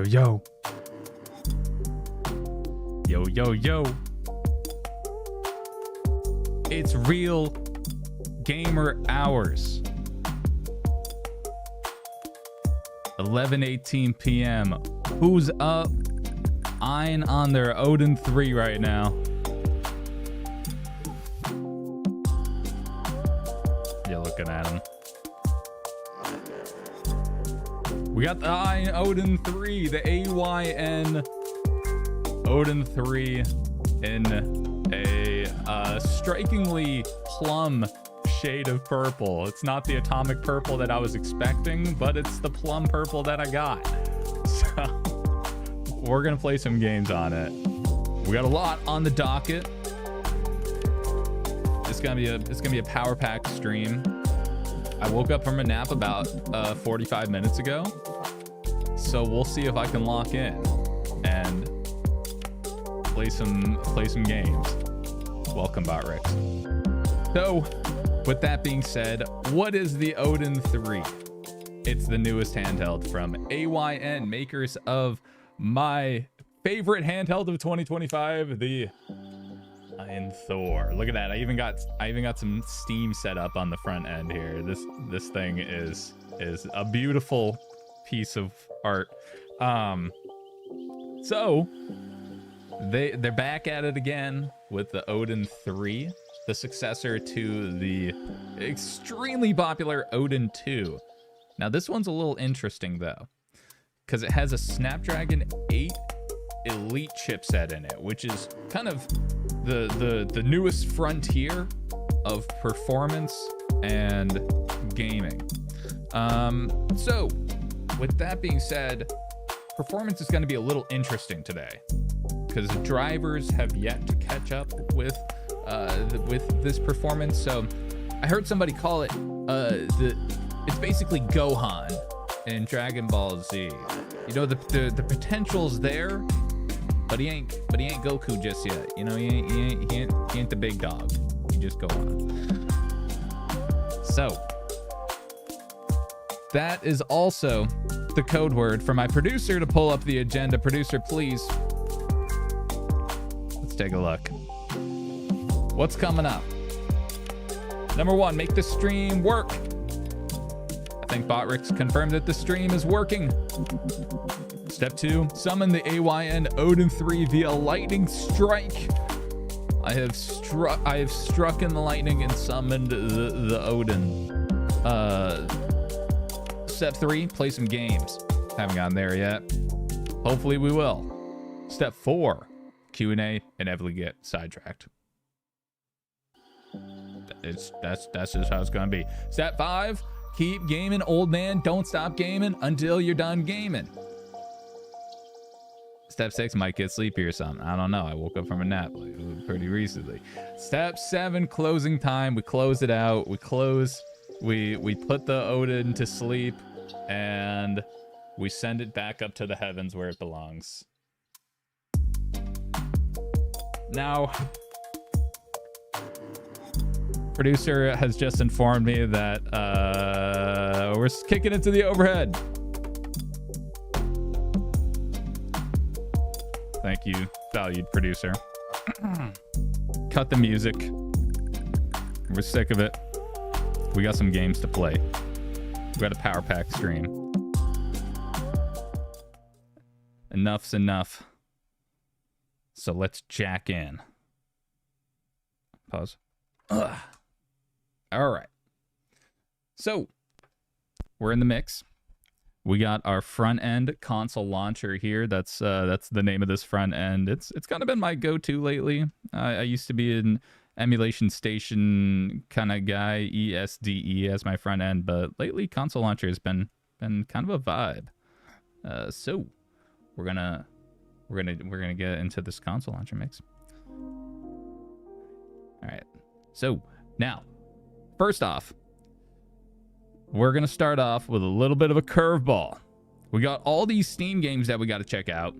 Yo, yo. Yo, yo, yo. It's real gamer hours. 11:18 p.m. Who's up? Eyeing on their Odin 3 right now. You're looking at him. We got the AYN Odin 3, the AYN Odin 3 in a strikingly plum shade of purple. It's not the atomic purple that I was expecting, but it's the plum purple that I got. So we're gonna play some games on it. We got a lot on the docket. It's gonna be a power pack stream. I woke up from a nap about 45 minutes ago, so we'll see if I can lock in and play some games. Welcome, Botrix. So, with that being said, what is the Odin 3? It's the newest handheld from AYN, makers of my favorite handheld of 2025, the AYN Thor. Look at that. I even got some Steam set up on the front end here. This thing is a beautiful piece of art. So they're back at it again with the Odin 3, the successor to the extremely popular Odin 2. Now this one's a little interesting though, because it has a Snapdragon 8 Elite chipset in it, which is kind of the newest frontier of performance and gaming. So with that being said, performance is going to be a little interesting today because drivers have yet to catch up with this performance. So I heard somebody call it it's basically Gohan in Dragon Ball Z. You know, the potential's there, but he ain't Goku just yet. You know, he ain't the big dog. He just Gohan. So that is also the code word for my producer to pull up the agenda. Producer, please. Let's take a look. What's coming up? Number 1, make the stream work. I think Botrix confirmed that the stream is working. Step 2, summon the AYN Odin 3 via lightning strike. I have struck in the lightning and summoned the Odin. Step 3, play some games. Haven't gotten there yet. Hopefully we will. Step 4, Q&A, inevitably get sidetracked. That's just how it's gonna be. Step 5, keep gaming, old man. Don't stop gaming until you're done gaming. Step 6, might get sleepy or something. I don't know. I woke up from a nap pretty recently. Step 7, closing time. We close it out. We put the Odin to sleep, and we send it back up to the heavens where it belongs. Now, producer has just informed me that we're kicking into the overhead. Thank you, valued producer. Cut the music. We're sick of it. We got some games to play. We got a power pack stream. Enough's enough. So let's jack in. Pause. Ugh. All right. So we're in the mix. We got our front end console launcher here. That's the name of this front end. It's kind of been my go-to lately. I used to be an emulation station kind of guy, ESDE as my front end, but lately console launcher has been kind of a vibe. So we're gonna get into this console launcher mix. All right. So now, first off, we're going to start off with a little bit of a curveball. We got all these Steam games that we got to check out,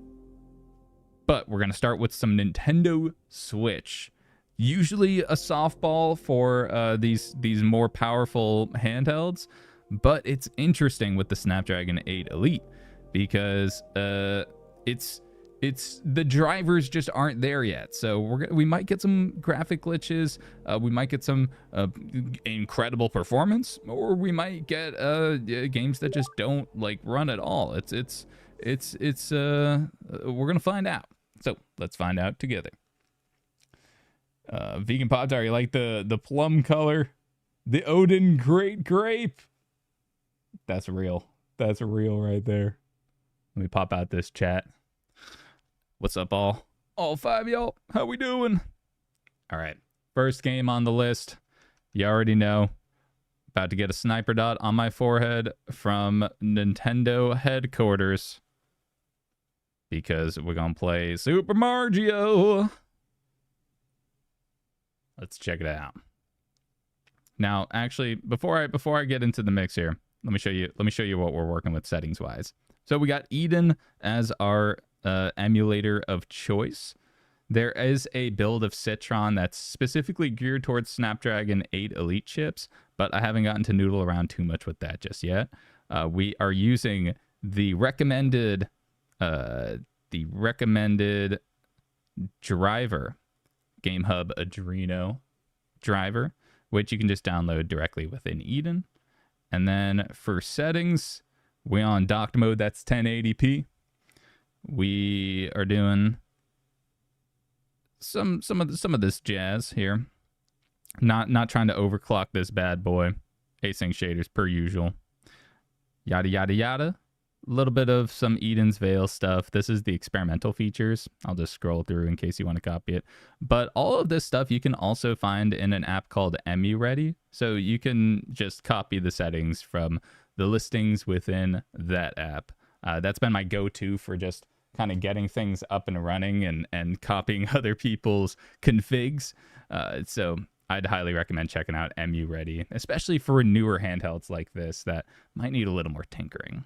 but we're going to start with some Nintendo Switch. Usually a softball for these more powerful handhelds, but it's interesting with the Snapdragon 8 Elite because it's the drivers just aren't there yet. So we might get some graphic glitches, we might get some incredible performance, or we might get games that just don't like run at all. We're gonna find out. So let's find out together. Vegan Pop-Tart, you like the plum color? The Odin Great Grape. That's real. That's real right there. Let me pop out this chat. What's up, all 5 y'all? How we doing? All right. First game on the list. You already know. About to get a sniper dot on my forehead from Nintendo headquarters. Because we're going to play Super Mario. Let's check it out. Now, actually, before I get into the mix here, let me show you what we're working with settings wise. So we got Eden as our emulator of choice. There is a build of Citron that's specifically geared towards Snapdragon 8 Elite chips, but I haven't gotten to noodle around too much with that just yet. We are using the recommended driver, Gamehub Adreno driver, which you can just download directly within Eden. And then for settings, we're on docked mode. That's 1080p. We are doing some of this jazz here. Not trying to overclock this bad boy. Async shaders per usual. Yada yada yada. A little bit of some Eden's Veil stuff. This is the experimental features. I'll just scroll through in case you want to copy it. But all of this stuff you can also find in an app called EmuReady. So you can just copy the settings from the listings within that app. That's been my go-to for just kind of getting things up and running and copying other people's configs. So I'd highly recommend checking out EmuReady, especially for newer handhelds like this that might need a little more tinkering.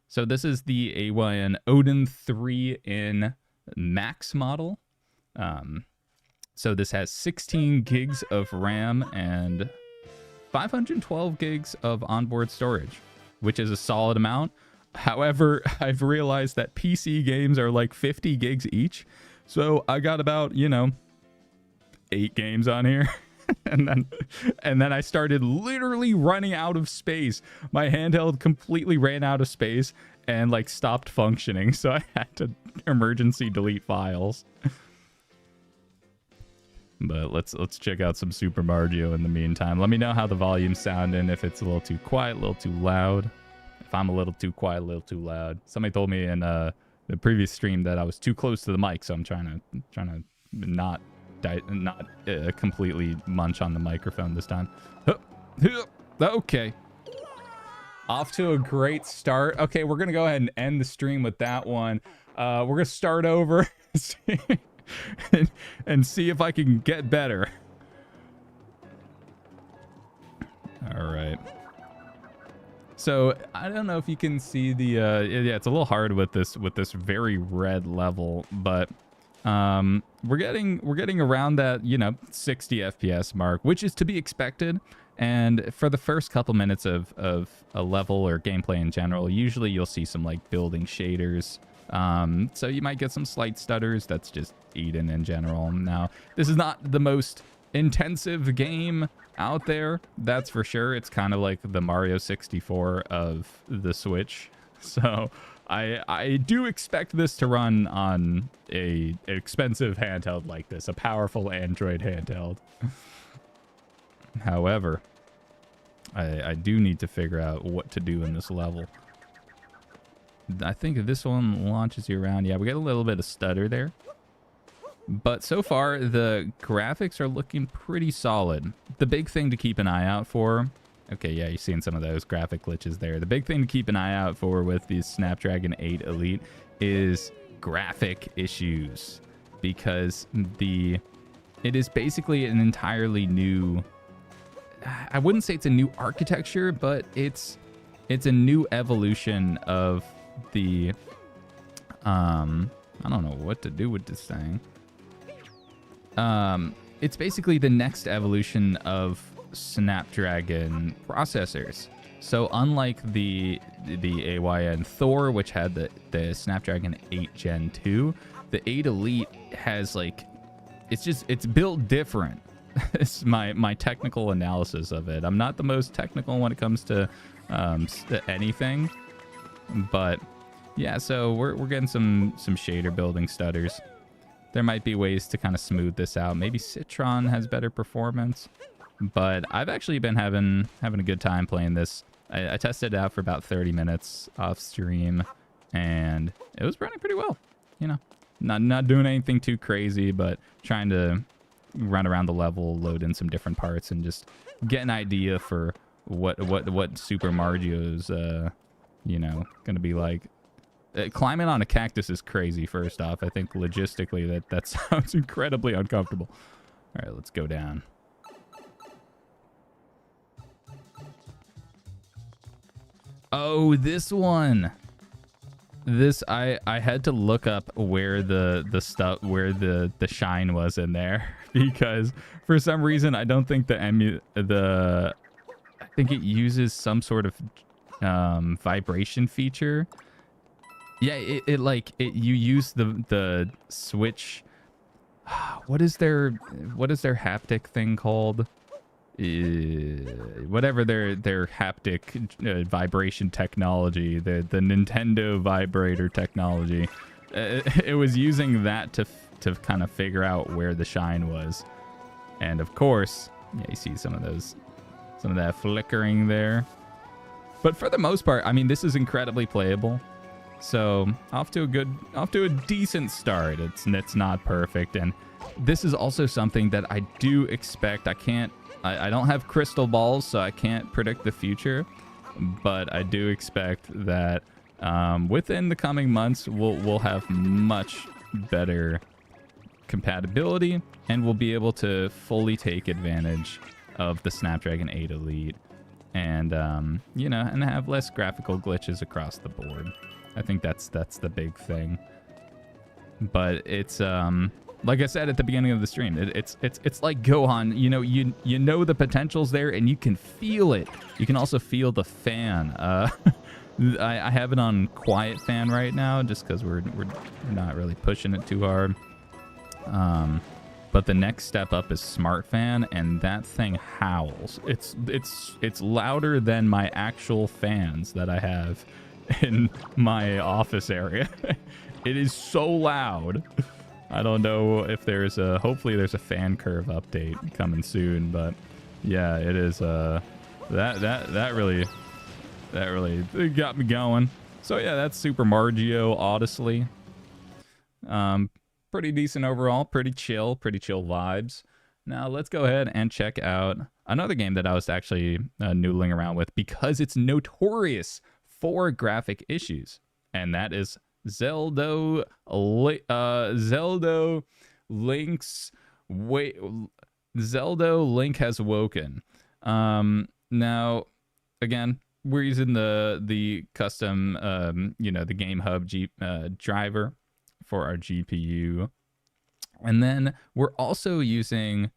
So this is the AYN Odin 3 in Max model. So this has 16 gigs of RAM and 512 gigs of onboard storage, which is a solid amount. However, I've realized that PC games are like 50 gigs each. So I got about, 8 games on here. and then I started literally running out of space. My handheld completely ran out of space and like stopped functioning. So I had to emergency delete files. But let's check out some Super Mario in the meantime. Let me know how the volume's sounding, if it's a little too quiet, a little too loud. If I'm a little too quiet, a little too loud. Somebody told me in the previous stream that I was too close to the mic, so I'm trying to not completely munch on the microphone this time. Okay. Off to a great start. Okay, we're gonna go ahead and end the stream with that one. We're gonna start over and see if I can get better. All right. So I don't know if you can see the yeah, it's a little hard with this very red level, but we're getting around that 60 FPS mark, which is to be expected. And for the first couple minutes of a level or gameplay in general, usually you'll see some like building shaders. So you might get some slight stutters. That's just Eden in general. Now, this is not the most intensive game out there, that's for sure. It's kind of like the Mario 64 of the Switch. So I do expect this to run on an expensive handheld like this, a powerful Android handheld. However, I do need to figure out what to do in this level. I think this one launches you around. Yeah, we got a little bit of stutter there. But so far, the graphics are looking pretty solid. The big thing to keep an eye out for... Okay, yeah, you're seeing some of those graphic glitches there. The big thing to keep an eye out for with the Snapdragon 8 Elite is graphic issues. Because it is basically an entirely new... I wouldn't say it's a new architecture, but it's a new evolution of the... I don't know what to do with this thing. It's basically the next evolution of Snapdragon processors. So unlike the AYN Thor, which had the Snapdragon 8 Gen 2, the 8 Elite has like, it's built different. It's my technical analysis of it. I'm not the most technical when it comes to anything, but yeah. So we're getting some shader building stutters. There might be ways to kind of smooth this out. Maybe Citron has better performance, but I've actually been having a good time playing this. I tested it out for about 30 minutes off stream, and it was running pretty well. You know, not doing anything too crazy, but trying to run around the level, load in some different parts, and just get an idea for what Super Mario's you know, gonna be like. Climbing on a cactus is crazy. First off, I think logistically that sounds incredibly uncomfortable. All right, let's go down. Oh, this one. This I had to look up where the shine was in there, because for some reason I don't think I think it uses some sort of vibration feature. Yeah, you use the switch. What is their haptic thing called? Whatever their haptic vibration technology, the Nintendo vibrator technology, it was using that to kind of figure out where the shine was. And of course, yeah, you see some of that flickering there. But for the most part, I mean, this is incredibly playable. So off to a decent start. It's not perfect, and this is also something that I do expect. I don't have crystal balls, so I can't predict the future, but I do expect that within the coming months we'll have much better compatibility, and we'll be able to fully take advantage of the Snapdragon 8 Elite, and you know, and have less graphical glitches across the board. I think that's the big thing. But it's like I said at the beginning of the stream, it's like Gohan. You know, you know the potential's there, and you can feel it. You can also feel the fan. I have it on quiet fan right now, just because we're not really pushing it too hard. But the next step up is smart fan, and that thing howls. It's louder than my actual fans that I have in my office area. It is so loud. I don't know if hopefully there's a fan curve update coming soon, but yeah, it is that really got me going. So yeah, that's Super Mario Odyssey. Pretty decent overall, pretty chill vibes. Now let's go ahead and check out another game that I was actually noodling around with, because it's notorious for graphic issues, and that is Zelda Link Has Woken. Now again, we're using the custom you know, the Gamehub driver for our GPU, and then we're also using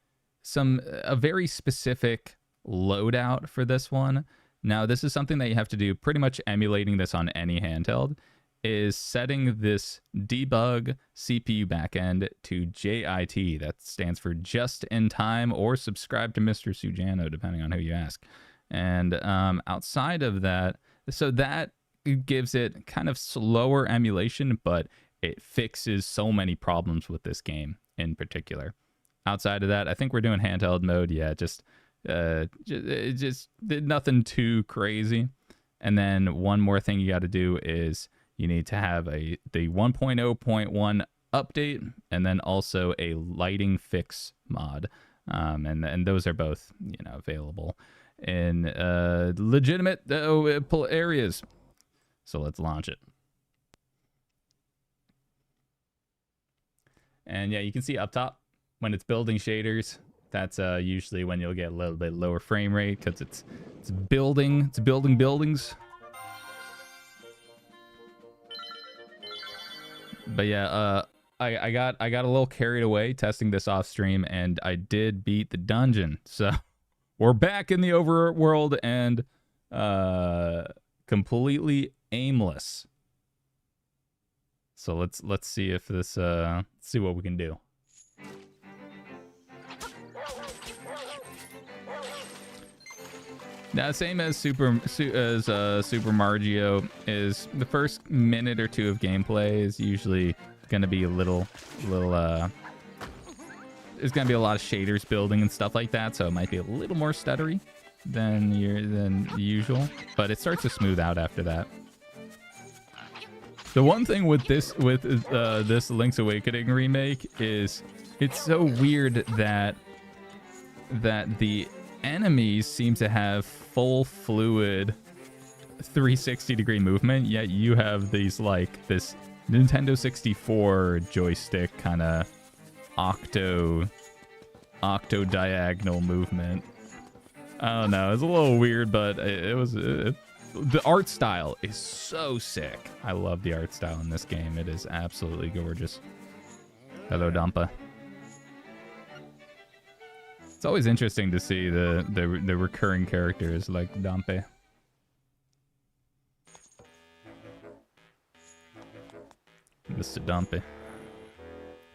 a very specific loadout for this one. Now, this is something that you have to do, pretty much emulating this on any handheld, is setting this debug CPU backend to JIT. That stands for just in time, or subscribe to Mr. Sujano, depending on who you ask. And outside of that, so that gives it kind of slower emulation, but it fixes so many problems with this game in particular. Outside of that, I think we're doing handheld mode. Yeah, just nothing too crazy. And then one more thing you got to do is you need to have the 1.0.1 update, and then also a lighting fix mod, and those are both, you know, available in legitimate areas. So let's launch it. And yeah, you can see up top when it's building shaders, that's usually when you'll get a little bit lower frame rate, because it's building buildings. But yeah, I got a little carried away testing this off stream, and I did beat the dungeon. So we're back in the overworld, and completely aimless. So let's see if this see what we can do. Now, same as Super Mario is the first minute or two of gameplay is usually gonna be a little there's gonna be a lot of shaders building and stuff like that, so it might be a little more stuttery than usual, but it starts to smooth out after that. The one thing with this Link's Awakening remake is it's so weird that the enemies seem to have full fluid 360-degree movement, yet you have these like this Nintendo 64 joystick kind of octo diagonal movement. I don't know, it's a little weird, but the art style is so sick. I love the art style in this game. It is absolutely gorgeous. Hello, Dampa. It's always interesting to see the recurring characters like Dampe. Mr. Dampe.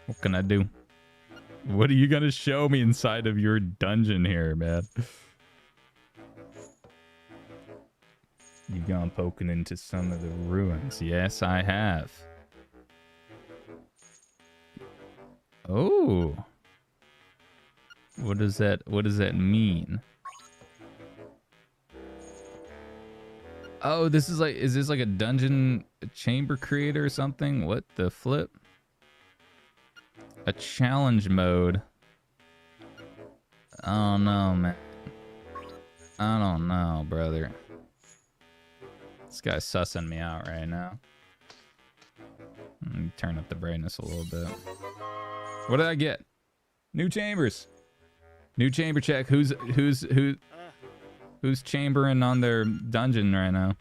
What can I do? What are you gonna show me inside of your dungeon here, man? You've gone poking into some of the ruins. Yes, I have. Oh. What does that mean? Oh, is this like a dungeon chamber creator or something? What the flip? A challenge mode. I don't know, man. I don't know, brother. This guy's sussing me out right now. Let me turn up the brightness a little bit. What did I get? New chambers. New chamber check. Who's chambering on their dungeon right now?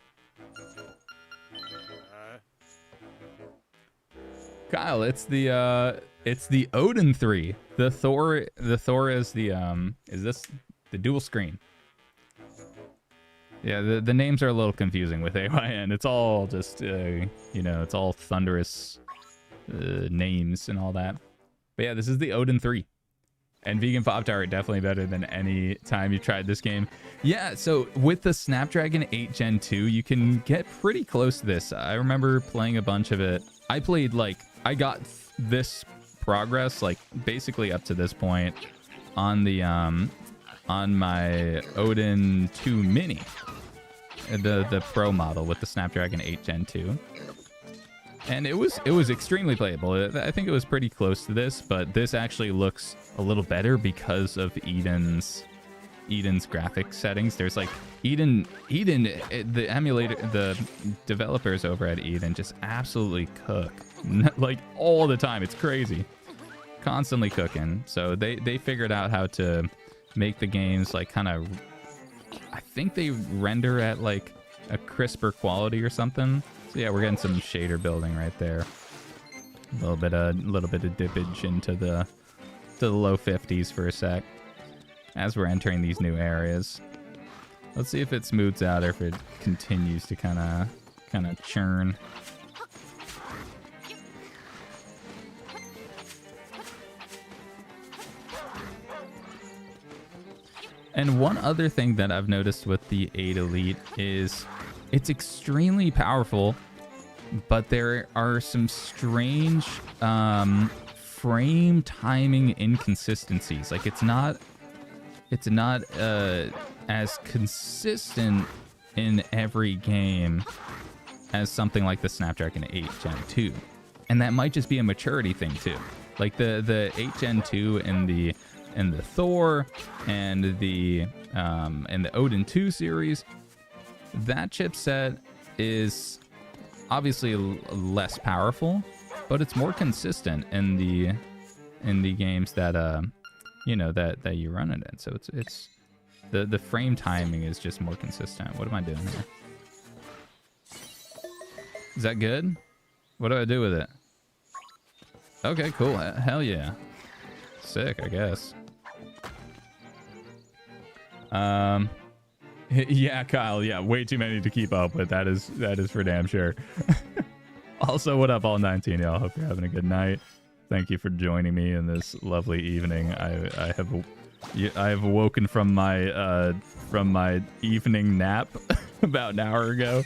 Kyle, it's the Odin 3. The Thor is is this the dual screen? Yeah, the names are a little confusing with AYN. It's all just it's all thunderous names and all that. But yeah, this is the Odin 3. And Vegan Pop-Tart definitely better than any time you tried this game. Yeah, so with the Snapdragon 8 Gen 2, you can get pretty close to this. I remember playing a bunch of it. I played I got this progress basically up to this point on the on my Odin 2 Mini, the Pro model with the Snapdragon 8 Gen 2. And it was extremely playable. I think it was pretty close to this, but this actually looks a little better because of Eden's graphic settings. There's Eden, the emulator, the developers over at Eden just absolutely cook all the time. It's crazy, constantly cooking. So they figured out how to make the games kind of. I think they render at a crisper quality or something. So yeah, we're getting some shader building right there. A little bit of dippage into the low 50s for a sec as we're entering these new areas. Let's see if it smooths out or if it continues to kind of churn. And one other thing that I've noticed with the 8 Elite is it's extremely powerful, but there are some strange frame timing inconsistencies. It's not as consistent in every game as something like the Snapdragon 8 Gen 2. And that might just be a maturity thing too. The 8 Gen 2 and the Thor and the Odin 2 series, that chipset is obviously less powerful, but it's more consistent in the games that that you run it in. So it's the frame timing is just more consistent. What am I doing here? Is that good? What do I do with it? Okay, cool. Hell yeah. Sick, I guess. Yeah, Kyle. Yeah, way too many to keep up with. That is for damn sure. Also, what up, all 19 y'all? Hope you're having a good night. Thank you for joining me in this lovely evening. I have woken from my evening nap about an hour ago.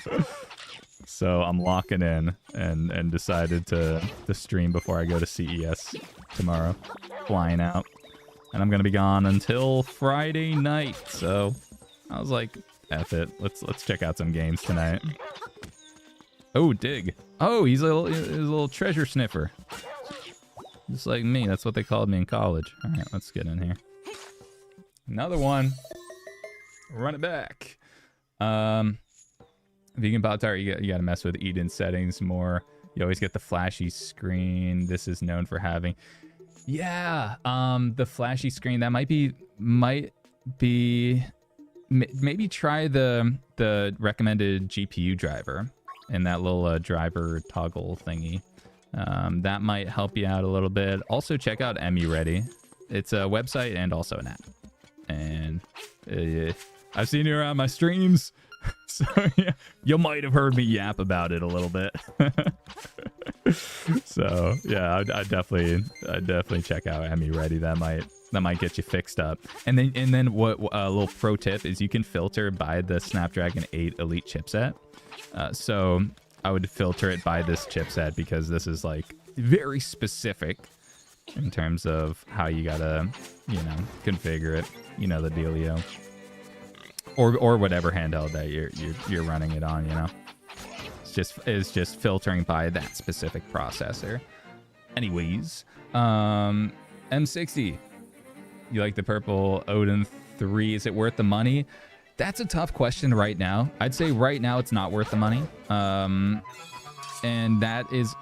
So I'm locking in and decided to stream before I go to CES tomorrow. Flying out. And I'm gonna be gone until Friday night. So I was like, F it. Let's check out some games tonight. Oh, Dig. Oh, he's a little treasure sniffer. Just like me. That's what they called me in college. All right, let's get in here. Another one. Run it back. Vegan Pop-Tart, you got to mess with Eden settings more. You always get the flashy screen. This is known for having... Yeah, the flashy screen. That might be... Maybe try the recommended GPU driver in that little driver toggle thingy. That might help you out a little bit. Also, check out EmuReady. It's a website and also an app. And I've seen you around my streams, so yeah, you might have heard me yap about it a little bit. So yeah, I'd definitely check out EmuReady. That might get you fixed up. And then what a little pro tip is you can filter by the Snapdragon 8 Elite chipset. So I would filter it by this chipset because this is like very specific in terms of how you gotta, configure it. You know the dealio. Or whatever handheld that you're running it on. It's just filtering by that specific processor. Anyways, M60. You like the purple Odin 3? Is it worth the money? That's a tough question right now. I'd say right now it's not worth the money. And that is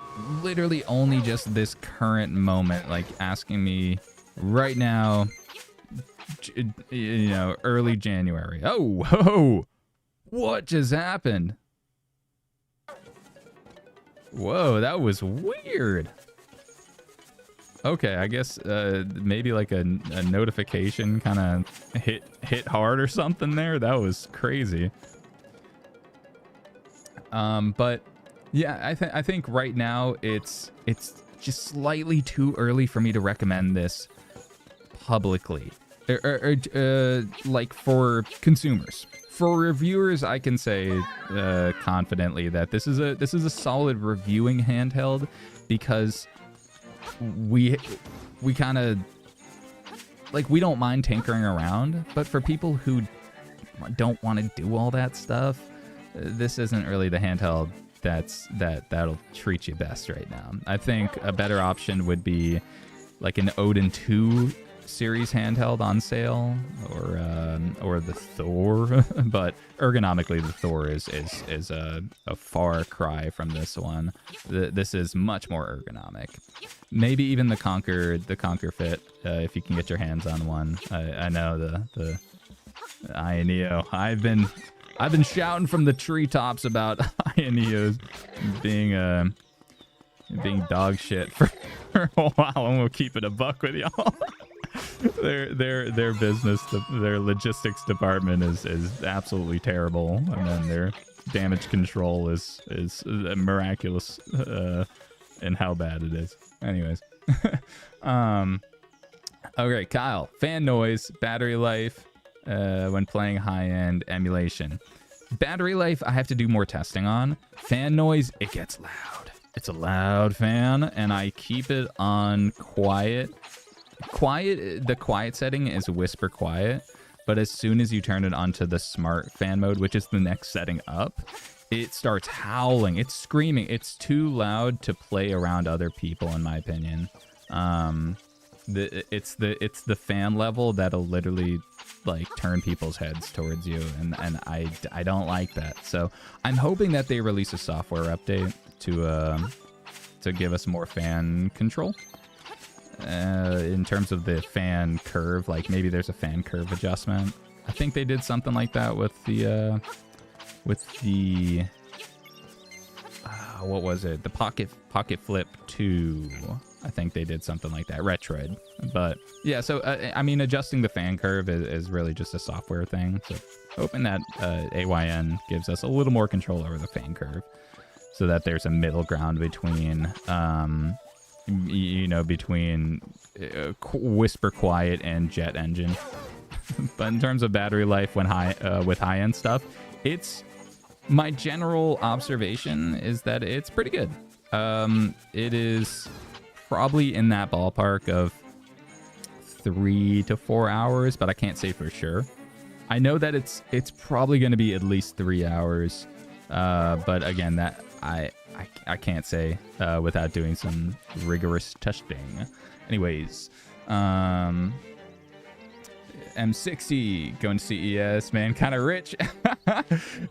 literally only just this current moment, like asking me right now, early January. Oh, whoa, what just happened? Whoa, that was weird. Okay, I guess maybe like a notification kind of hit hard or something there. That was crazy. But yeah, I think right now it's just slightly too early for me to recommend this publicly, like for consumers. For reviewers, I can say confidently that this is a solid reviewing handheld because we kind of like, we don't mind tinkering around, but for people who don't want to do all that stuff, this isn't really the handheld that'll treat you best right now. I think a better option would be like an Odin 2 series handheld on sale, or the Thor. But ergonomically, the Thor is a far cry from this one. This is much more ergonomic. Maybe even the Conquer Fit, if you can get your hands on one. I know the AYN Odin. I've been shouting from the treetops about AYN Odin being dog shit for a while, and we'll keep it a buck with y'all. Their business, their logistics department is absolutely terrible, and then their damage control is miraculous in how bad it is. Anyways, okay, Kyle, fan noise, battery life when playing high-end emulation. Battery life, I have to do more testing on. Fan noise, it gets loud. It's a loud fan, and I keep it on quiet. The quiet setting is whisper quiet, but as soon as you turn it onto the smart fan mode, which is the next setting up, it starts howling. It's screaming. It's too loud to play around other people, in my opinion. It's the fan level that'll literally like turn people's heads towards you, and I don't like that. So I'm hoping that they release a software update to give us more fan control. In terms of the fan curve, like maybe there's a fan curve adjustment. I think they did something like that with the what was it? The Pocket Flip 2. I think they did something like that. Retroid. But yeah, so I mean, adjusting the fan curve is really just a software thing. So hoping that AYN gives us a little more control over the fan curve, so that there's a middle ground between, you know, between Whisper Quiet and Jet Engine. But in terms of battery life when with high-end stuff, it's my general observation is that it's pretty good. It is probably in that ballpark of 3 to 4 hours, but I can't say for sure. I know that it's probably going to be at least 3 hours, but again, that I can't say without doing some rigorous testing. Anyways, M60 going to CES, man, kind of rich.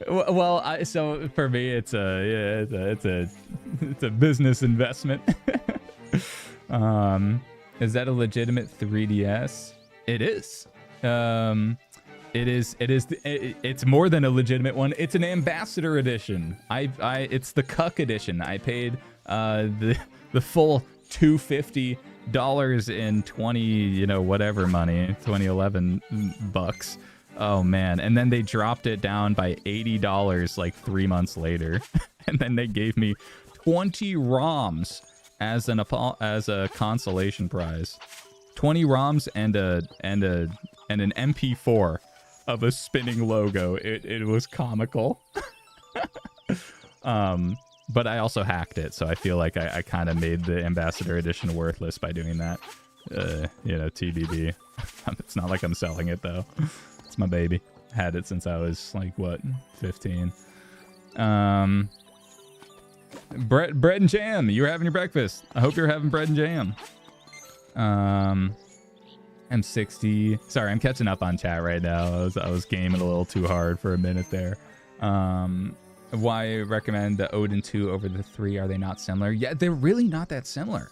Well, so for me, it's a business investment. Is that a legitimate 3DS? It is. It's more than a legitimate one. It's an ambassador edition. It's the Cuck edition. I paid the full $250 in 2011 bucks. Oh man. And then they dropped it down by $80 like 3 months later. And then they gave me 20 ROMs as a consolation prize. 20 ROMs and an MP4 of a spinning logo. It was comical. But I also hacked it, so I feel like I kind of made the Ambassador Edition worthless by doing that. TBD. It's not like I'm selling it, though. It's my baby. Had it since I was, like, what, 15? Bread and jam. You were having your breakfast. I hope you're having bread and jam. M60. Sorry, I'm catching up on chat right now. I was gaming a little too hard for a minute there. Why recommend the Odin 2 over the 3? Are they not similar? Yeah, they're really not that similar.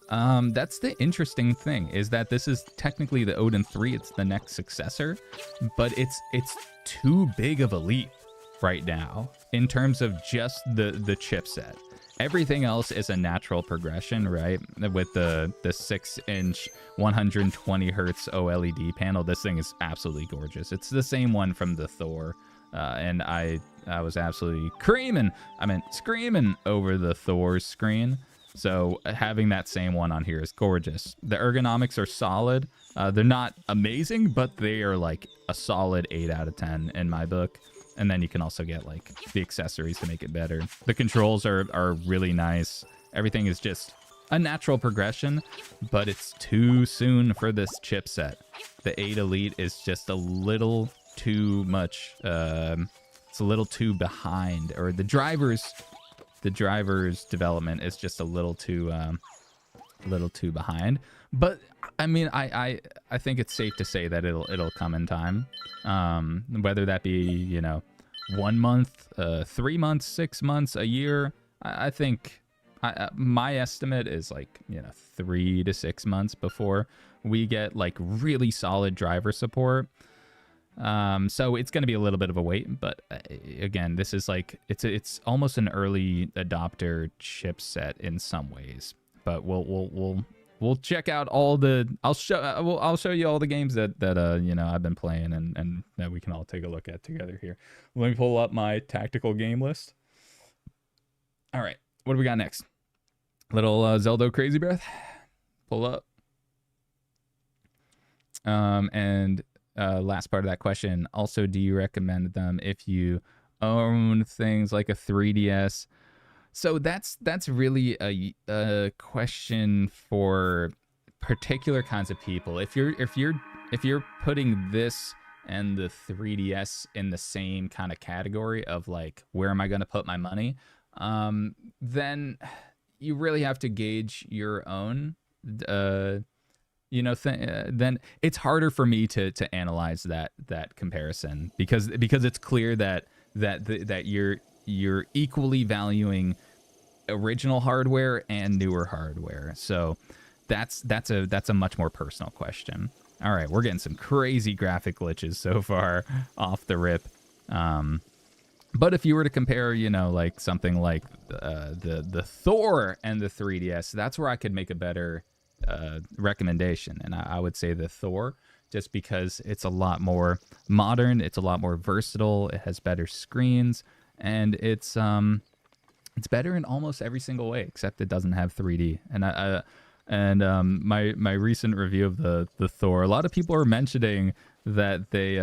That's the interesting thing, is that this is technically the Odin 3. It's the next successor, but it's too big of a leap right now in terms of just the chipset. Everything else is a natural progression, right? With the 6-inch 120 hertz OLED panel, this thing is absolutely gorgeous. It's the same one from the Thor, and I was absolutely screaming over the Thor screen. So having that same one on here is gorgeous. The ergonomics are solid. They're not amazing, but they are like a solid 8 out of 10 in my book. And then you can also get like the accessories to make it better. The controls are really nice. Everything is just a natural progression, but it's too soon for this chipset. The 8 Elite is just a little too much. It's a little too behind, or the driver's development is just a little too behind. But I mean, I think it's safe to say that it'll come in time. Whether that be 1 month, 3 months, 6 months, a year. I think my estimate is like 3 to 6 months before we get like really solid driver support. So it's going to be a little bit of a wait, but again, this is like it's almost an early adopter chipset in some ways. But we'll check out all the. I'll show you all the games that I've been playing and that we can all take a look at together here. Let me pull up my tactical game list. All right, what do we got next? Little Zelda Crazy Breath. Pull up. And last part of that question. Also, do you recommend them if you own things like a 3DS? So that's really a question for particular kinds of people. If you're putting this and the 3DS in the same kind of category of like, where am I going to put my money? Then you really have to gauge your own. Then it's harder for me to analyze that comparison because it's clear that you're equally valuing original hardware and newer hardware. So that's a much more personal question. All right, we're getting some crazy graphic glitches so far off the rip. But if you were to compare, you know, like something like the Thor and the 3DS, that's where I could make a better recommendation. And I would say the Thor, just because it's a lot more modern, it's a lot more versatile, it has better screens, and it's better in almost every single way, except it doesn't have 3D. And my recent review of the Thor, a lot of people are mentioning that they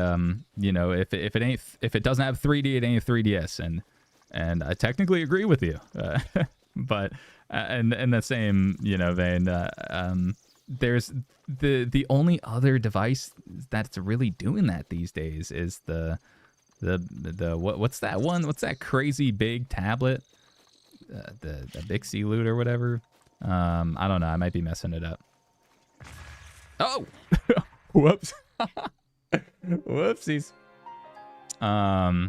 you know, if it doesn't have 3D, it ain't a 3DS, and I technically agree with you. But in the same, you know, vein, there's the only other device that's really doing that these days is the what's that one? What's that crazy big tablet? The Bixie Loot or whatever. I don't know. I might be messing it up. Oh, whoops. Whoopsies. Raptor,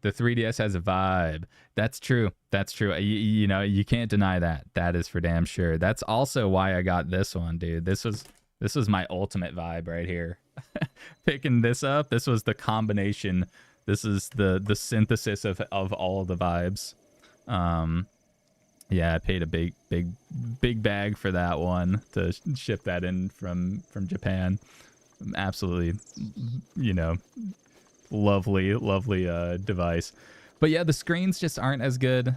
the 3DS has a vibe. That's true. That's true. You know, you can't deny that. That is for damn sure. That's also why I got this one, dude. This was my ultimate vibe right here. Picking this up, this was the combination. This is the synthesis of all the vibes. Yeah, I paid a big bag for that one to ship that in from Japan. Absolutely, you know, lovely device. But yeah, the screens just aren't as good.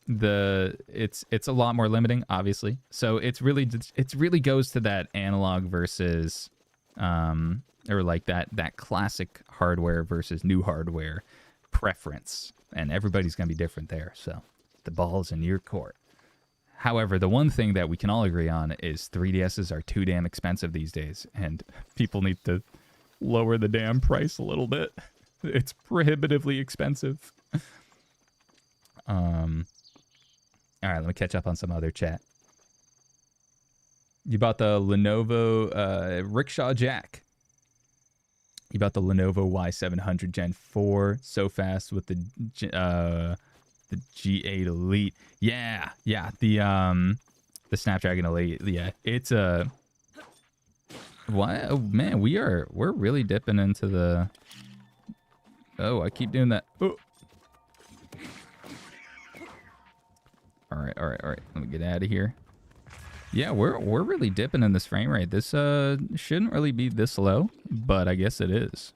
It's a lot more limiting, obviously. So it really goes to that analog versus or like that classic hardware versus new hardware preference, and everybody's gonna be different there. So the ball's in your court. However, the one thing that we can all agree on is 3DSs are too damn expensive these days, and people need to lower the damn price a little bit. It's prohibitively expensive. All right, let me catch up on some other chat. You bought the Lenovo Rickshaw Jack. You bought the Lenovo Y700 Gen 4 so fast with the G8 Elite. Yeah, the Snapdragon Elite. Yeah, it's a what? Oh man, we're really dipping into the. Oh, I keep doing that. Oh. All right. Let me get out of here. Yeah, we're really dipping in this frame rate. This shouldn't really be this low, but I guess it is.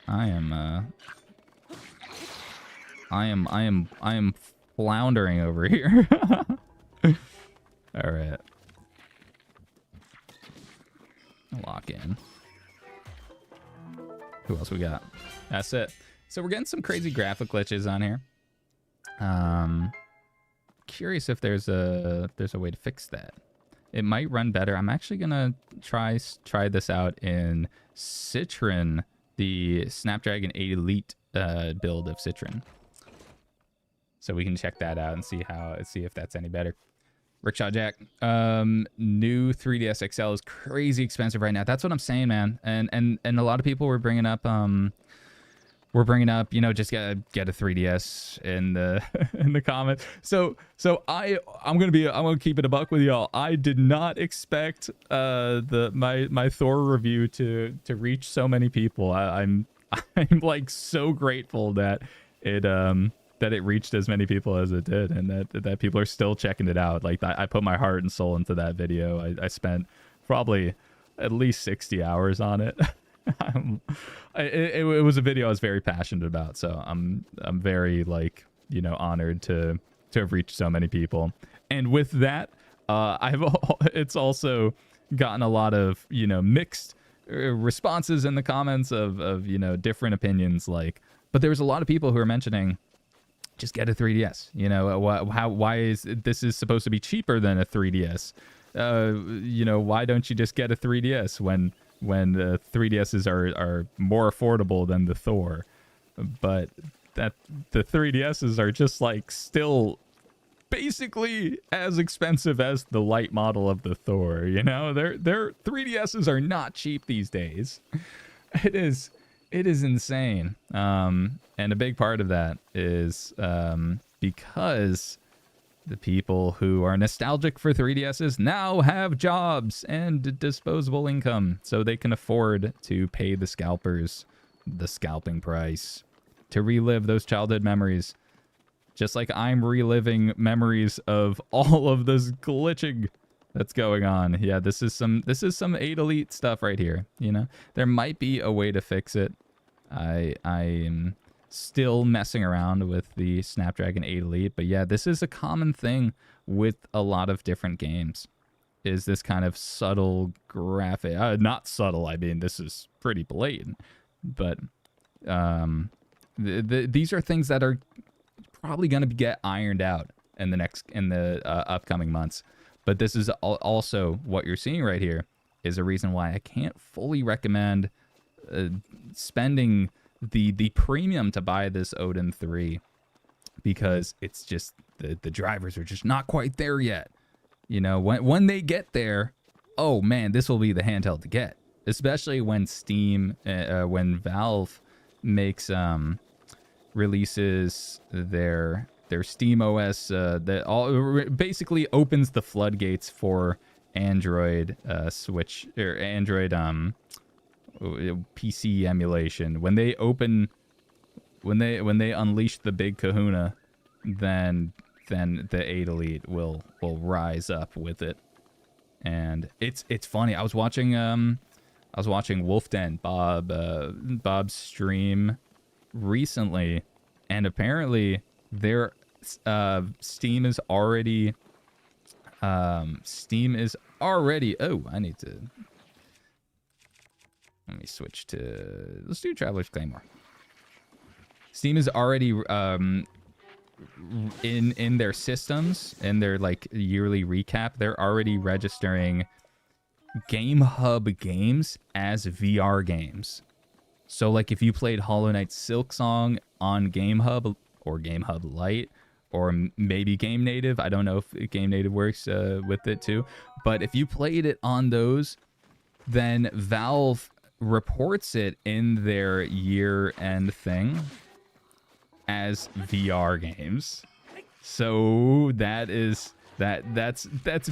I am floundering over here. All right. Lock in. Who else we got? That's it. So we're getting some crazy graphic glitches on here. Curious if there's a way to fix that. It might run better. I'm actually gonna try this out in Citron, the Snapdragon 8 Elite build of Citron. So we can check that out and see if that's any better. Rickshaw Jack, new 3DS XL is crazy expensive right now. That's what I'm saying, man. And a lot of people were bringing up, you know, just get a 3DS in the in the comments. So I'm gonna keep it a buck with y'all. I did not expect my Thor review to reach so many people. I'm like so grateful that it reached as many people as it did, and that people are still checking it out. Like I put my heart and soul into that video. I spent probably at least 60 hours on it. It was a video I was very passionate about, so I'm very, like, you know, honored to have reached so many people. And with that, it's also gotten a lot of, you know, mixed responses in the comments of you know, different opinions. Like, but there was a lot of people who are mentioning, just get a 3DS. You know, why is this is supposed to be cheaper than a 3DS? You know, why don't you just get a 3DS when the 3DSs are more affordable than the Thor? But that the 3DSs are just like still basically as expensive as the Lite model of the Thor. You know, their 3DSs are not cheap these days. It is insane. And a big part of that is because The people who are nostalgic for 3DSs now have jobs and disposable income, so they can afford to pay the scalpers the scalping price to relive those childhood memories. Just like I'm reliving memories of all of this glitching that's going on. Yeah, this is some 8 Elite stuff right here. You know, there might be a way to fix it. I am still messing around with the Snapdragon 8 Elite, but yeah, this is a common thing with a lot of different games. Is this kind of subtle graphic? Not subtle. I mean, this is pretty blatant, but these are things that are probably going to get ironed out in the upcoming months. But this is also what you're seeing right here is a reason why I can't fully recommend spending the premium to buy this Odin 3, because it's just the drivers are just not quite there yet. You know, when they get there, oh man, this will be the handheld to get. Especially when Steam, when Valve makes releases their Steam OS that all basically opens the floodgates for Android Switch or Android PC emulation. When they unleash the big kahuna, then the 8 Elite will rise up with it. And it's funny. I was watching Wolfden Bob's stream recently, and apparently their Steam is already oh, I need to, let me switch to, let's do Traveler's Claymore. Steam is already in their systems, in their like yearly recap, they're already registering Gamehub games as VR games. So like if you played Hollow Knight Silksong on Gamehub or Gamehub Lite, or maybe Game Native, I don't know if Game Native works with it too, but if you played it on those, then Valve reports it in their year-end thing as VR games. So that's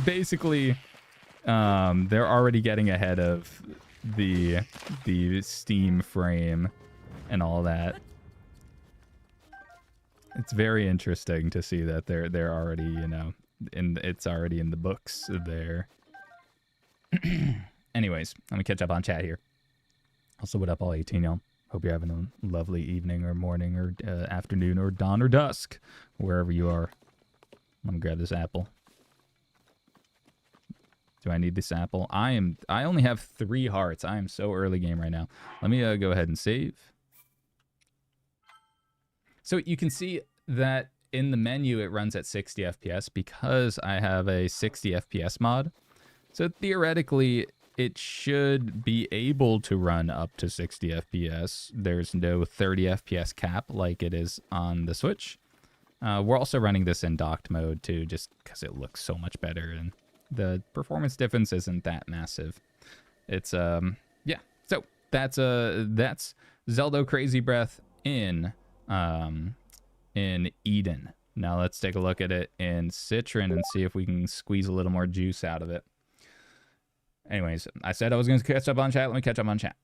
basically they're already getting ahead of the Steam frame and all that. It's very interesting to see that they're already, you know, it's already in the books there. Anyways, let me catch up on chat here. Also, what up, all 18 y'all? Hope you're having a lovely evening or morning or afternoon or dawn or dusk, wherever you are. Let me grab this apple. Do I need this apple? I only have 3 hearts. I am so early game right now. Let me go ahead and save. So you can see that in the menu it runs at 60 FPS because I have a 60 FPS mod. So theoretically, it should be able to run up to 60 FPS. There's no 30 FPS cap like it is on the Switch. We're also running this in docked mode too, just because it looks so much better and the performance difference isn't that massive. It's yeah. So that's Zelda Crazy Breath in Eden. Now let's take a look at it in Citron and see if we can squeeze a little more juice out of it. Anyways, I said I was going to catch up on chat. Let me catch up on chat.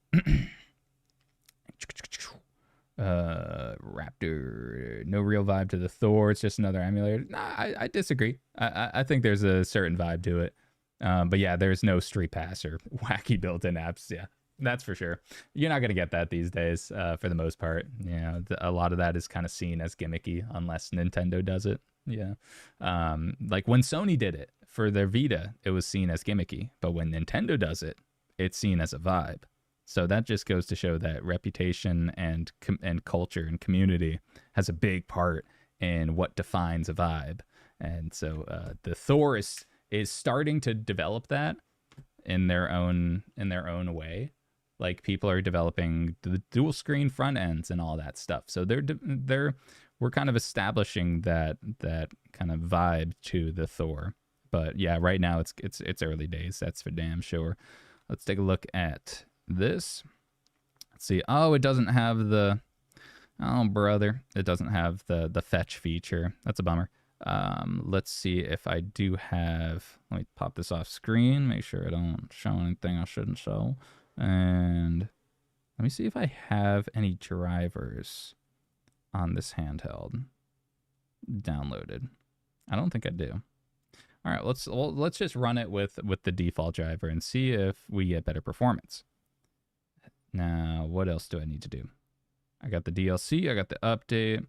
Raptor, no real vibe to the Thor. It's just another emulator. Nah, I disagree. I think there's a certain vibe to it. But yeah, there's no Street Pass or wacky built-in apps. Yeah, that's for sure. You're not going to get that these days for the most part. You know, a lot of that is kind of seen as gimmicky unless Nintendo does it. Yeah. Like when Sony did it for their Vita, it was seen as gimmicky. But when Nintendo does it, it's seen as a vibe. So that just goes to show that reputation and culture and community has a big part in what defines a vibe. And so the Thor is starting to develop that in their own way. Like people are developing the dual screen front ends and all that stuff. So we're kind of establishing that kind of vibe to the Thor. But yeah, right now it's early days. That's for damn sure. Let's take a look at this. Let's see. Oh, it doesn't have the, oh brother, it doesn't have the fetch feature. That's a bummer. Let's see if I do have, let me pop this off screen, make sure I don't show anything I shouldn't show. And let me see if I have any drivers on this handheld downloaded. I don't think I do. All right, let's just run it with the default driver and see if we get better performance. Now, what else do I need to do? I got the DLC, I got the update.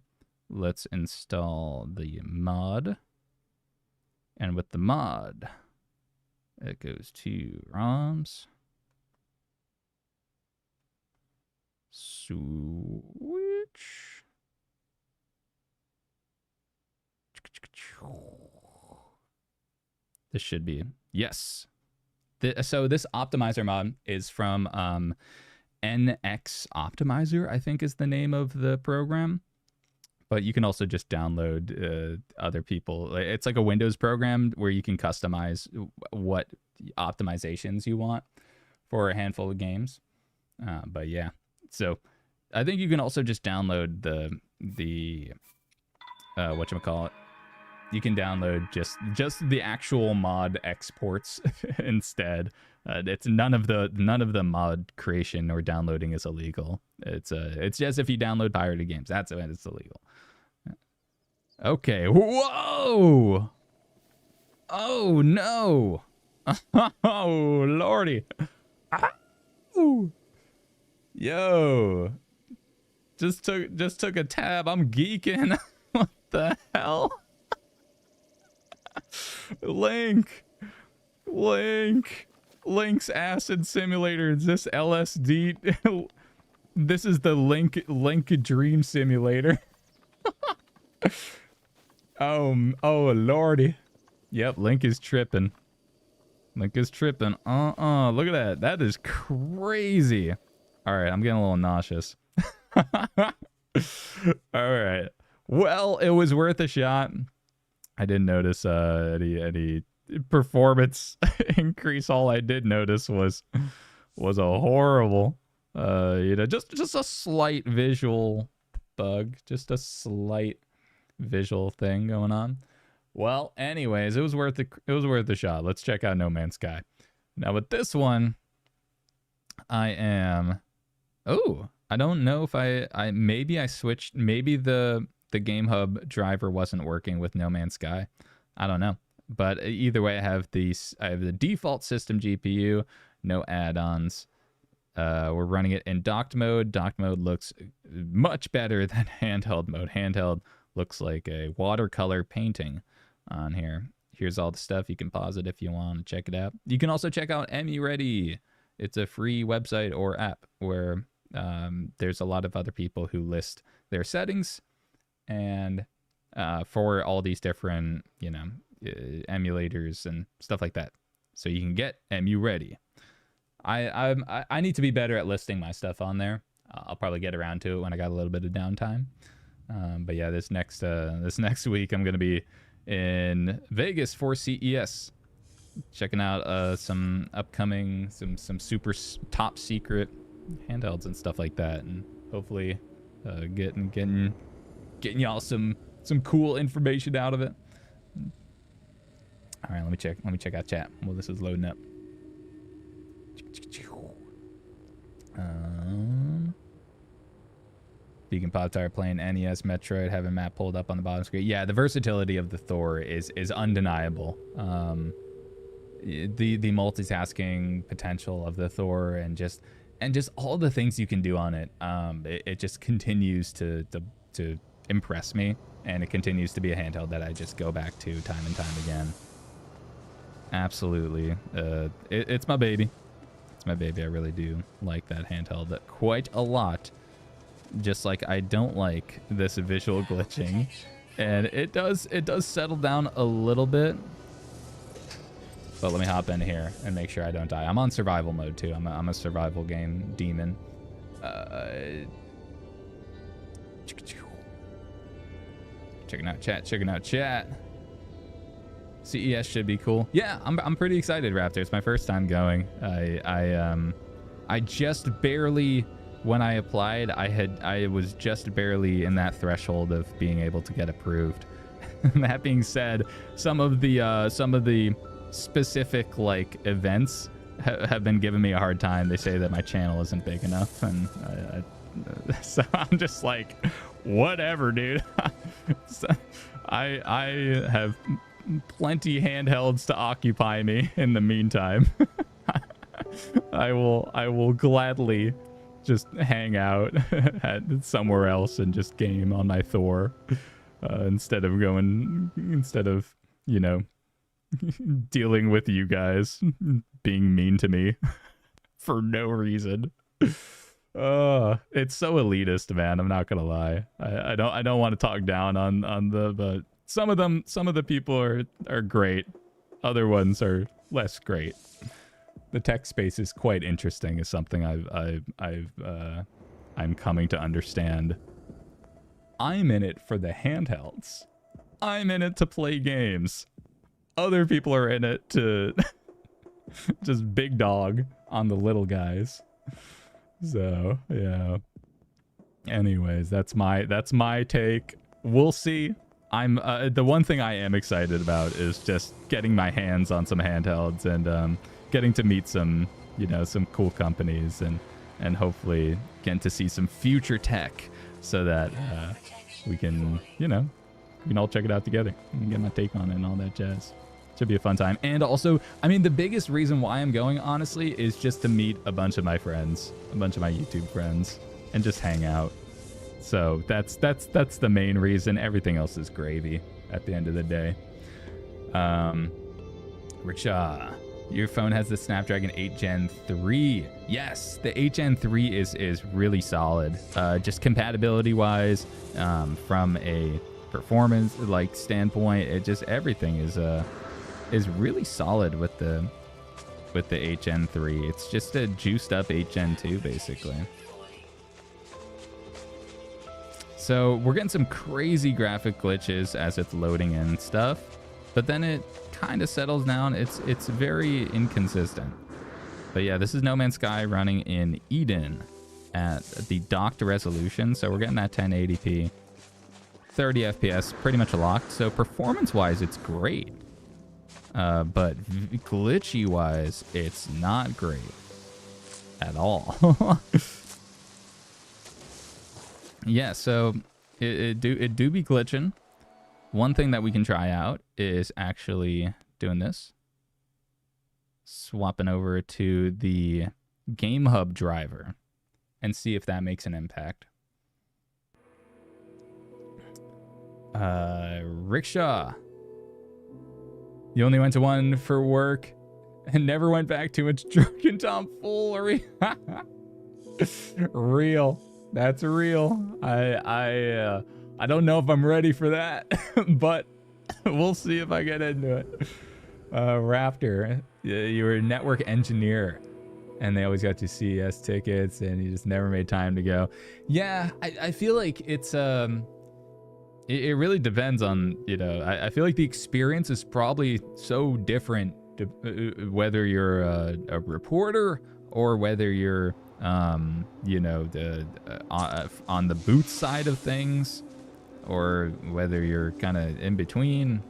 Let's install the mod. And with the mod, it goes to ROMs. Switch. This should be, yes. So this optimizer mod is from NX Optimizer, I think is the name of the program. But you can also just download other people. It's like a Windows program where you can customize what optimizations you want for a handful of games. But yeah, so I think you can also just download the whatchamacallit. You can download just the actual mod exports instead. It's none of the mod creation or downloading is illegal. It's just if you download pirated games, that's when it's illegal. Okay. Whoa! Oh no! Oh lordy! Ow! Yo! Just took a tab. I'm geeking. What the hell? Link's acid simulator. Is this LSD? This is the Link dream simulator. Oh lordy. Yep, Link is tripping. Look at that. That is crazy. All right, I'm getting a little nauseous. All right. Well, it was worth a shot. I didn't notice any performance increase. All I did notice was a horrible, just a slight visual bug, just a slight visual thing going on. Well, anyways, it was worth the shot. Let's check out No Man's Sky. Now with this one, I don't know if I switched. Maybe the Gamehub driver wasn't working with No Man's Sky. I don't know. But either way, I have the default system GPU, no add-ons. We're running it in docked mode. Docked mode looks much better than handheld mode. Handheld looks like a watercolor painting on here. Here's all the stuff. You can pause it if you want to check it out. You can also check out EmuReady. It's a free website or app where there's a lot of other people who list their settings and for all these different, emulators and stuff like that. So you can get EmuReady. I need to be better at listing my stuff on there. I'll probably get around to it when I got a little bit of downtime. But yeah, this next week I'm gonna be in Vegas for CES, checking out some upcoming, some super top secret handhelds and stuff like that, and hopefully getting y'all some cool information out of it. All right, let me check out chat while this is loading up. Vegan Pop Tire playing NES, Metroid, having map pulled up on the bottom screen. Yeah, the versatility of the Thor is undeniable. The multitasking potential of the Thor and just all the things you can do on it. It just continues to impress me, and it continues to be a handheld that I just go back to time and time again. Absolutely, it's my baby. It's my baby. I really do like that handheld quite a lot. Just like I don't like this visual glitching, and it does settle down a little bit. But let me hop in here and make sure I don't die. I'm on survival mode too. I'm a survival game demon. Checking out chat. CES should be cool. Yeah, I'm pretty excited, Raptor. It's my first time going. I just barely, when I applied, I was just barely in that threshold of being able to get approved. That being said, some of the specific like events have been giving me a hard time. They say that my channel isn't big enough, and so I'm just like, whatever, dude. So I have plenty handhelds to occupy me in the meantime. I will gladly just hang out at somewhere else and just game on my Thor instead of you know, dealing with you guys being mean to me for no reason. It's so elitist, man. I'm not gonna lie. I don't want to talk down on but some of the people are great. Other ones are less great. The tech space is quite interesting. Is something I'm coming to understand. I'm in it for the handhelds. I'm in it to play games. Other people are in it to just big dog on the little guys. So yeah. Anyways, that's my take. We'll see. I'm the one thing I am excited about is just getting my hands on some handhelds and getting to meet some cool companies and hopefully getting to see some future tech so that we can all check it out together and get my take on it and all that jazz. Should be a fun time. And also, I mean, the biggest reason why I'm going, honestly, is just to meet a bunch of my friends, a bunch of my YouTube friends, and just hang out. So that's the main reason. Everything else is gravy at the end of the day. Rickshaw, your phone has the Snapdragon 8 Gen 3. Yes, the 8 Gen 3 is really solid. Just compatibility wise, from a performance like standpoint, it just everything is really solid with the 8 Gen 3. It's just a juiced up 8 Gen 2 basically. So we're getting some crazy graphic glitches as it's loading in stuff, but then it kind of settles down. It's very inconsistent. But yeah, this is No Man's Sky running in Eden at the docked resolution. So we're getting that 1080p, 30 FPS, pretty much locked. So performance-wise, it's great. But glitchy-wise, it's not great at all. Yeah, so it do be glitching. One thing that we can try out is actually doing this. Swapping over to the Gamehub driver and see if that makes an impact. Rickshaw. You only went to one for work and never went back to its drunken tomfoolery. Real. That's real. I don't know if I'm ready for that, but we'll see if I get into it. Raptor, you were a network engineer, and they always got you CES tickets, and you just never made time to go. Yeah, I feel like it's it really depends on I feel like the experience is probably so different whether you're a reporter or whether you're on the booth side of things, or whether you're kind of in between.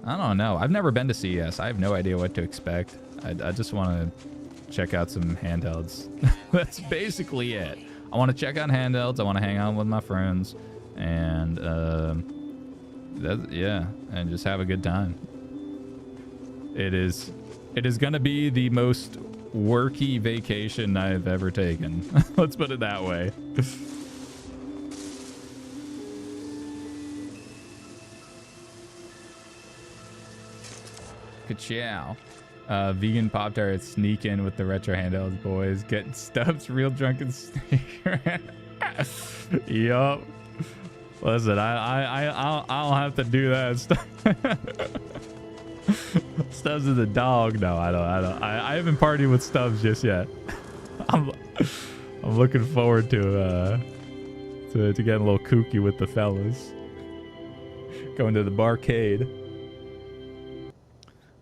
I don't know. I've never been to CES. I have no idea what to expect. I just want to check out some handhelds. That's basically it. I want to check out handhelds. I want to hang out with my friends, and and just have a good time. It is gonna be the most worky vacation I've ever taken. Let's put it that way. Ka-chow. Vegan Pop-Tart sneak in with the retro handhelds, boys. Get Stubbs real drunken sneaker. Yup. Listen, I'll have to do that. Stubbs is a dog. No, I don't. I haven't partied with Stubbs just yet. I'm looking forward to getting a little kooky with the fellas. Going to the barcade.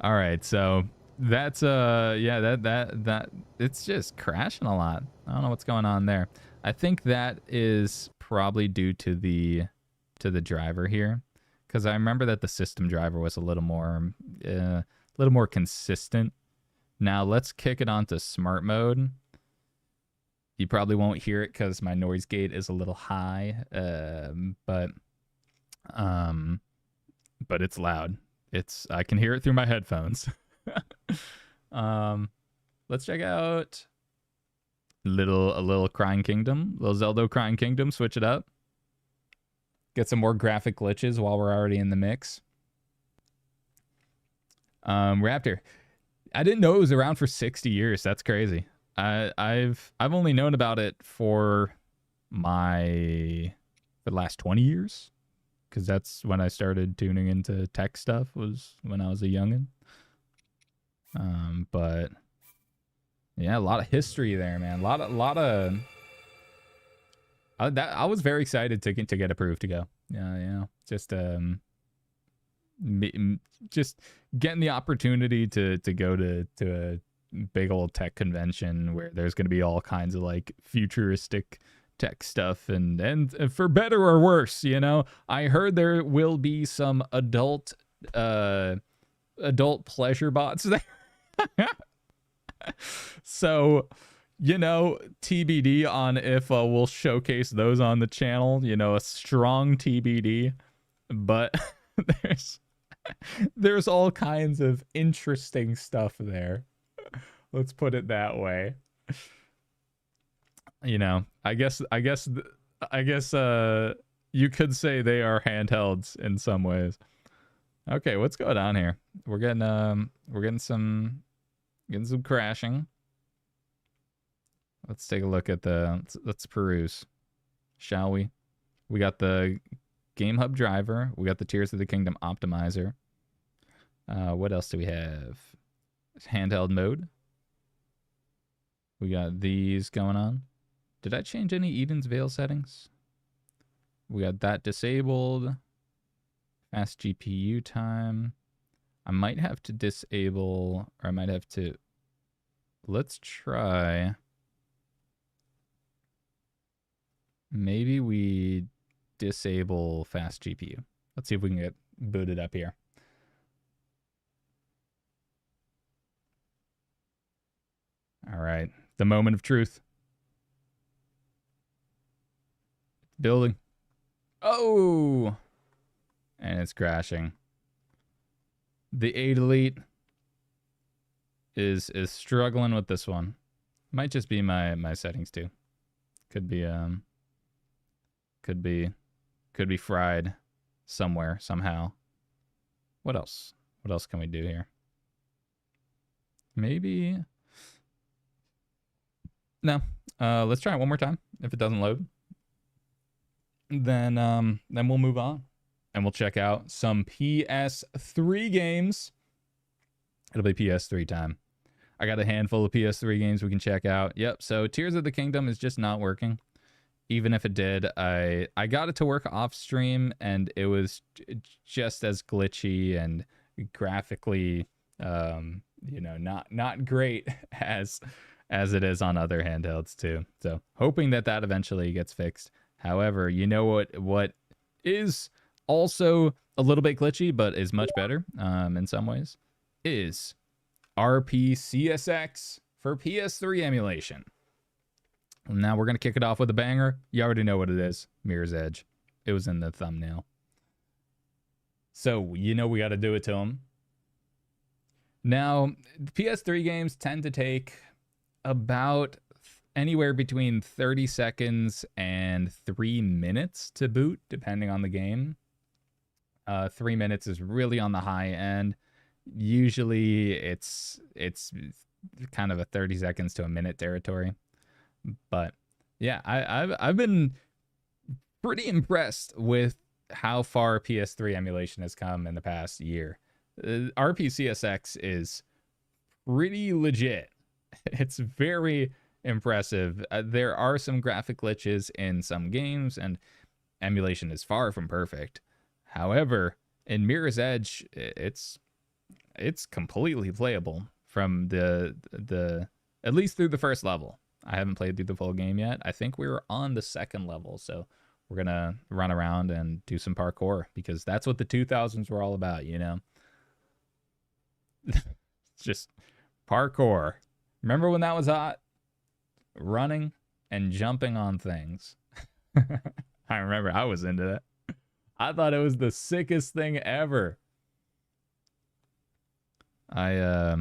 All right, so that's that it's just crashing a lot. I don't know what's going on there. I think that is probably due to the driver here, because I remember that the system driver was a little more consistent. Now let's kick it onto smart mode. You probably won't hear it because my noise gate is a little high, but it's loud. I can hear it through my headphones. Let's check out a little Crying Kingdom, little Zelda Crying Kingdom. Switch it up. Get some more graphic glitches while we're already in the mix. Raptor, I didn't know it was around for 60 years. That's crazy. I've only known about it for the last 20 years, because that's when I started tuning into tech stuff, was when I was a youngin'. But yeah, a lot of history there, man. I was very excited to get approved to go. Yeah, just getting the opportunity to go to a big old tech convention where there's going to be all kinds of like futuristic tech stuff and for better or worse, you know. I heard there will be some adult pleasure bots there. So, you know, TBD on if we'll showcase those on the channel, you know, a strong TBD, but there's all kinds of interesting stuff there. Let's put it that way. You know, I guess you could say they are handhelds in some ways. Okay, what's going on here? We're getting some crashing. Let's take a look at let's peruse, shall we? We got the Gamehub driver. We got the Tears of the Kingdom optimizer. What else do we have? Handheld mode. We got these going on. Did I change any Eden's Veil settings? We got that disabled. Fast GPU time. I might have to disable, or I might have to... Let's try... Maybe we disable fast GPU. Let's see if we can get booted up here. All right. The moment of truth. Building. Oh! And it's crashing. The 8 Elite is struggling with this one. Might just be my settings too. Could be fried somewhere, somehow. What else? What else can we do here? Maybe... No. Let's try it one more time. If it doesn't load, then we'll move on. And we'll check out some PS3 games. It'll be PS3 time. I got a handful of PS3 games we can check out. Yep, so Tears of the Kingdom is just not working. Even if it did, I got it to work off stream, and it was just as glitchy and graphically, you know, not great as it is on other handhelds too. So hoping that eventually gets fixed. However, you know what is also a little bit glitchy, but is much better in some ways, is RPCSX for PS3 emulation. Now we're going to kick it off with a banger. You already know what it is. Mirror's Edge. It was in the thumbnail. So, you know we got to do it to them. Now, PS3 games tend to take about anywhere between 30 seconds and 3 minutes to boot, depending on the game. 3 minutes is really on the high end. Usually it's kind of a 30 seconds to a minute territory. But yeah, I've been pretty impressed with how far PS3 emulation has come in the past year. RPCSX is pretty legit. It's very impressive. There are some graphic glitches in some games, and emulation is far from perfect. However, in Mirror's Edge, it's completely playable from the at least through the first level. I haven't played through the full game yet. I think we were on the second level, so we're gonna run around and do some parkour because that's what the 2000s were all about, you know. It's just parkour. Remember when that was hot? Running and jumping on things. I remember I was into that. I thought it was the sickest thing ever. I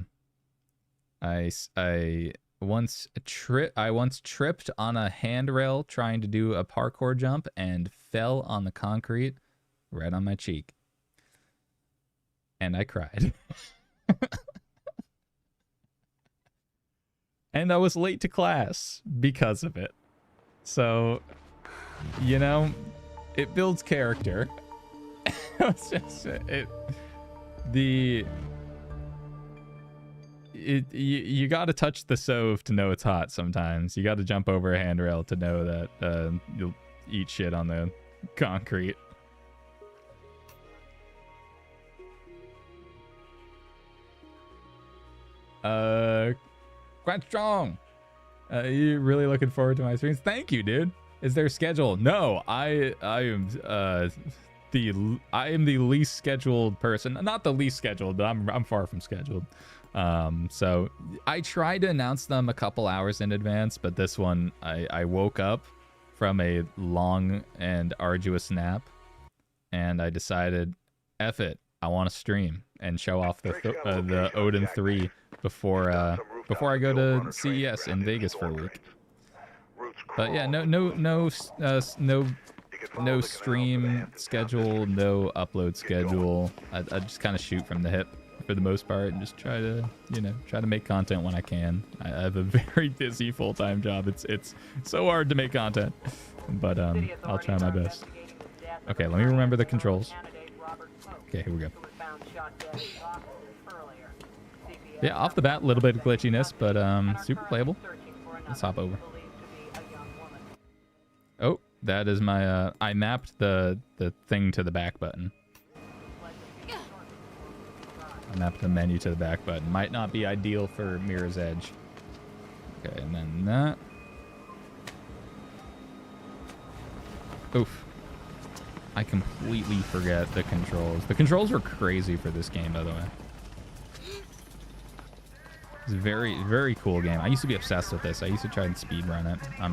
once tripped on a handrail trying to do a parkour jump and fell on the concrete right on my cheek. And I cried. And I was late to class because of it. So, you know, it builds character. It's just you got to touch the stove to know it's hot sometimes. You got to jump over a handrail to know that you'll eat shit on the concrete. Quite strong. You really looking forward to my streams? Thank you, dude. Is there a schedule? No, I am the least scheduled person. Not the least scheduled, but I'm far from scheduled. So I tried to announce them a couple hours in advance, but this one I woke up from a long and arduous nap, and I decided, F it, I want to stream and show off the Odin 3 before I go to CES in Vegas for a week. But yeah, no stream schedule, no upload schedule. I just kind of shoot from the hip for the most part and just try to make content when I can. I have a very busy full-time job. It's so hard to make content, but I'll try my best. Okay, let me remember the controls. Okay, here we go. Yeah, off the bat, a little bit of glitchiness, but super playable. Let's hop over. Oh, that is my I mapped the thing to the back button. I mapped the menu to the back button. Might not be ideal for Mirror's Edge. Okay, and then that. Oof. I completely forget the controls. The controls are crazy for this game, by the way. It's a very, very cool game. I used to be obsessed with this. I used to try and speedrun it on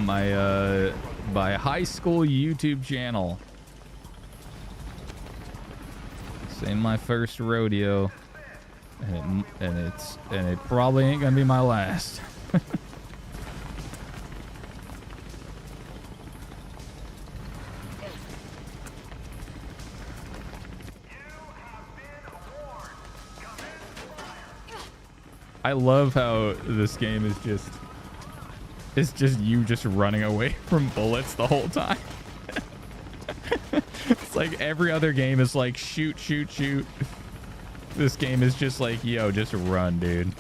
my high school YouTube channel. This ain't my first rodeo, and it probably ain't gonna be my last. I love how this game is just you just running away from bullets the whole time. It's like every other game is like shoot, shoot, shoot. This game is just like, yo, just run, dude.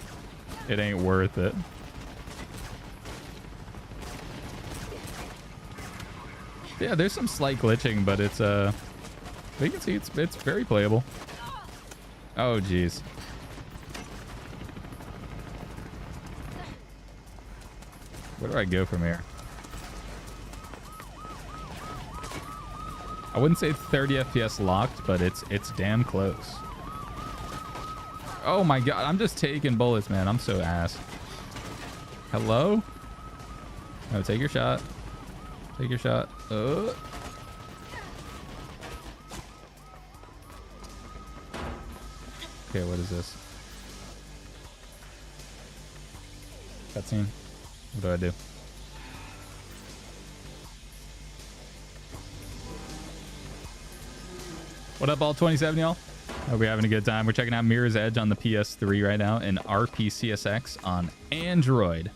It ain't worth it. Yeah, there's some slight glitching, but it's you can see it's very playable. Oh jeez. Where do I go from here? I wouldn't say 30 FPS locked, but it's damn close. Oh my god, I'm just taking bullets, man. I'm so ass. Hello? No, take your shot. Take your shot. Okay, what is this? Cutscene. What do I do? What up, all 27 y'all? Hope you're having a good time. We're checking out Mirror's Edge on the PS3 right now and RPCSX on Android.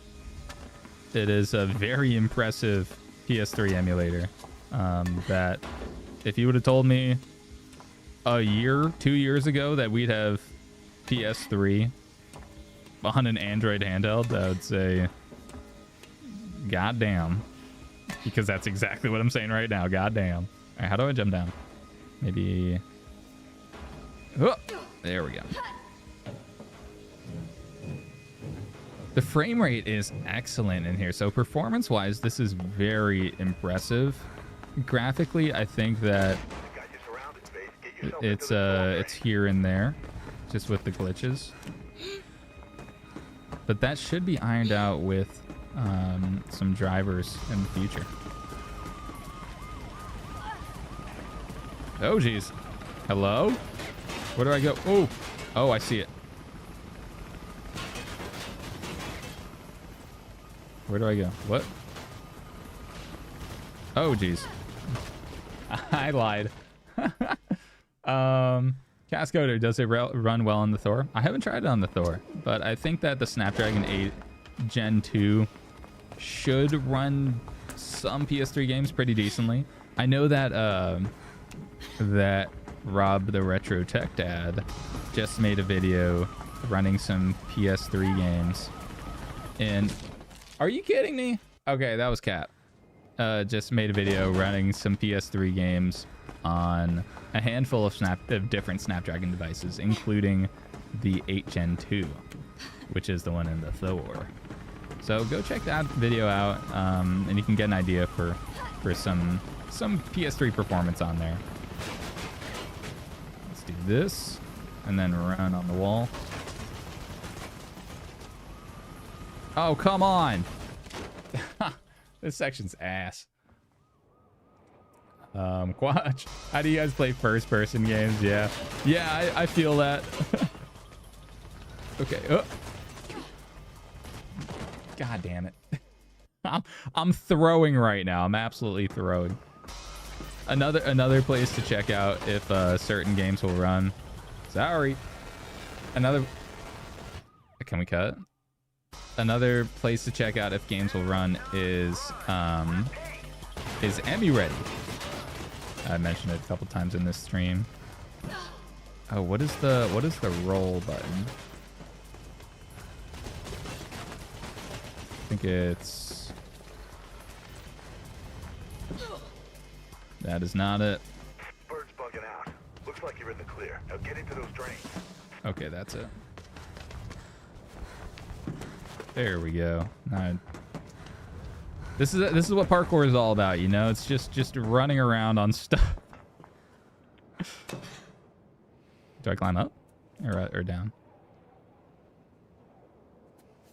It is a very impressive PS3 emulator that if you would have told me a year, 2 years ago that we'd have PS3 on an Android handheld, I would say goddamn, because that's exactly what I'm saying right now. Goddamn. All right, how do I jump down? Maybe. Oh, there we go. The frame rate is excellent in here. So performance-wise, this is very impressive. Graphically, I think that it's here and there, just with the glitches. But that should be ironed out with some drivers in the future. Oh, geez. Hello? Where do I go? Oh, oh, I see it. Where do I go? What? Oh, geez. I lied. Cascoder, does it run well on the Thor? I haven't tried it on the Thor, but I think that the Snapdragon 8 Gen 2 should run some PS3 games pretty decently. I know that that Rob the Retro Tech Dad just made a video running some PS3 games. And are you kidding me? Okay, that was Cap. Just made a video running some PS3 games on a handful of different Snapdragon devices, including the 8 Gen 2, which is the one in the Thor. So go check that video out, and you can get an idea for some PS3 performance on there. Let's do this, and then run on the wall. Oh, come on! This section's ass. Quatch, how do you guys play first-person games? Yeah, I feel that. Okay. Oh. God damn it! I'm throwing right now. I'm absolutely throwing. Another place to check out if certain games will run. Sorry. Another. Can we cut? Another place to check out if games will run is Emmy Ready. I mentioned it a couple times in this stream. Oh, what is the roll button? I think it's... That is not it. Bird's bugging out. Looks like you're in the clear. Now get into those drains. Okay, that's it. There we go. Now, this is what parkour is all about, you know? It's just running around on stuff. Do I climb up or down?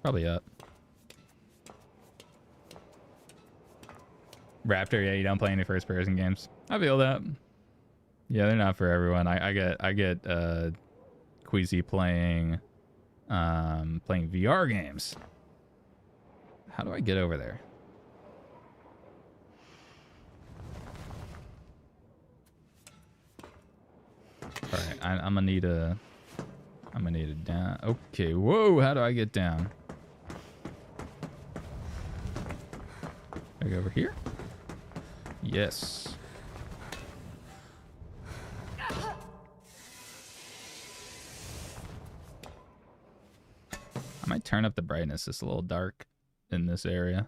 Probably up. Raptor, yeah, you don't play any first-person games. I feel that. Yeah, they're not for everyone. I get Queasy playing VR games. How do I get over there? All right, I'm gonna need a down. Okay, whoa, how do I get down? Do I go over here? Yes. I might turn up the brightness. It's a little dark in this area.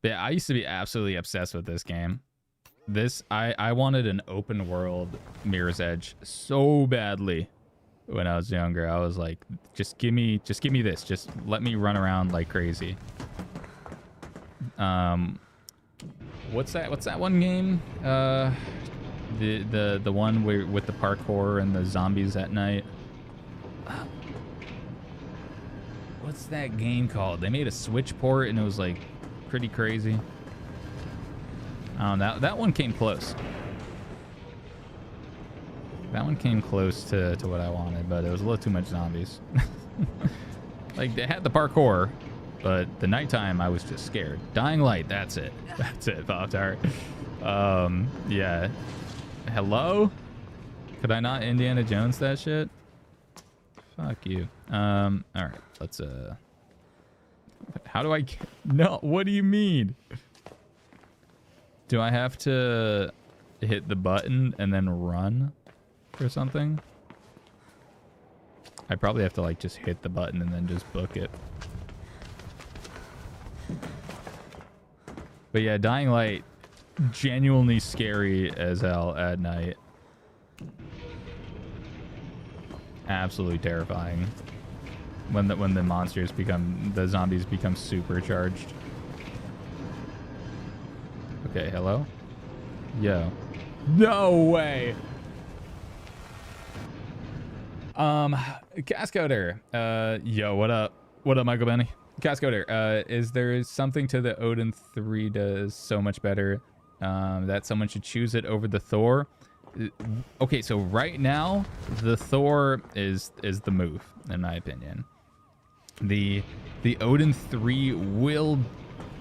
But yeah, I used to be absolutely obsessed with this game. I wanted an open world Mirror's Edge so badly when I was younger. I was like, just give me this. Just let me run around like crazy. What's that one game? The one with the parkour and the zombies at night. What's that game called? They made a Switch port and it was like pretty crazy. That one came close. That one came close to what I wanted, but it was a little too much zombies. Like, they had the parkour, but the nighttime I was just scared. Dying Light, that's it. That's it, Pop-Tart. Yeah. Hello? Could I not Indiana Jones that shit? Fuck you. All right, let's how do I get... No, what do you mean? Do I have to hit the button and then run or something? I probably have to like just hit the button and then just book it. But yeah, Dying Light, genuinely scary as hell at night. Absolutely terrifying. when the monsters become, the zombies become supercharged. Okay, hello? Yo. No way! Cascoder. Yo, what up? What up, Michael Benny? Cascoder, is there something to the Odin 3 does so much better that someone should choose it over the Thor? Okay, so right now, the Thor is the move, in my opinion. The Odin 3 will,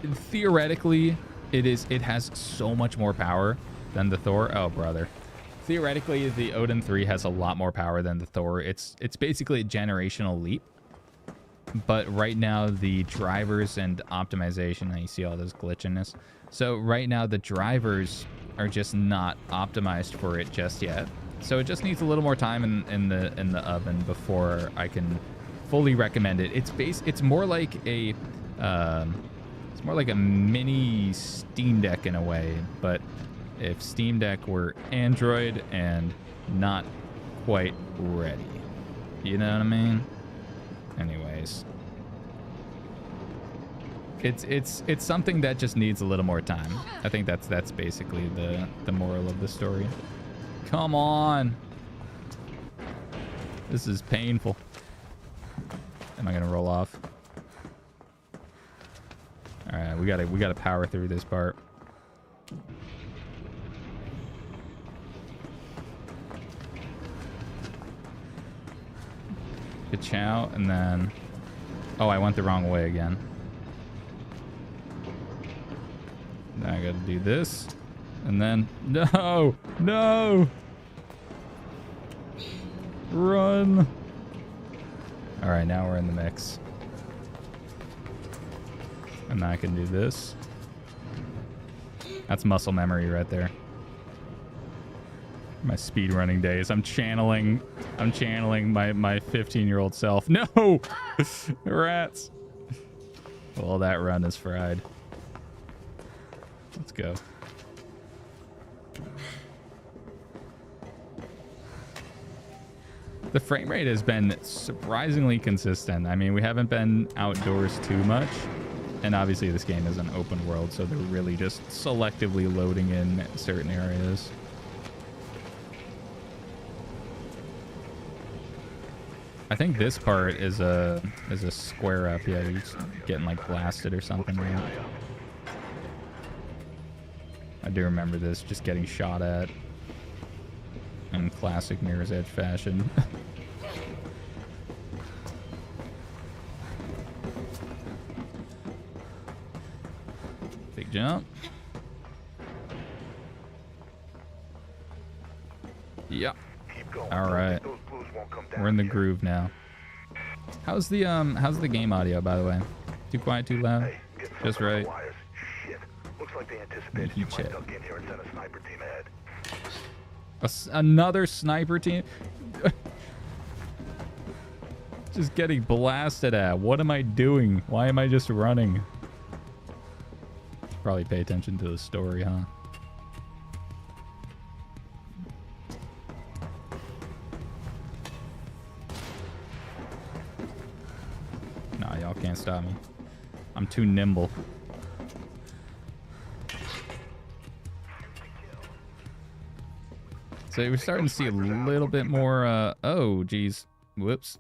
theoretically, it has so much more power than the Thor. Oh, brother. Theoretically, the Odin 3 has a lot more power than the Thor. It's basically a generational leap. But right now, the drivers and optimization, and you see all this glitchiness. So right now, the drivers are just not optimized for it just yet. So it just needs a little more time in the oven before I can fully recommend it. It's more like a mini Steam Deck in a way, but if Steam Deck were Android and not quite ready. You know what I mean? Anyways, it's something that just needs a little more time. I think that's basically the moral of the story. Come on. This is painful. Am I gonna roll off? All right, we gotta power through this part. Ka-chow, and then... Oh, I went the wrong way again. Now I gotta do this. And then... No! No! Run! Alright, now we're in the mix. And now I can do this. That's muscle memory right there. My speedrunning days. I'm channeling my 15-year-old self. No! Rats. Well, that run is fried. Let's go. The frame rate has been surprisingly consistent. I mean, we haven't been outdoors too much. And obviously this game is an open world, so they're really just selectively loading in certain areas. I think this part is a square up. Yeah, you're just getting like blasted or something. Right? I do remember this, just getting shot at in classic Mirror's Edge fashion. Big jump. Yep. All right. We're in the groove now. How's the game audio, by the way? Too quiet, too loud? Just right. Heat check. Another sniper team? Just getting blasted at. What am I doing? Why am I just running? Probably pay attention to the story, huh? Nah, y'all can't stop me. I'm too nimble. So we're starting to see a little bit more, oh, geez. Whoops.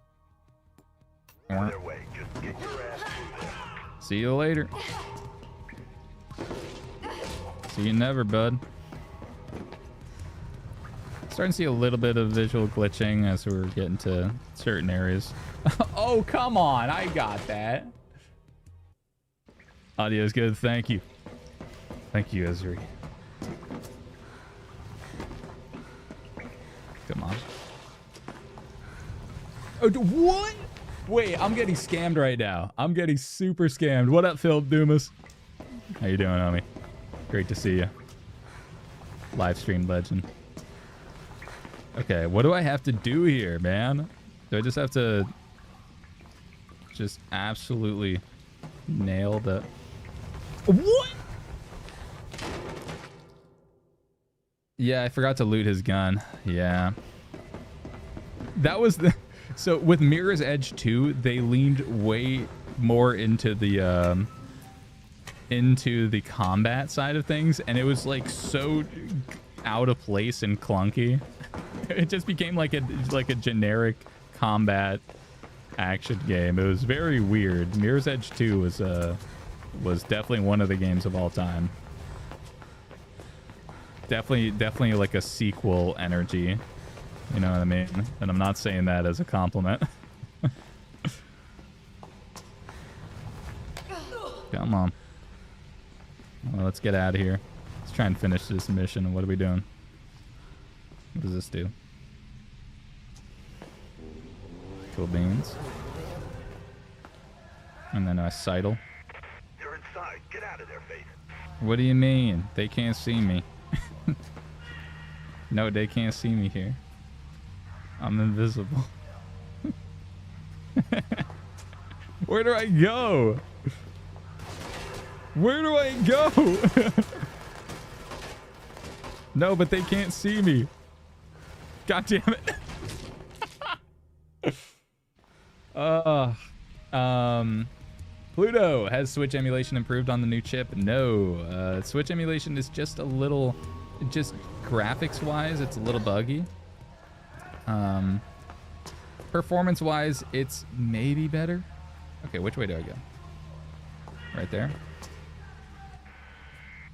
See you later. See you never, bud. Starting to see a little bit of visual glitching as we're getting to certain areas. Oh, come on. I got that. Audio is good. Thank you. Thank you, Ezri. Come on. Oh, what? Wait, I'm getting scammed right now. I'm getting super scammed. What up, Phil Dumas? How you doing, homie? Great to see you. Live stream legend. Okay, what do I have to do here, man? Do I just have to just absolutely nail the... What? Yeah, I forgot to loot his gun. Yeah. That was the... So with Mirror's Edge 2, they leaned way more into the combat side of things, and it was like so out of place and clunky. It just became like a generic combat action game. It was very weird. Mirror's Edge 2 was definitely one of the games of all time. Definitely like a sequel energy. You know what I mean? And I'm not saying that as a compliment. Come on. Well, let's get out of here. Let's try and finish this mission. What are we doing? What does this do? Cool beans. And then a Seidel. You're inside. Get out of there, Faith. What do you mean? They can't see me. No, they can't see me here. I'm invisible. Where do I go? Where do I go? No, but they can't see me. God damn it. Pluto, has Switch emulation improved on the new chip? No. Switch emulation is just a little, just graphics wise, it's a little buggy. Performance wise, it's maybe better. Okay, which way do I go? Right there.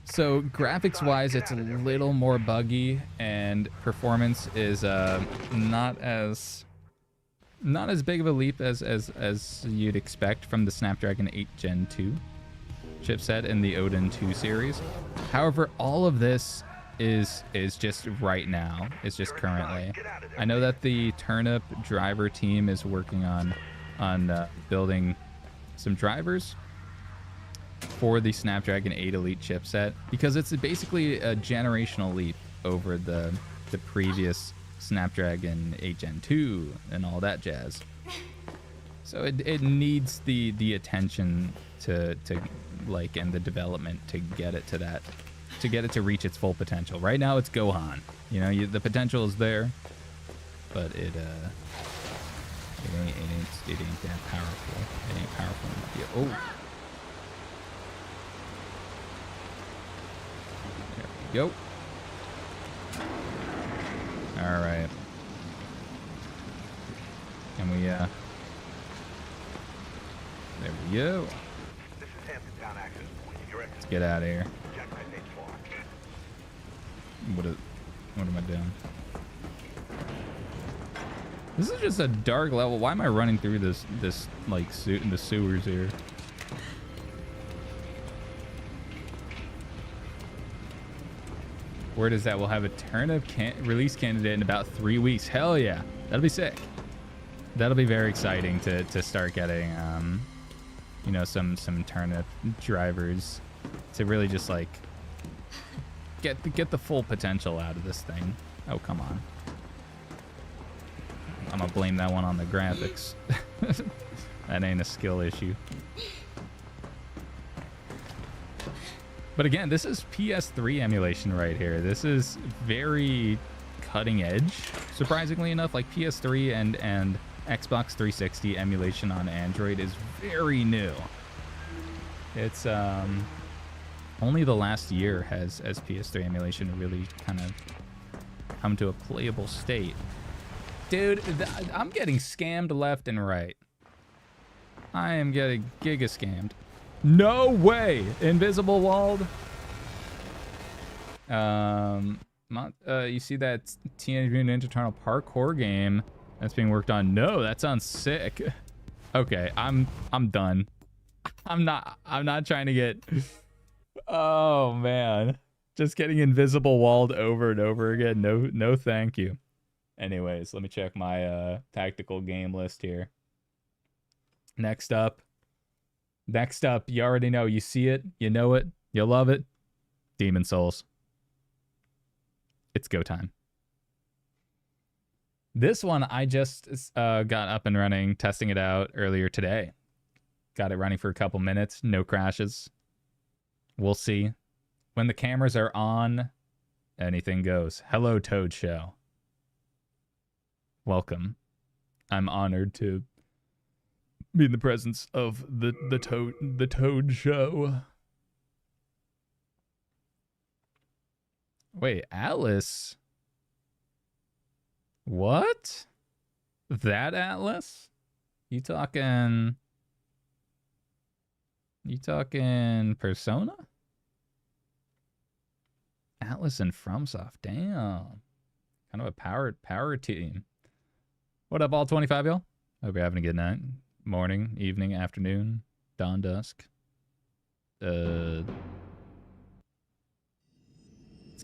So graphics wise, it's a little more buggy, and performance is not as big of a leap as you'd expect from the Snapdragon 8 Gen 2 chipset in the Odin 2 series. However, all of this is just right now. It's just currently. I know that the Turnip driver team is working on building some drivers for the Snapdragon 8 Elite chipset, because it's basically a generational leap over the previous Snapdragon 8 Gen 2 and all that jazz. So it needs the attention to like, and the development to get it to that, to get it to reach its full potential. Right now it's Gohan. You know, the potential is there, but it ain't that powerful. It ain't powerful enough. Oh. There we go. All right. And we there we go. This is Hampton Town access point. Let's get out of here. What am I doing? This is just a dark level. Why am I running through this like in the sewers here? Word is that we'll have a Turnip release candidate in about 3 weeks. Hell yeah, that'll be sick. That'll be very exciting to start getting you know, some Turnip drivers to really just like get the full potential out of this thing. Oh, come on. I'm gonna blame that one on the graphics. That ain't a skill issue. But again, this is PS3 emulation right here. This is very cutting edge, surprisingly enough. Like PS3 and Xbox 360 emulation on Android is very new. It's only the last year has PS3 emulation really kind of come to a playable state. Dude, I'm getting scammed left and right. I am getting giga scammed. No way! Invisible walled. You see that Teenage Mutant Ninja Turtle parkour game that's being worked on? No, that sounds sick. Okay, I'm done. I'm not trying to get. Oh man, just getting invisible walled over and over again. No, thank you. Anyways, let me check my tactical game list here. Next up, you already know. You see it, you know it, you love it. Demon Souls. It's go time. This one I just got up and running, testing it out earlier today. Got it running for a couple minutes, no crashes. We'll see. When the cameras are on, anything goes. Hello, Toad Show. Welcome. I'm honored to be in the presence of the Toad Show. Wait, Atlas? What? That Atlas? You talking Persona? Atlas and FromSoft, damn. Kind of a power team. What up, all 25 y'all? Hope you're having a good night. Morning, evening, afternoon, dawn, dusk. Let's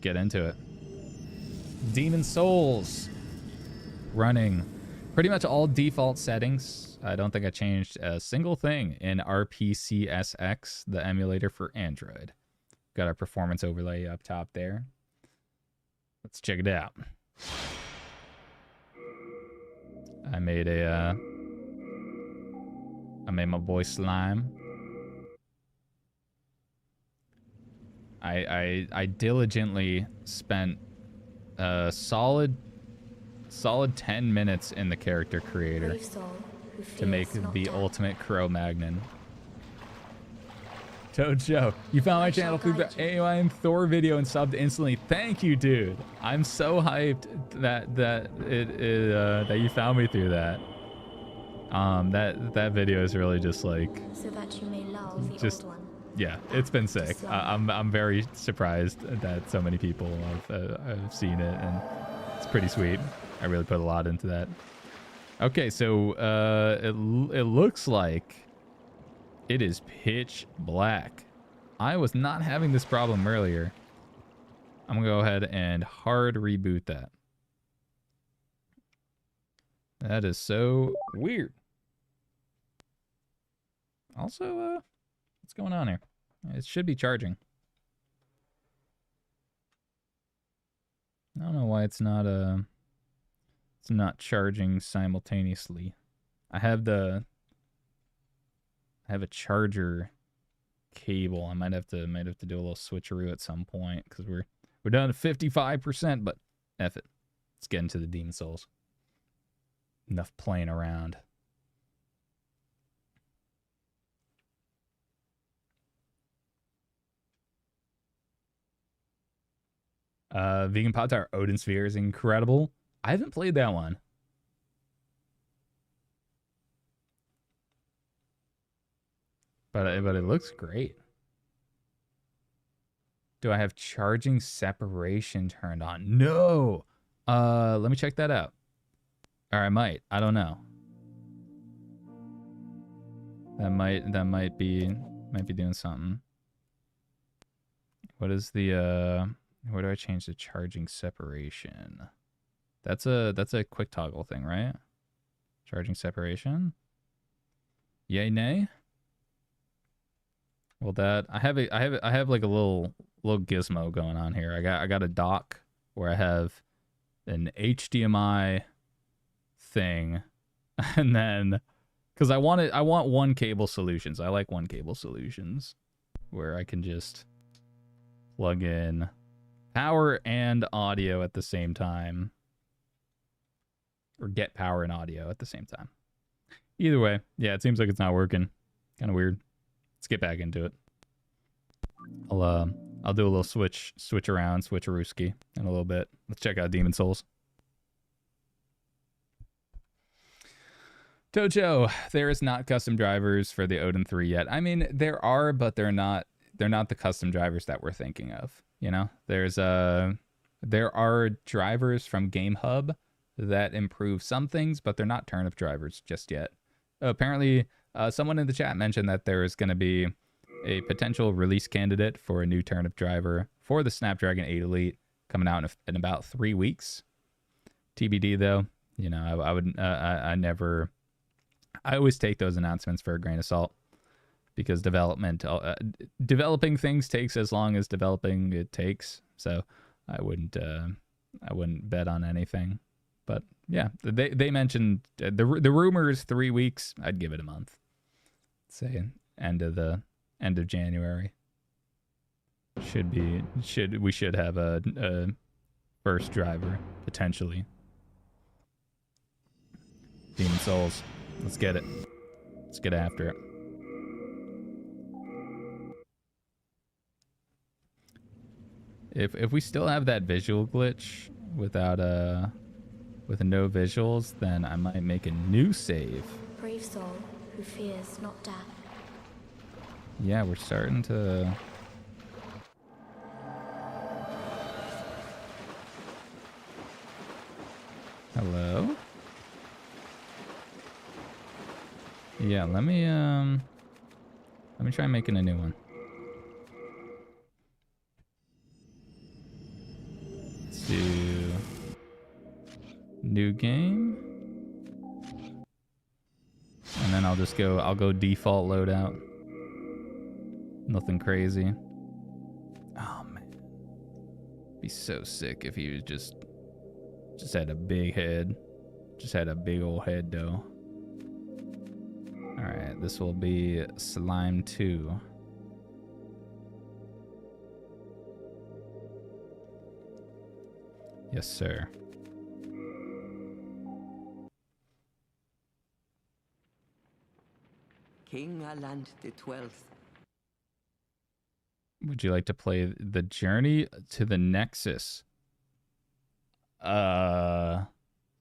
get into it. Demon Souls. Running pretty much all default settings. I don't think I changed a single thing in RPCSX, the emulator for Android. Got our performance overlay up top there. Let's check it out. I made my boy Slime. I diligently spent a solid 10 minutes in the character creator to make the ultimate Cro-Magnon. Toad Show, you found my channel through the AYN Thor video and subbed instantly. Thank you, dude. I'm so hyped that you found me through that. That video is really just like, so that you may love the just old one. Yeah, it's been sick. I'm very surprised that so many people have seen it, and it's pretty sweet. I really put a lot into that. Okay, so it looks like it is pitch black. I was not having this problem earlier. I'm gonna go ahead and hard reboot that. That is so weird. Also, what's going on here? It should be charging. I don't know why it's not charging simultaneously. I have a charger cable. I might have to do a little switcheroo at some point because we're down to 55%, but F it. Let's get into the Demon Souls. Enough playing around. Vegan Pot Tart Odin Sphere is incredible. I haven't played that one. But it looks great. Do I have charging separation turned on? No. Let me check that out. Or I might. I don't know. That might be doing something. What is the where do I change the charging separation? That's a quick toggle thing, right? Charging separation. Yay, nay. Well, that I have like a little gizmo going on here. I got a dock where I have an HDMI thing, and then because I want one cable solutions. I like one cable solutions where I can just plug in power and audio at the same time, or get power and audio at the same time. Either way, yeah, it seems like it's not working. Kind of weird. Let's get back into it. I'll do a little switcherooski in a little bit. Let's check out Demon Souls. Tojo, there is not custom drivers for the Odin 3 yet. I mean, there are, but they're not the custom drivers that we're thinking of. You know, there are drivers from Gamehub that improve some things, but they're not turnip drivers just yet. Apparently, someone in the chat mentioned that there is going to be a potential release candidate for a new turnip driver for the Snapdragon 8 Elite coming out in about 3 weeks. TBD though, you know, I always take those announcements for a grain of salt because developing things takes as long as developing it takes. So I wouldn't bet on anything. But yeah, they mentioned the rumor is 3 weeks. I'd give it a month. Say end of January. We should have a first driver potentially. Demon Souls. Let's get it. Let's get after it. If we still have that visual glitch without with no visuals, then I might make a new save. Brave soul who fears not death. Yeah, we're starting to. Hello? Yeah, let me try making a new one. Let's do new game. And then I'll go default loadout. Nothing crazy. Oh man. Be so sick if he was just had a big head. Just had a big old head though. Alright, this will be Slime 2. Yes, sir. King Aland the 12th. Would you like to play the Journey to the Nexus?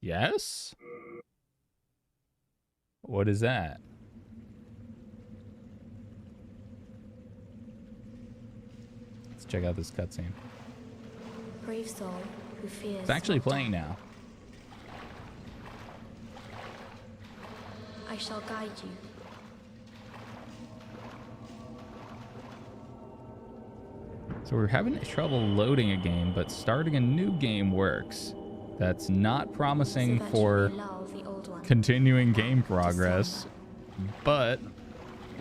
Yes? What is that? Let's check out this cutscene. Brave soul who fears. It's actually not playing death. now. I shall guide you. So we're having trouble loading a game, but starting a new game works. That's not promising So that for you may lull the old one. continuing game progress, but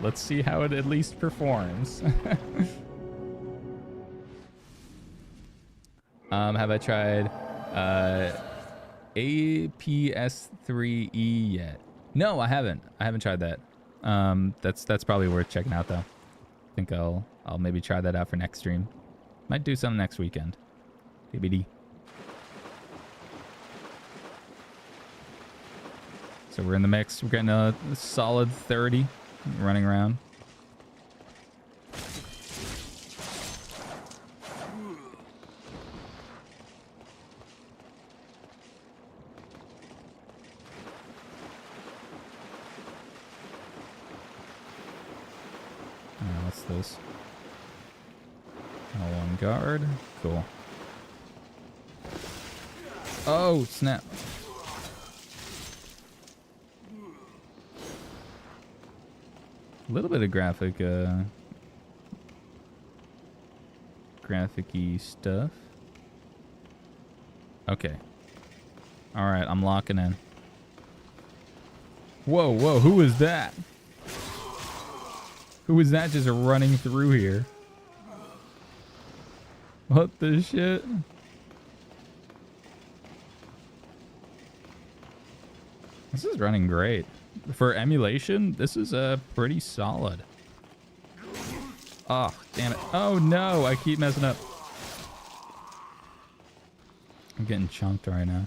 let's see how it at least performs. Have I tried APS3E yet? No, I haven't. I haven't tried that. That's probably worth checking out though. I think I'll maybe try that out for next stream. Might do something next weekend. TBD. So we're in the mix. We're getting a solid 30 running around. What's this? One guard. Cool. Oh, snap. A little bit of graphic-y stuff. Okay. Alright, I'm locking in. Whoa, whoa, who is that? Who is that just running through here? What the shit? This is running great. For emulation, this is pretty solid. Oh, damn it. Oh no, I keep messing up. I'm getting chunked right now.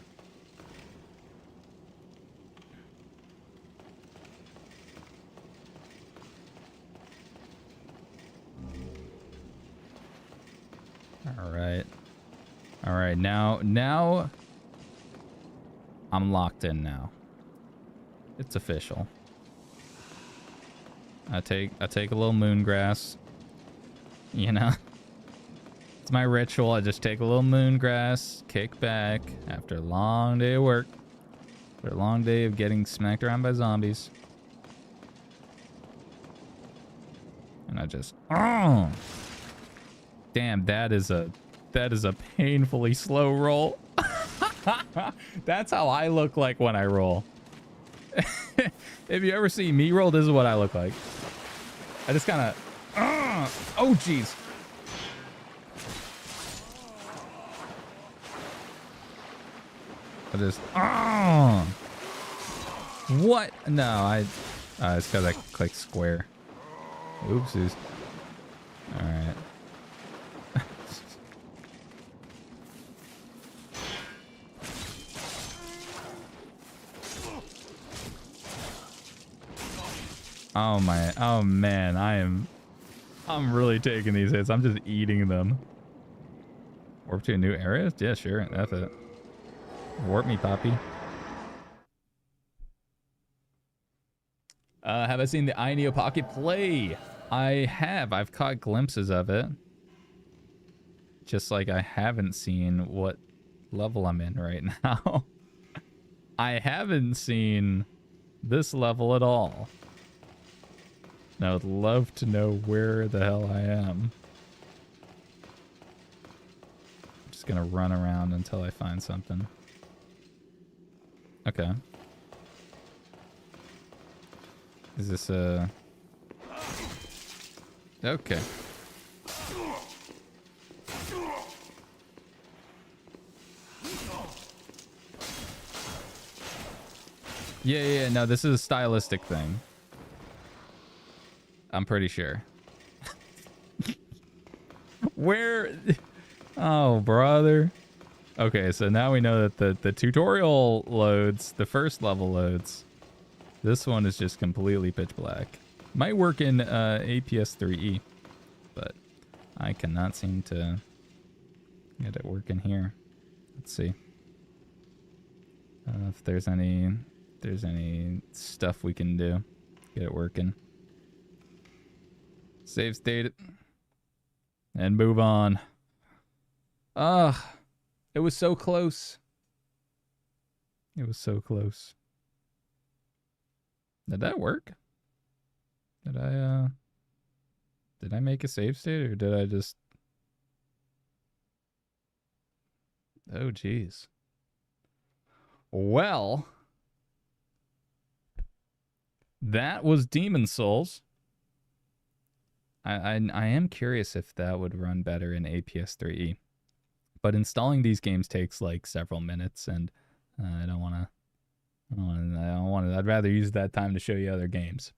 All right, now I'm locked in now. It's official. I take a little moon grass. You know, it's my ritual. I just take a little moon grass, kick back after a long day of work, after a long day of getting smacked around by zombies, and I just, oh, damn, that is a painfully slow roll. That's how I look like when I roll. If you ever see me roll, this is what I look like. I just kind of, oh jeez. I just, what? No, it's because I clicked square. Oopsies. All right. Oh my, oh man, I'm really taking these hits. I'm just eating them. Warp to a new area? Yeah, sure. That's it. Warp me, Poppy. Have I seen the AYN Pocket play? I have. I've caught glimpses of it. Just like I haven't seen what level I'm in right now. I haven't seen this level at all. And I would love to know where the hell I am. I'm just gonna run around until I find something. Okay. Is this a... Okay. Yeah, no, this is a stylistic thing. I'm pretty sure. Where? Oh, brother. Okay, so now we know that the tutorial loads, the first level loads. This one is just completely pitch black. Might work in APS3E, but I cannot seem to get it working here. Let's see. If there's any stuff we can do. Get it working. Save state it. And move on. It was so close. It was so close. Did that work? Did I make a save state, or did I just... Oh, geez. Well, that was Demon Souls. I am curious if that would run better in APS3E. But installing these games takes like several minutes, and I don't want to. I'd rather use that time to show you other games.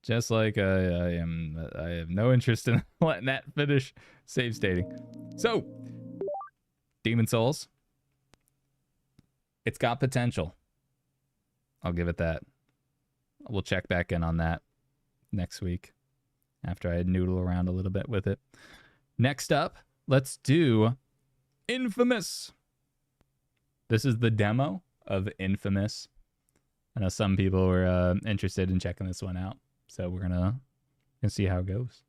Just like I have no interest in letting that finish save stating. So, Demon Souls. It's got potential. I'll give it that. We'll check back in on that next week after I noodle around a little bit with it. Next up, let's do Infamous. This is the demo of Infamous. I know some people were interested in checking this one out, so we're gonna see how it goes.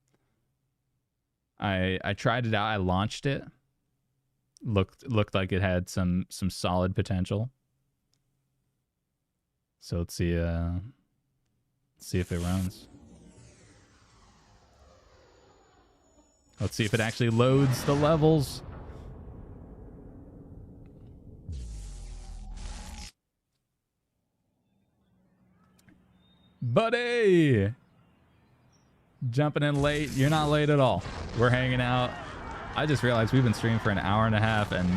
I tried it out. I launched it. Looked like it had some solid potential. So let's see if it runs. Let's see if it actually loads the levels. Buddy! Jumping in late. You're not late at all. We're hanging out. I just realized we've been streaming for an hour and a half, and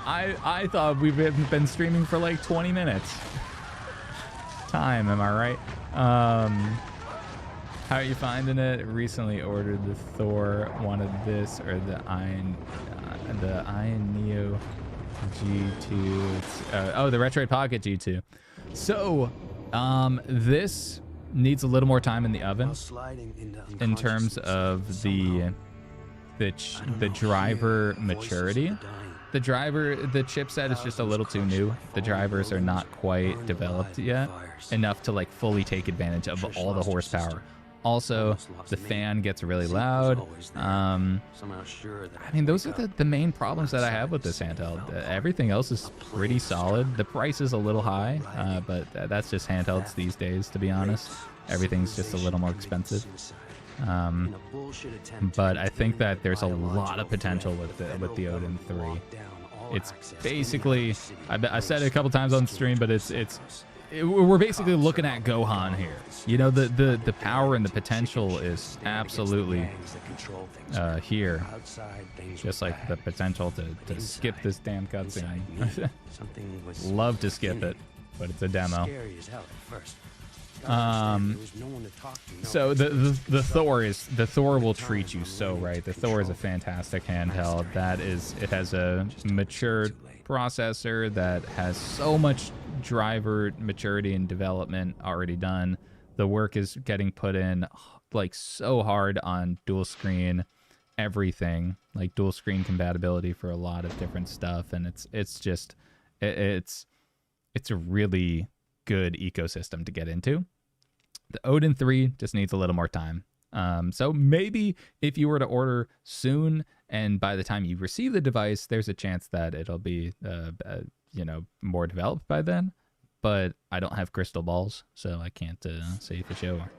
I thought we've been streaming for like 20 minutes. Time, am I right? How are you finding it? Recently ordered the Thor. Wanted this or the AYN Neo G2. Oh, the Retroid Pocket G2. So, this needs a little more time in the oven in terms of the driver maturity. The chipset is just a little too new. The drivers are not quite developed yet enough to like fully take advantage of all the horsepower. Also, the fan gets really loud. I mean, those are the main problems that I have with this handheld. Everything else is pretty solid. The price is a little high, but that's just handhelds these days, to be honest. Everything's just a little more expensive. But I think that there's a lot of potential with the Odin 3. It's basically, I said it a couple times on the stream, but we're basically looking at Gohan here. You know, the power and the potential is absolutely here. Just like the potential to skip this damn cutscene. Love to skip it, but it's a demo. So the Thor will treat you so right. The Thor is a fantastic handheld. It has a mature processor that has so much driver maturity and development already done. The work is getting put in like so hard on dual screen everything, like dual screen compatibility for a lot of different stuff, and it's a really good ecosystem to get into. The Odin 3 just needs a little more time. So maybe if you were to order soon and by the time you receive the device, there's a chance that it'll be more developed by then. But I don't have crystal balls, so I can't say for sure.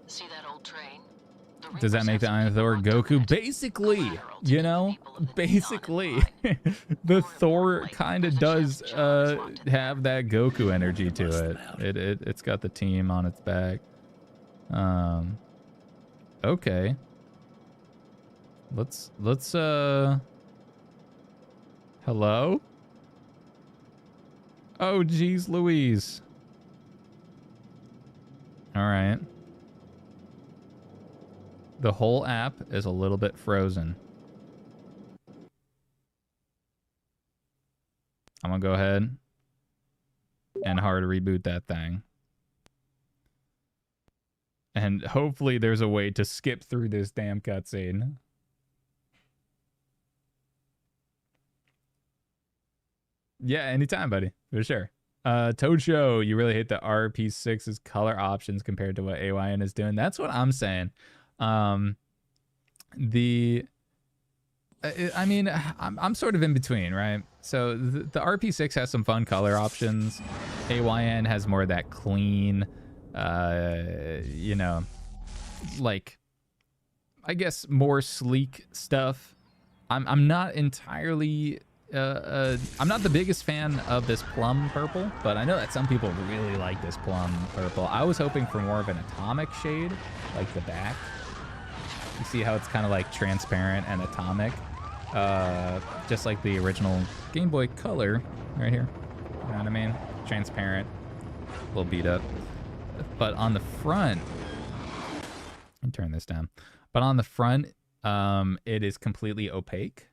See that old train? Does that make the Iron Thor Goku? Basically, basically. The Thor kind of does have that Goku energy to it. It's got the team on its back. Okay. Let's hello? Oh, geez, Louise. All right. The whole app is a little bit frozen. I'm gonna go ahead and hard reboot that thing. And hopefully there's a way to skip through this damn cutscene. Yeah, anytime, buddy. For sure. Toad Show, you really hate the RP6's color options compared to what AYN is doing. That's what I'm saying. I'm sort of in between, right? So the RP6 has some fun color options. AYN has more of that clean, like, I guess more sleek stuff. I'm not entirely, I'm not the biggest fan of this plum purple, but I know that some people really like this plum purple. I was hoping for more of an atomic shade, like the back. You see how it's kind of like transparent and atomic, just like the original Game Boy Color right here. You know what I mean? Transparent, a little beat up. But on the front, let me turn this down. But on the front, it is completely opaque.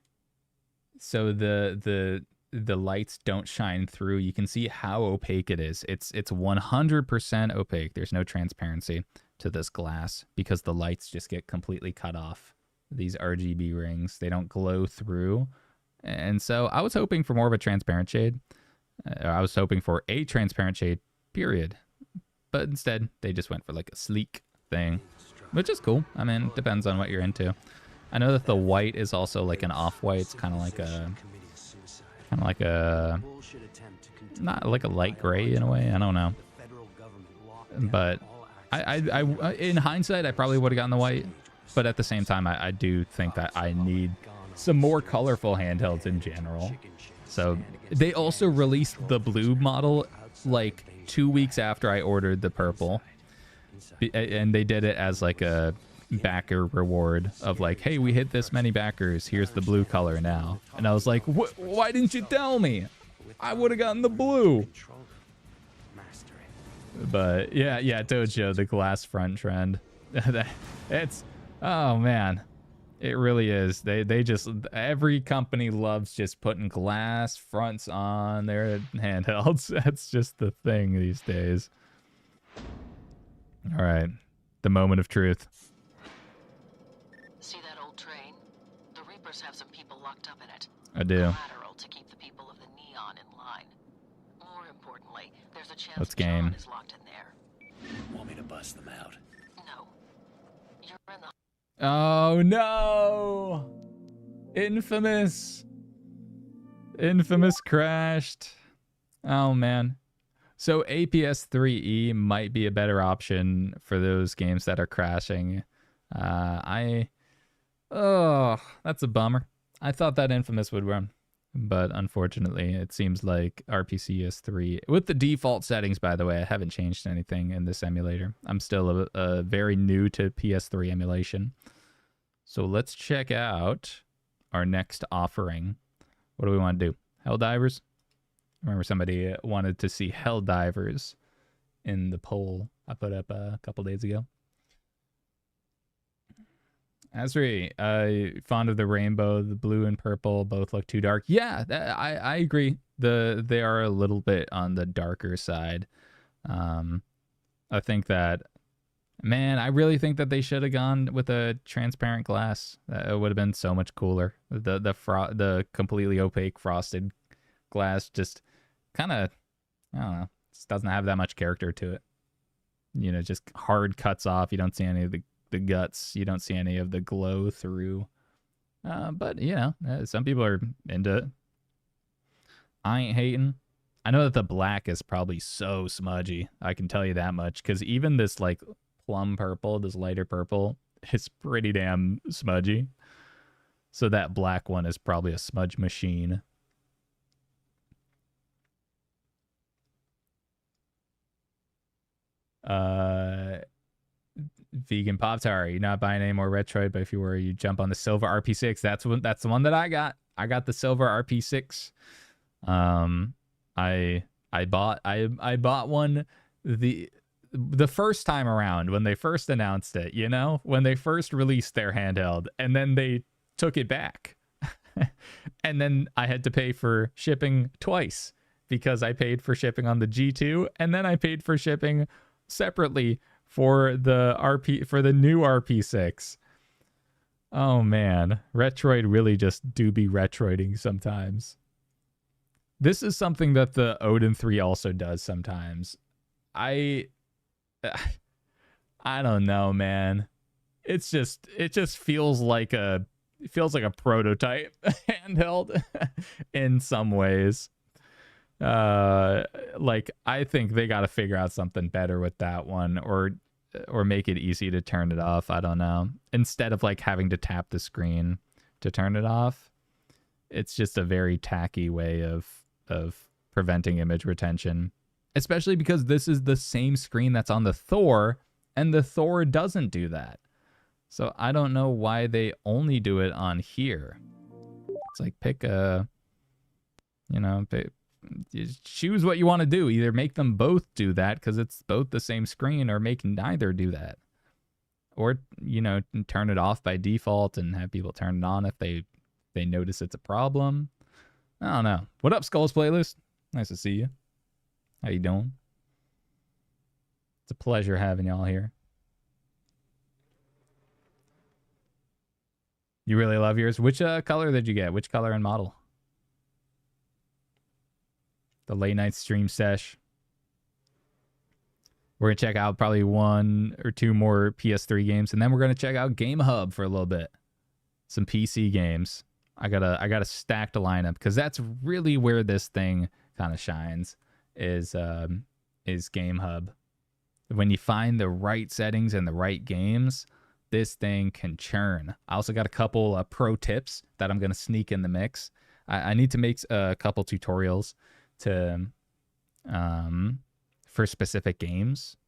So the lights don't shine through. You can see how opaque it is. It's 100% opaque. There's no transparency to this glass because the lights just get completely cut off. These RGB rings, they don't glow through. And so I was hoping for more of a transparent shade. I was hoping for a transparent shade, period. But instead, they just went for like a sleek thing, which is cool. I mean, it depends on what you're into. I know that the white is also like an off-white. It's kind of like a, not like a light gray in a way. I don't know. But I in hindsight, I probably would have gotten the white. But at the same time, I do think that I need some more colorful handhelds in general. So they also released the blue model like 2 weeks after I ordered the purple. And they did it as like a backer reward of like, hey, we hit this many backers. Here's the blue color now. And I was like, why didn't you tell me? I would have gotten the blue. But yeah, Dojo, the glass front trend. It's, oh man, it really is. They just, every company loves just putting glass fronts on their handhelds. That's just the thing these days. All right, the moment of truth. See that old train? The Reapers have some people locked up in it. I do. Collateral to keep the people of the Neon in line. More importantly, there's a chance Game is locked in there. Want me to bust them out? No. You're in the... Oh no! Infamous crashed. Oh man. So APS3E might be a better option for those games that are crashing. Oh, that's a bummer. I thought that Infamous would run, but unfortunately, it seems like RPCS3, with the default settings, by the way, I haven't changed anything in this emulator. I'm still a very new to PS3 emulation. So let's check out our next offering. What do we want to do? Helldivers? I remember somebody wanted to see Helldivers in the poll I put up a couple days ago. Asri, fond of the rainbow, the blue and purple both look too dark. Yeah, I agree. They are a little bit on the darker side. I think that, man, I really think that they should have gone with a transparent glass. It would have been so much cooler. The completely opaque frosted glass just kind of, I don't know, just doesn't have that much character to it. You know, just hard cuts off. You don't see any of the guts. You don't see any of the glow through. But, you know, some people are into it. I ain't hating. I know that the black is probably so smudgy. I can tell you that much. Because even this, like, plum purple, this lighter purple, is pretty damn smudgy. So that black one is probably a smudge machine. Vegan Pop-Tart, you're not buying any more Retroid, but if you were, you jump on the silver RP6. That's the one that I got. I got the silver RP6. I bought one the first time around when they first announced it, you know, when they first released their handheld, and then they took it back. And then I had to pay for shipping twice because I paid for shipping on the G2 and then I paid for shipping separately for the new RP6. Oh man, Retroid really just do be Retroiding sometimes. This is something that the Odin 3 also does sometimes. I don't know, man. It just feels like a prototype handheld in some ways. Like, I think they got to figure out something better with that one, or make it easy to turn it off. I don't know. Instead of like having to tap the screen to turn it off, it's just a very tacky way of preventing image retention, especially because this is the same screen that's on the Thor, and the Thor doesn't do that. So I don't know why they only do it on here. It's like, choose what you want to do. Either make them both do that because it's both the same screen, or make neither do that. Or, you know, turn it off by default and have people turn it on if they notice it's a problem. I don't know. What up, Skulls Playlist? Nice to see you. How you doing? It's a pleasure having y'all here. You really love yours? Which color did you get? Which color and model? The late night stream sesh. We're going to check out probably 1 or 2 more PS3 games, and then we're going to check out Gamehub for a little bit. Some PC games. I got a stacked lineup, because that's really where this thing kind of shines, is Gamehub. When you find the right settings and the right games, this thing can churn. I also got a couple pro tips that I'm going to sneak in the mix. I need to make a couple tutorials for specific games.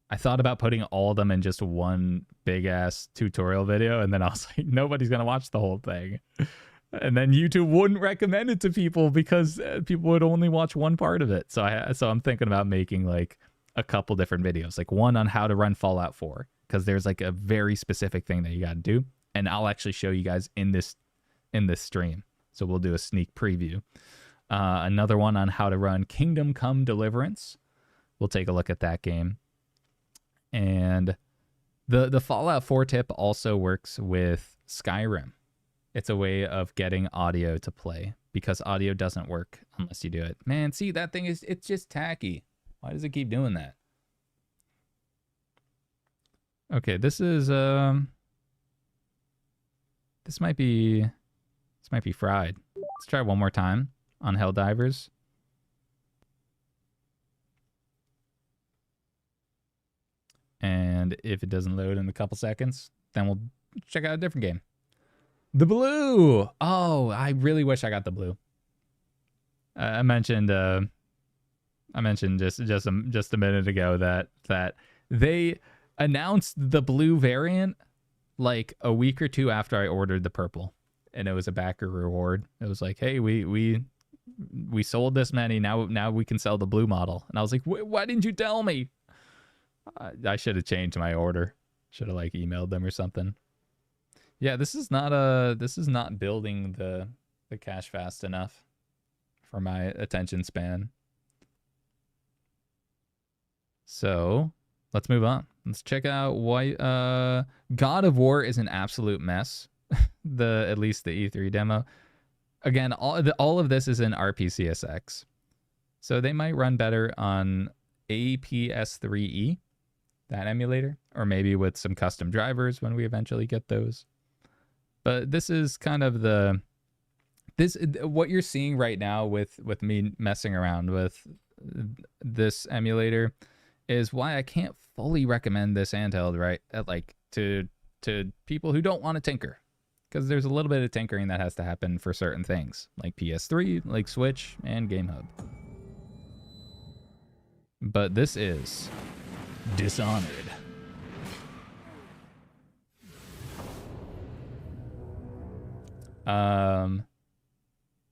I thought about putting all of them in just one big ass tutorial video, and then I was like, nobody's gonna watch the whole thing, and then YouTube wouldn't recommend it to people because people would only watch one part of it. So I'm thinking about making like a couple different videos, like one on how to run Fallout 4, because there's like a very specific thing that you got to do, and I'll actually show you guys in this stream. So we'll do a sneak preview. Another one on how to run Kingdom Come Deliverance. We'll take a look at that game. And the Fallout 4 tip also works with Skyrim. It's a way of getting audio to play, because audio doesn't work unless you do it. Man, see, that thing it's just tacky. Why does it keep doing that? Okay, this might be fried. Let's try one more time on Helldivers. And if it doesn't load in a couple seconds, then we'll check out a different game. The blue. Oh, I really wish I got the blue. I mentioned just a minute ago that they announced the blue variant like a week or 2 after I ordered the purple, and it was a backer reward. It was like, hey, we sold this many, now we can sell the blue model. And I was like, why didn't you tell me? I should have changed my order. Should have like emailed them or something. Yeah, this is not building the cache fast enough for my attention span. So let's move on. Let's check out why God of War is an absolute mess. At least the E3 demo. Again, all of this is in RPCSX. So they might run better on APS3E, that emulator, or maybe with some custom drivers when we eventually get those. But this is kind of what you're seeing right now with me messing around with this emulator is why I can't fully recommend this handheld, right? To people who don't want to tinker, because there's a little bit of tinkering that has to happen for certain things, like PS3, like Switch, and Gamehub. But this is Dishonored.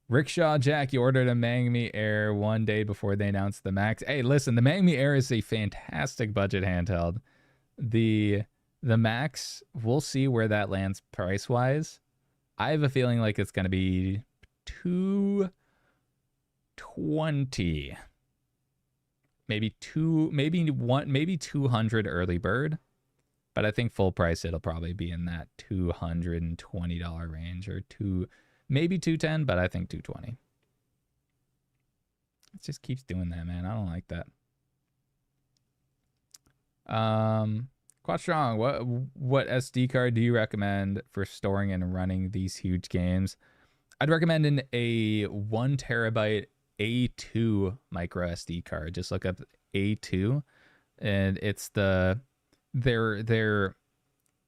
Rickshaw Jack, you ordered a Mangmi Air one day before they announced the Max. Hey, listen, the Mangmi Air is a fantastic budget handheld. The Max, we'll see where that lands price-wise. I have a feeling like it's going to be $220. Maybe 200 early bird. But I think full price it'll probably be in that $220 range, or maybe 210, but I think 220. It just keeps doing that, man. I don't like that. Quite strong. What SD card do you recommend for storing and running these huge games? I'd recommend a 1 terabyte A2 micro SD card. Just look up A2, and it's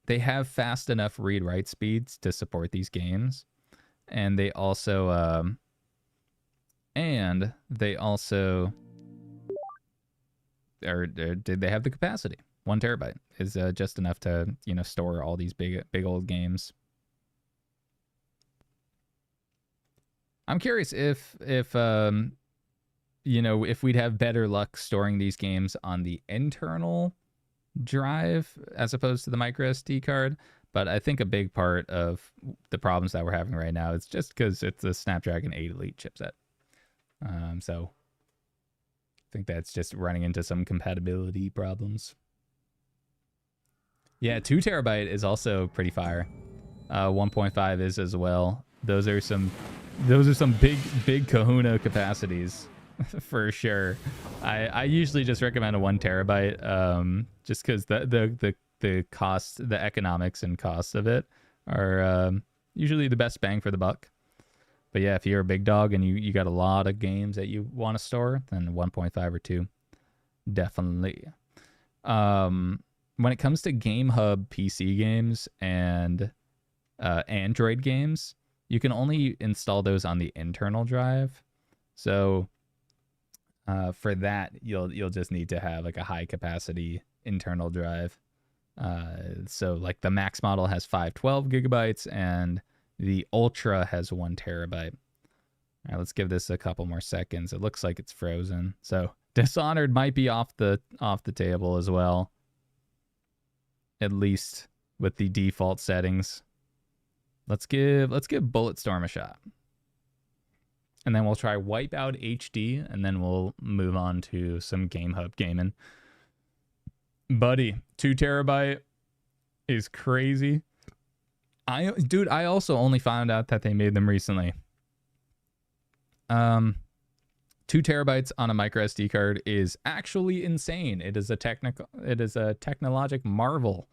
they have fast enough read-write speeds to support these games, and they also they have the capacity. 1 terabyte is just enough to store all these big old games. I'm curious if we'd have better luck storing these games on the internal drive as opposed to the micro SD card. But I think a big part of the problems that we're having right now is just because it's a Snapdragon 8 Elite chipset. So I think that's just running into some compatibility problems. Yeah, 2 terabyte is also pretty fire. 1.5 is as well. Those are some big kahuna capacities for sure. I usually just recommend a 1 terabyte, just because the cost, the economics and costs of it are usually the best bang for the buck. But yeah, if you're a big dog and you got a lot of games that you want to store, then 1.5 or 2, definitely. When it comes to Gamehub PC games and Android games, you can only install those on the internal drive. So for that, you'll just need to have like a high capacity internal drive. So like the Max model has 512 gigabytes and the Ultra has 1 terabyte. All right, let's give this a couple more seconds. It looks like it's frozen. So Dishonored might be off the table as well, at least with the default settings. Let's give Bulletstorm a shot. And then we'll try Wipeout HD, and then we'll move on to some Gamehub gaming. Buddy, 2 terabyte is crazy. Dude, I also only found out that they made them recently. 2 terabytes on a micro SD card is actually insane. It is a technologic marvel.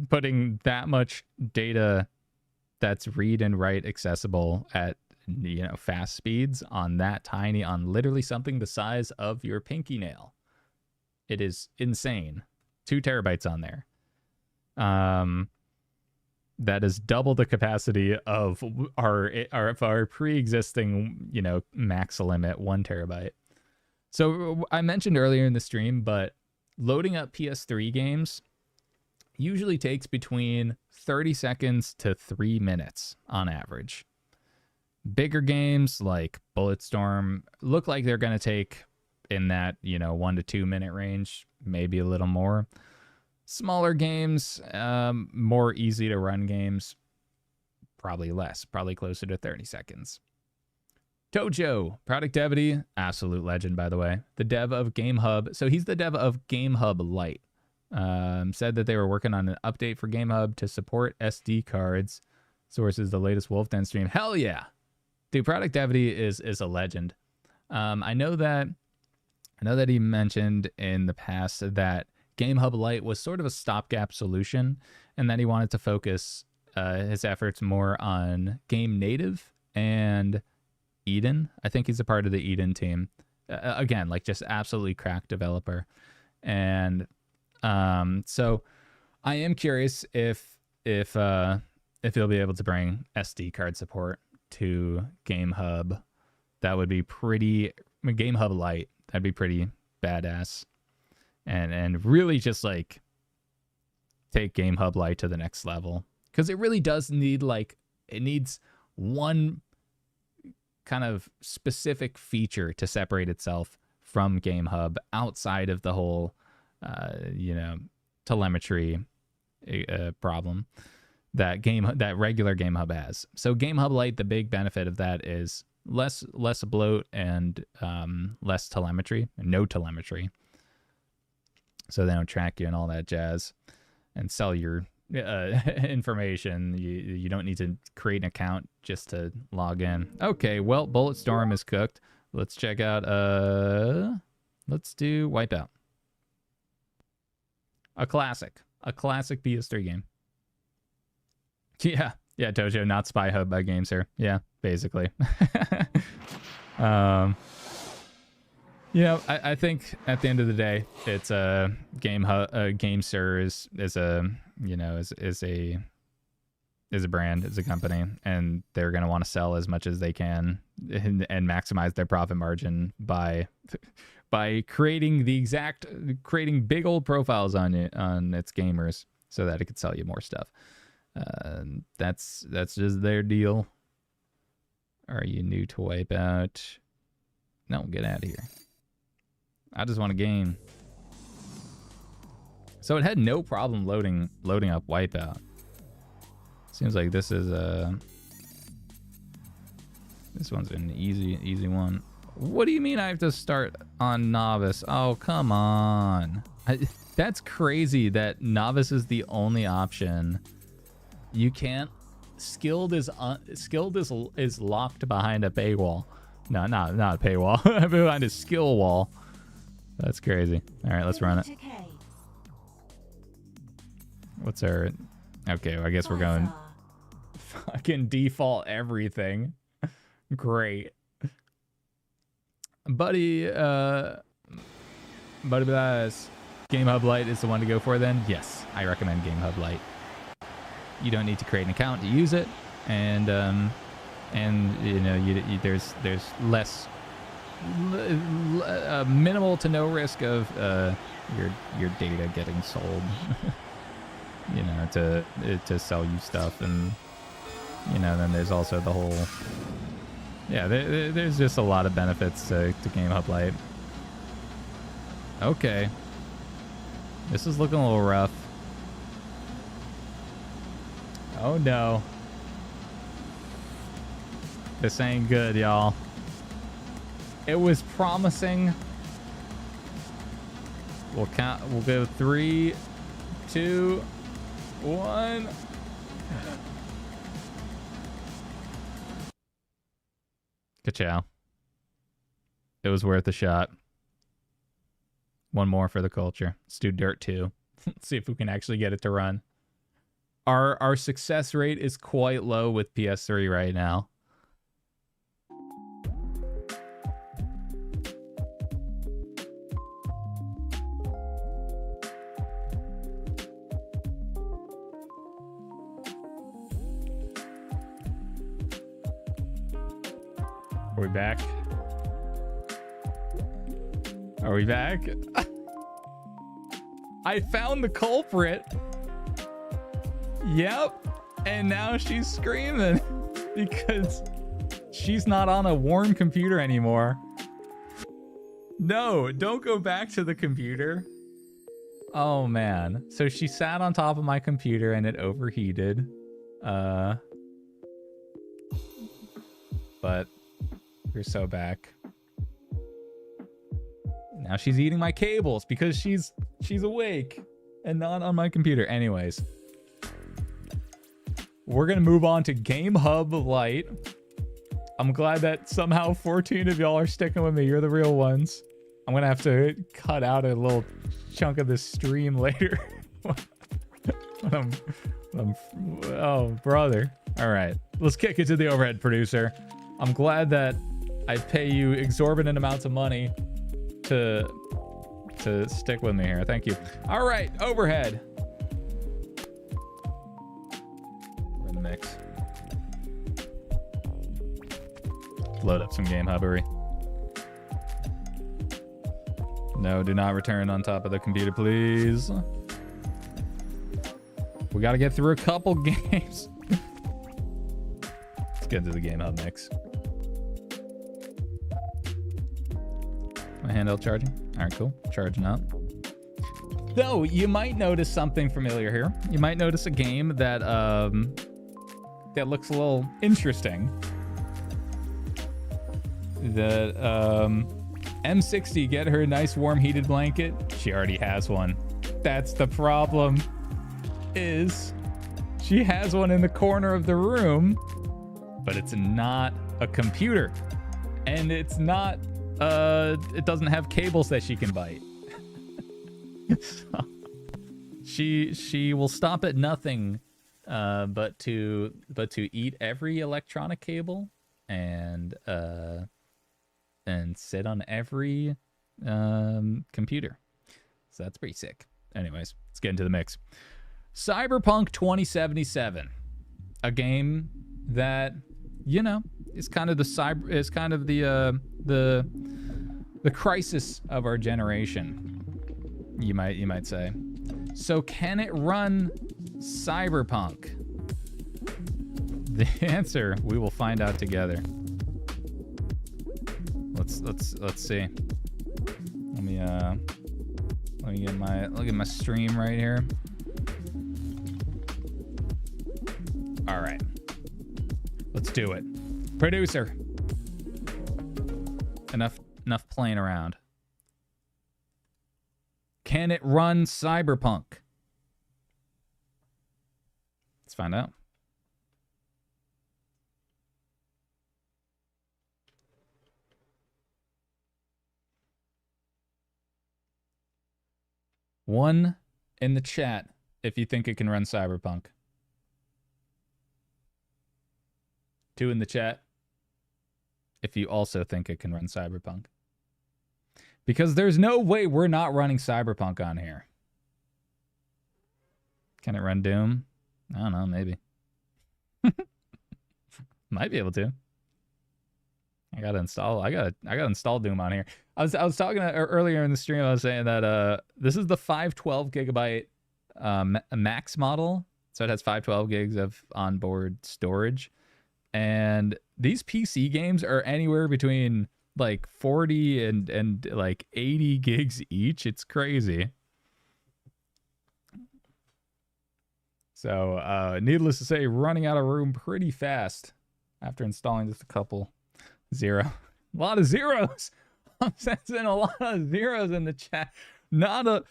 Putting that much data that's read and write accessible at fast speeds on that tiny, on literally something the size of your pinky nail. It is insane. 2 terabytes on there. That is double the capacity of our pre-existing, max limit 1 terabyte. So I mentioned earlier in the stream, but loading up PS3 games usually takes between 30 seconds to 3 minutes on average. Bigger games like Bulletstorm look like they're going to take in that 1 to 2 minute range, maybe a little more. Smaller games, more easy to run games, probably less, probably closer to 30 seconds. Tojo, Product Devity, absolute legend, by the way. The dev of Gamehub. So he's the dev of Gamehub Lite. Said that they were working on an update for Gamehub to support SD cards. Sources the latest Wolf Den stream. Hell yeah. Dude, Product Devity is a legend. I know that he mentioned in the past that Gamehub Lite was sort of a stopgap solution and that he wanted to focus his efforts more on game native and Eden. I think he's a part of the Eden team. Again, like just absolutely cracked developer. And so I am curious if he'll be able to bring SD card support to Gamehub. That would be pretty, Gamehub Lite, that'd be pretty badass. And really just like take Gamehub Lite to the next level. Because it really does need it needs one kind of specific feature to separate itself from Gamehub outside of the whole, telemetry problem that regular Gamehub has. So Gamehub Lite, the big benefit of that is less bloat and less telemetry, no telemetry. So they don't track you and all that jazz and sell your information. You don't need to create an account just to log in. Okay, well, Bulletstorm is cooked. Let's check out let's do Wipeout. A classic PS3 game. Yeah, Tojo, not Spy Hub by Games here. Yeah, basically. I think at the end of the day, it's a GameSir is a brand, is a company, and they're gonna want to sell as much as they can and maximize their profit margin by creating big old profiles on its gamers so that it could sell you more stuff. That's just their deal. Are you new to Wipeout? No, get out of here. I just want a game. So it had no problem loading up Wipeout. Seems like this is this one's an easy one. What do you mean I have to start on novice? Oh, come on. That's crazy that novice is the only option. You can't. Skilled is locked behind a paywall. No, not a paywall. Behind a skill wall. That's crazy. All right, let's run it. What's our... Okay, well, I guess we're going... Fucking default everything. Great. Buddy Blast. Gamehub Lite is the one to go for then? Yes, I recommend Gamehub Lite. You don't need to create an account to use it, and there's less minimal to no risk of your data getting sold. To sell you stuff, and then there's also the whole there's just a lot of benefits to Gamehub Lite. Okay, this is looking a little rough. Oh no. This ain't good, y'all. It was promising. We'll go 3, 2, 1. Ka-chow. It was worth a shot. One more for the culture. Let's do Dirt 2. Let's see if we can actually get it to run. Our success rate is quite low with PS3 right now. Are we back? Are we back? I found the culprit. Yep. And now she's screaming because she's not on a warm computer anymore. No, don't go back to the computer. Oh man. So she sat on top of my computer and it overheated. But You're so back. Now she's eating my cables because she's awake and not on my computer. Anyways, we're gonna move on to Gamehub Lite. I'm glad that somehow 14 of y'all are sticking with me. You're the real ones. I'm gonna have to cut out a little chunk of this stream later. Oh, brother. All right, let's kick it to the overhead producer. I'm glad that I pay you exorbitant amounts of money to stick with me here. Thank you. All right, overhead. We're in the mix. Load up some Gamehubbery. No, do not return on top of the computer, please. We got to get through a couple games. Let's get into the Gamehub mix. My handheld charging. All right, cool. Charging up. Though you might notice something familiar here. You might notice a game that that looks a little interesting. The M60, get her a nice warm heated blanket. She already has one. That's the problem. Is she has one in the corner of the room, but it's not a computer, and it's not it doesn't have cables that she can bite. So she will stop at nothing but to eat every electronic cable and sit on every computer. So that's pretty sick. Anyways, let's get into the mix. Cyberpunk 2077, a game that, you know, is kind of the crisis of our generation, you might say. So can it run Cyberpunk? The answer we will find out together. Let's see. Let me get my stream right here. All right, let's do it. Producer, enough playing around. Can it run Cyberpunk? Let's find out. One in the chat if you think it can run Cyberpunk. 2 in the chat if you also think it can run Cyberpunk. Because there's no way we're not running Cyberpunk on here. Can it run Doom? I don't know, maybe. Might be able to. I gotta install Doom on here. I was talking earlier in the stream. I was saying that this is the 512 gigabyte max model, so it has 512 gigs of onboard storage, and these PC games are anywhere between like 40 and like 80 gigs each. It's crazy. So needless to say, running out of room pretty fast after installing just a couple. 0. A lot of zeros. I'm sensing a lot of zeros in the chat. Not a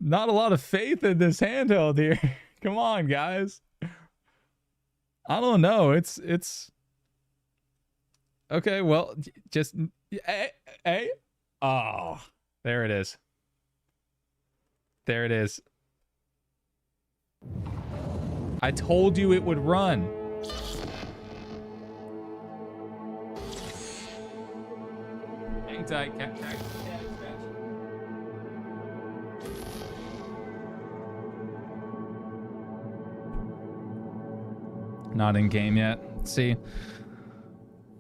lot of faith in this handheld here. Come on, guys. I don't know. It's okay. Well, just hey. Oh, there it is. There it is. I told you it would run. Hang tight, cat. Not in game yet. Let's see.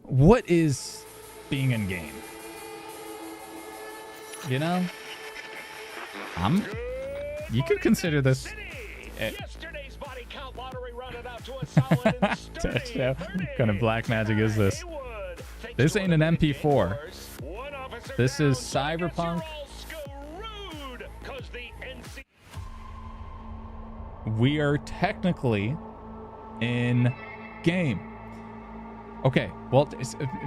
What is being in game? You know? You could consider this yesterday's body count lottery rounded out to a solid and sturdy. What kind of black magic is this? This ain't an MP4. This is Cyberpunk. We are technically in game. Okay, well,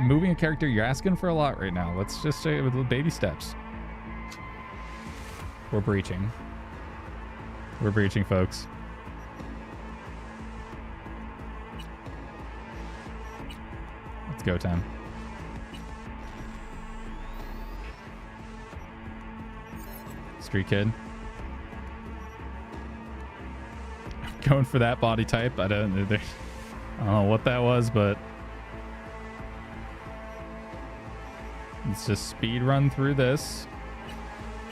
moving a character, you're asking for a lot right now. Let's just say with baby steps. We're breaching. We're breaching, folks. It's go time. Street kid. Going for that body type. I don't know what that was, but let's just speed run through this.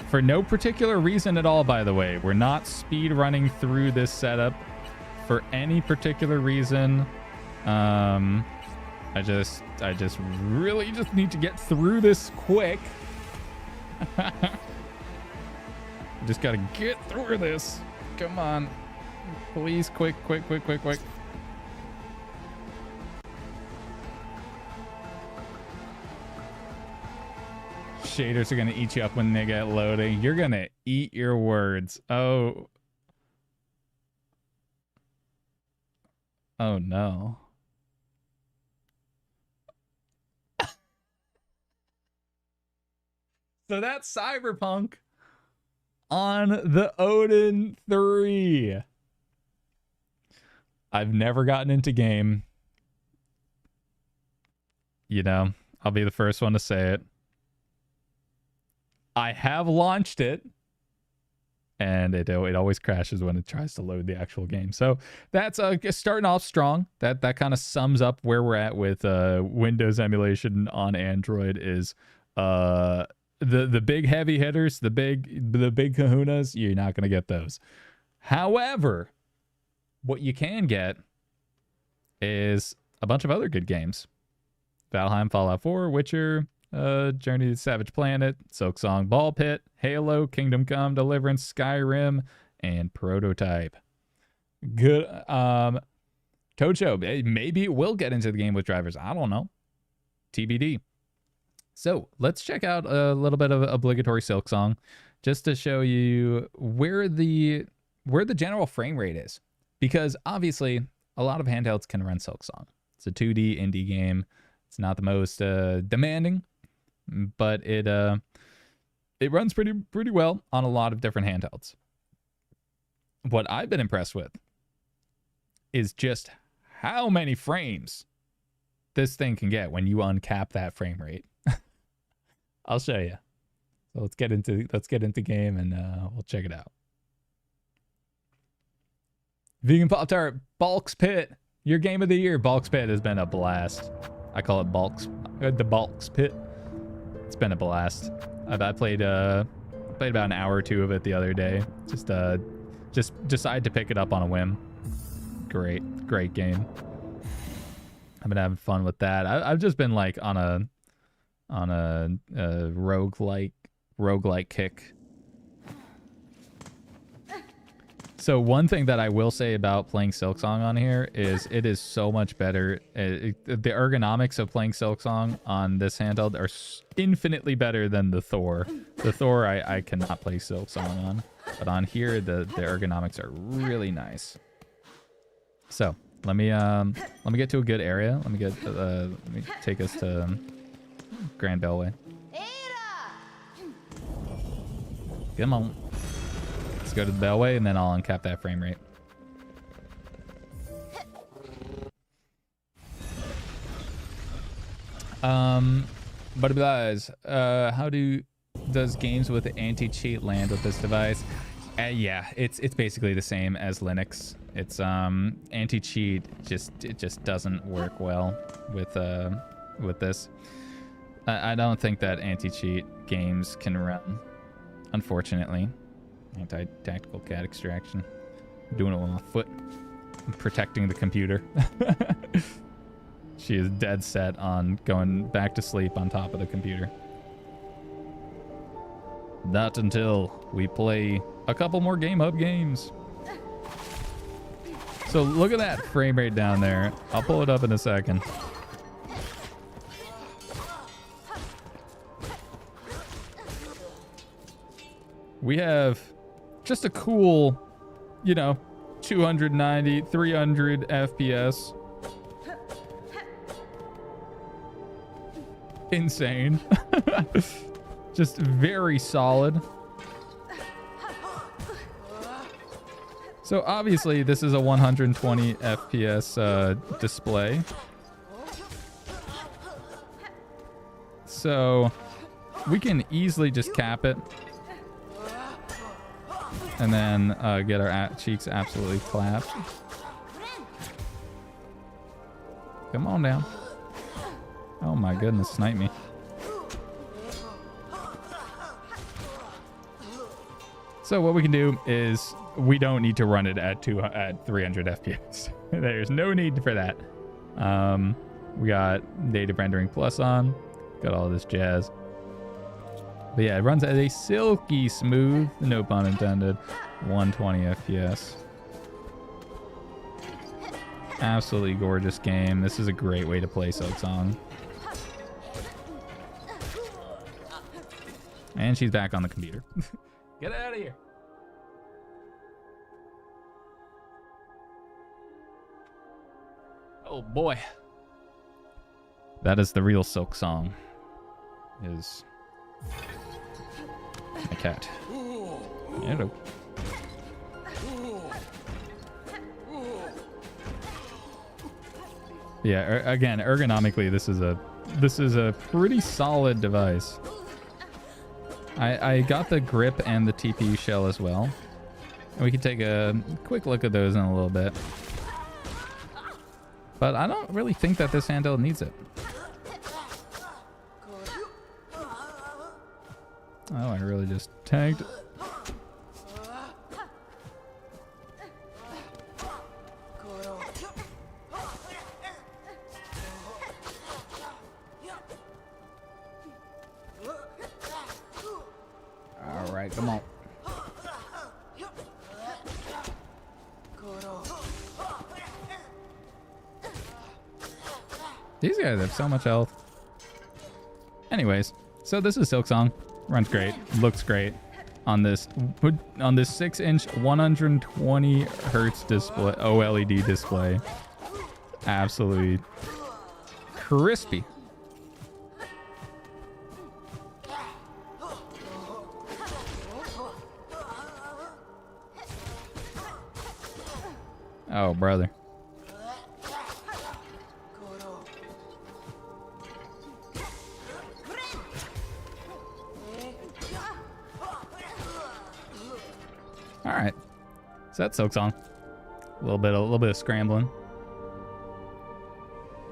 For no particular reason at all, by the way. We're not speed running through this setup for any particular reason. I just really just need to get through this quick. Just gotta get through this. Come on. Please, quick. Shaders are gonna eat you up when they get loading. You're gonna eat your words. Oh no. So that's Cyberpunk on the Odin 3. I've never gotten into game. You know, I'll be the first one to say it. I have launched it, and it always crashes when it tries to load the actual game. So that's starting off strong. That kind of sums up where we're at with Windows emulation on Android. Is the big heavy hitters, the big kahunas, you're not going to get those. However, what you can get is a bunch of other good games. Valheim, Fallout 4, Witcher, Journey to the Savage Planet, Silksong, Ball Pit, Halo, Kingdom Come, Deliverance, Skyrim, and Prototype. Good. Tocho, maybe it will get into the game with drivers. I don't know. TBD. So let's check out a little bit of obligatory Silksong just to show you where the general frame rate is. Because obviously, a lot of handhelds can run Silksong. It's a 2D indie game. It's not the most demanding, but it runs pretty well on a lot of different handhelds. What I've been impressed with is just how many frames this thing can get when you uncap that frame rate. I'll show you. So let's get into game and we'll check it out. Vegan Pop-Tart, Balk's Pit. Your game of the year. Balk's Pit has been a blast. I call it the Balk's Pit. It's been a blast. I played about an hour or two of it the other day. Just decided to pick it up on a whim. Great game. I've been having fun with that. I've just been like on a roguelike kick. So one thing that I will say about playing Silksong on here is it is so much better. The ergonomics of playing Silksong on this handheld are infinitely better than the Thor. The Thor I cannot play Silksong on, but on here the ergonomics are really nice. So let me get to a good area. Let me take us to Grand Bellway. Come on. Let's go to the Bellway, and then I'll uncap that frame rate. But guys, does games with anti-cheat land with this device? Yeah, it's basically the same as Linux. It's anti-cheat just doesn't work well with this. I don't think that anti-cheat games can run, unfortunately. Anti-tactical cat extraction. I'm doing it with my foot. I'm protecting the computer. She is dead set on going back to sleep on top of the computer. Not until we play a couple more Gamehub games. So look at that frame rate down there. I'll pull it up in a second. We have just a cool, 290, 300 FPS. insane. Just very solid. So obviously this is a 120 FPS display. So we can easily just cap it. And then get our cheeks absolutely clapped. Come on down. Oh my goodness, snipe me. So what we can do is we don't need to run it at 300 FPS. There's no need for that. We got native rendering plus on. Got all this jazz. But yeah, it runs at a silky smooth, no pun intended, 120 FPS. Absolutely gorgeous game. This is a great way to play Silksong. And she's back on the computer. Get out of here. Oh boy. That is the real Silksong. Is my cat. Hello. Yeah, again, ergonomically, this is a pretty solid device. I got the grip and the TPU shell as well. And we can take a quick look at those in a little bit. But I don't really think that this handheld needs it. Oh, I really just tagged. All right, come on. These guys have so much health. Anyways, so this is Silksong. Runs great, looks great on this 6-inch 120 hertz display, OLED display. Absolutely crispy. Oh, brother. All right, so that's Silksong. A little bit of scrambling.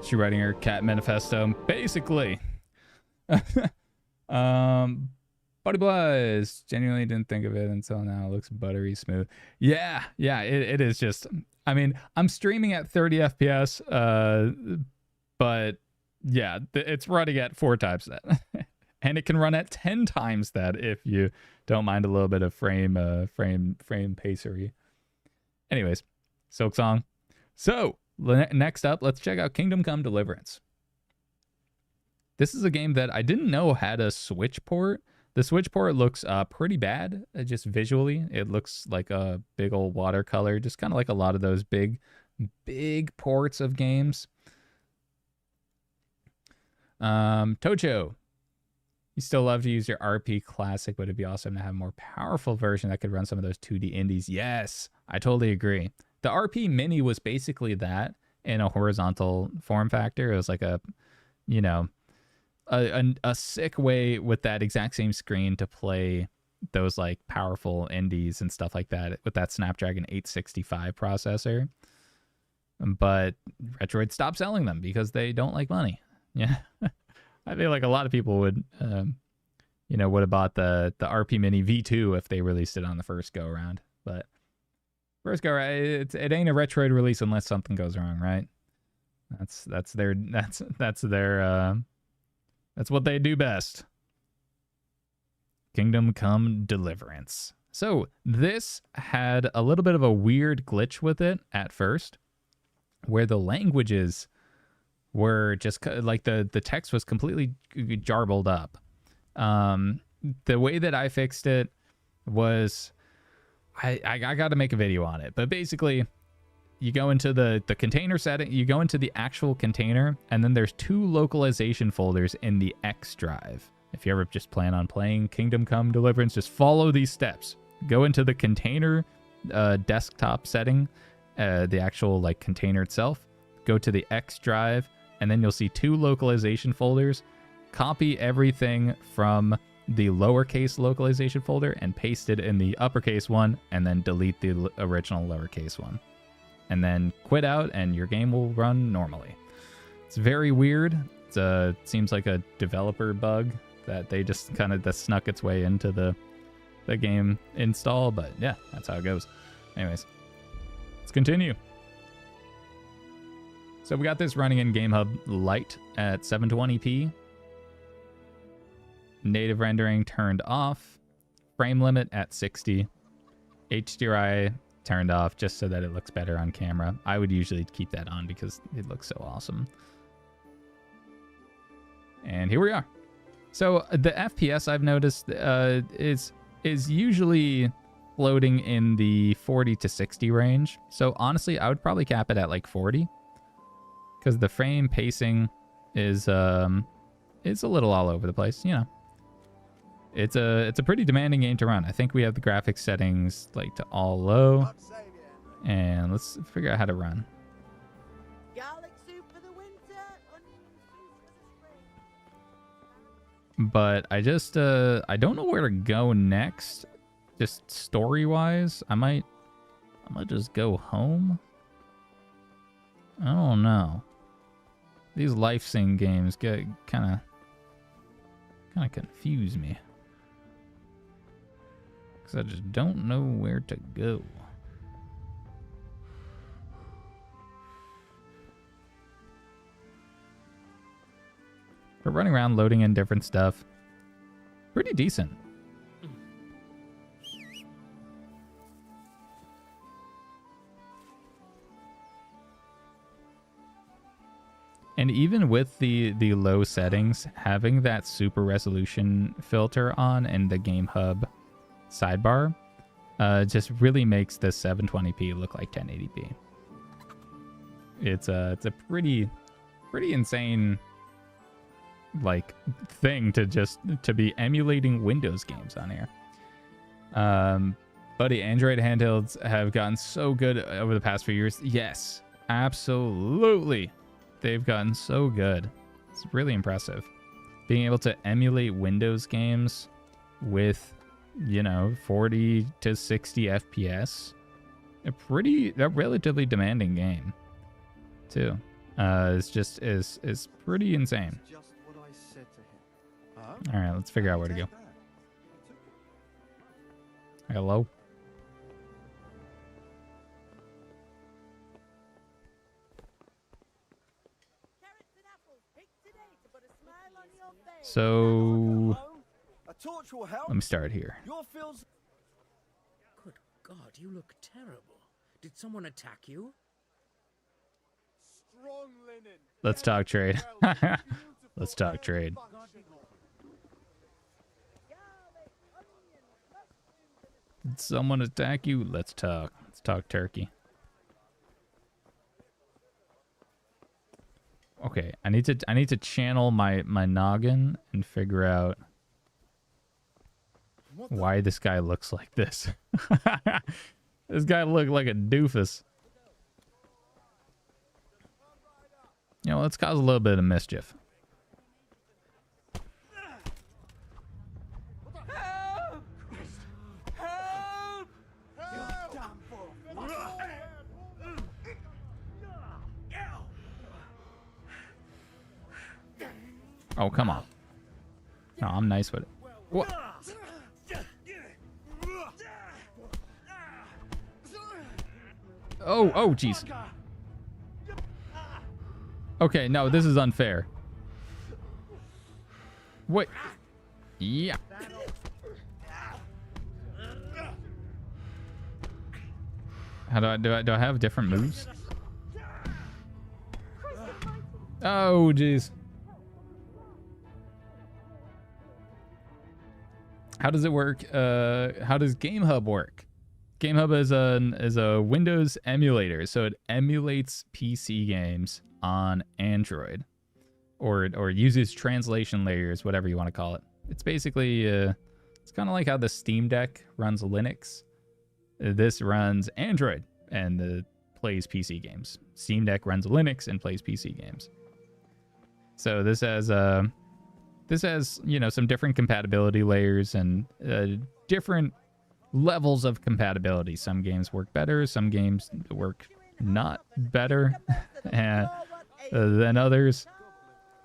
She writing her cat manifesto, basically. Buddy Blaz, genuinely didn't think of it until now. It looks buttery smooth. Yeah, it is just. I mean, I'm streaming at 30 FPS, but yeah, it's running at 4 times that. And it can run at 10 times that if you don't mind a little bit of frame pacery. Anyways, Silksong. So next up, let's check out Kingdom Come Deliverance. This is a game that I didn't know had a Switch port. The Switch port looks pretty bad, just visually. It looks like a big old watercolor, just kind of like a lot of those big ports of games. Tocho. You still love to use your RP Classic, but it'd be awesome to have a more powerful version that could run some of those 2D indies. Yes, I totally agree. The RP Mini was basically that in a horizontal form factor. It was like a sick way with that exact same screen to play those like powerful indies and stuff like that with that Snapdragon 865 processor. But Retroid stopped selling them because they don't like money. Yeah. I feel like a lot of people would, would have bought the RP Mini V2 if they released it on the first go around. But first go around, it ain't a Retroid release unless something goes wrong, right? That's what they do best. Kingdom Come Deliverance. So this had a little bit of a weird glitch with it at first, where the languages were just like the text was completely jarbled up. The way that I fixed it was I got to make a video on it, but basically you go into the container setting, you go into the actual container, and then there's 2 localization folders in the X drive. If you ever just plan on playing Kingdom Come Deliverance, just follow these steps. Go into the container desktop setting, the actual like container itself. Go to the X drive, and then you'll see 2 localization folders. Copy everything from the lowercase localization folder and paste it in the uppercase one, and then delete the original lowercase one. And then quit out, and your game will run normally. It's very weird. It seems like a developer bug that they just kind of snuck its way into the game install, but yeah, that's how it goes. Anyways, let's continue. So we got this running in Gamehub Lite at 720p. Native rendering turned off. Frame limit at 60. HDRI turned off just so that it looks better on camera. I would usually keep that on because it looks so awesome. And here we are. So the FPS I've noticed is usually floating in the 40 to 60 range. So honestly, I would probably cap it at like 40. Because the frame pacing is it's a little all over the place, you know. It's a pretty demanding game to run. I think we have the graphics settings like to all low. And let's figure out how to run. But I just I don't know where to go next. Just story-wise, I might just go home. I don't know. These life sim games get kind of confuse me. Because I just don't know where to go. We're running around loading in different stuff. Pretty decent. And even with the low settings, having that super resolution filter on in the Gamehub sidebar just really makes the 720p look like 1080p. It's a pretty insane like thing to be emulating Windows games on here. Buddy, Android handhelds have gotten so good over the past few years. Yes, absolutely. They've gotten so good. It's really impressive. Being able to emulate Windows games with, you know, 40 to 60 FPS. A relatively demanding game, too. It's pretty insane. All right, let's figure out where to go. Hello? So, let me start here. Good God, you look terrible. Did someone attack you? Let's talk trade. Let's talk trade. Did someone attack you? Let's talk. Let's talk turkey. Okay, I need to channel my noggin and figure out why this guy looks like this. This guy looked like a doofus. You know, let's cause a little bit of mischief. Oh, come on. No, I'm nice with it. What? Oh, jeez. Okay, no, this is unfair. Wait. Yeah. How do I have different moves? Oh, jeez. How does it work? How does Gamehub work? Gamehub is a Windows emulator, so it emulates PC games on Android, or uses translation layers, whatever you want to call it. It's basically it's kind of like how the Steam Deck runs Linux. This runs Android and plays PC games. Steam Deck runs Linux and plays PC games. So this has some different compatibility layers and different levels of compatibility. Some games work better, some games work not better than others.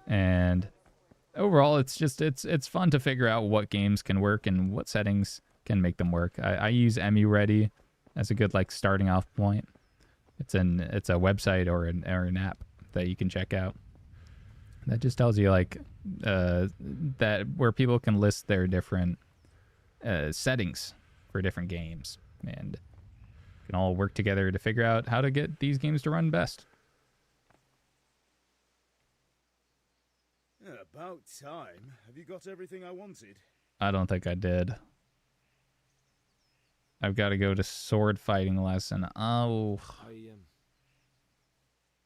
And overall, it's fun to figure out what games can work and what settings can make them work. I use EmuReady as a good starting off point. It's a website or an app that you can check out. That just tells you that where people can list their different settings for different games, and can all work together to figure out how to get these games to run best. About time. Have you got everything I wanted? I don't think I did. I've got to go to sword fighting lesson. Oh.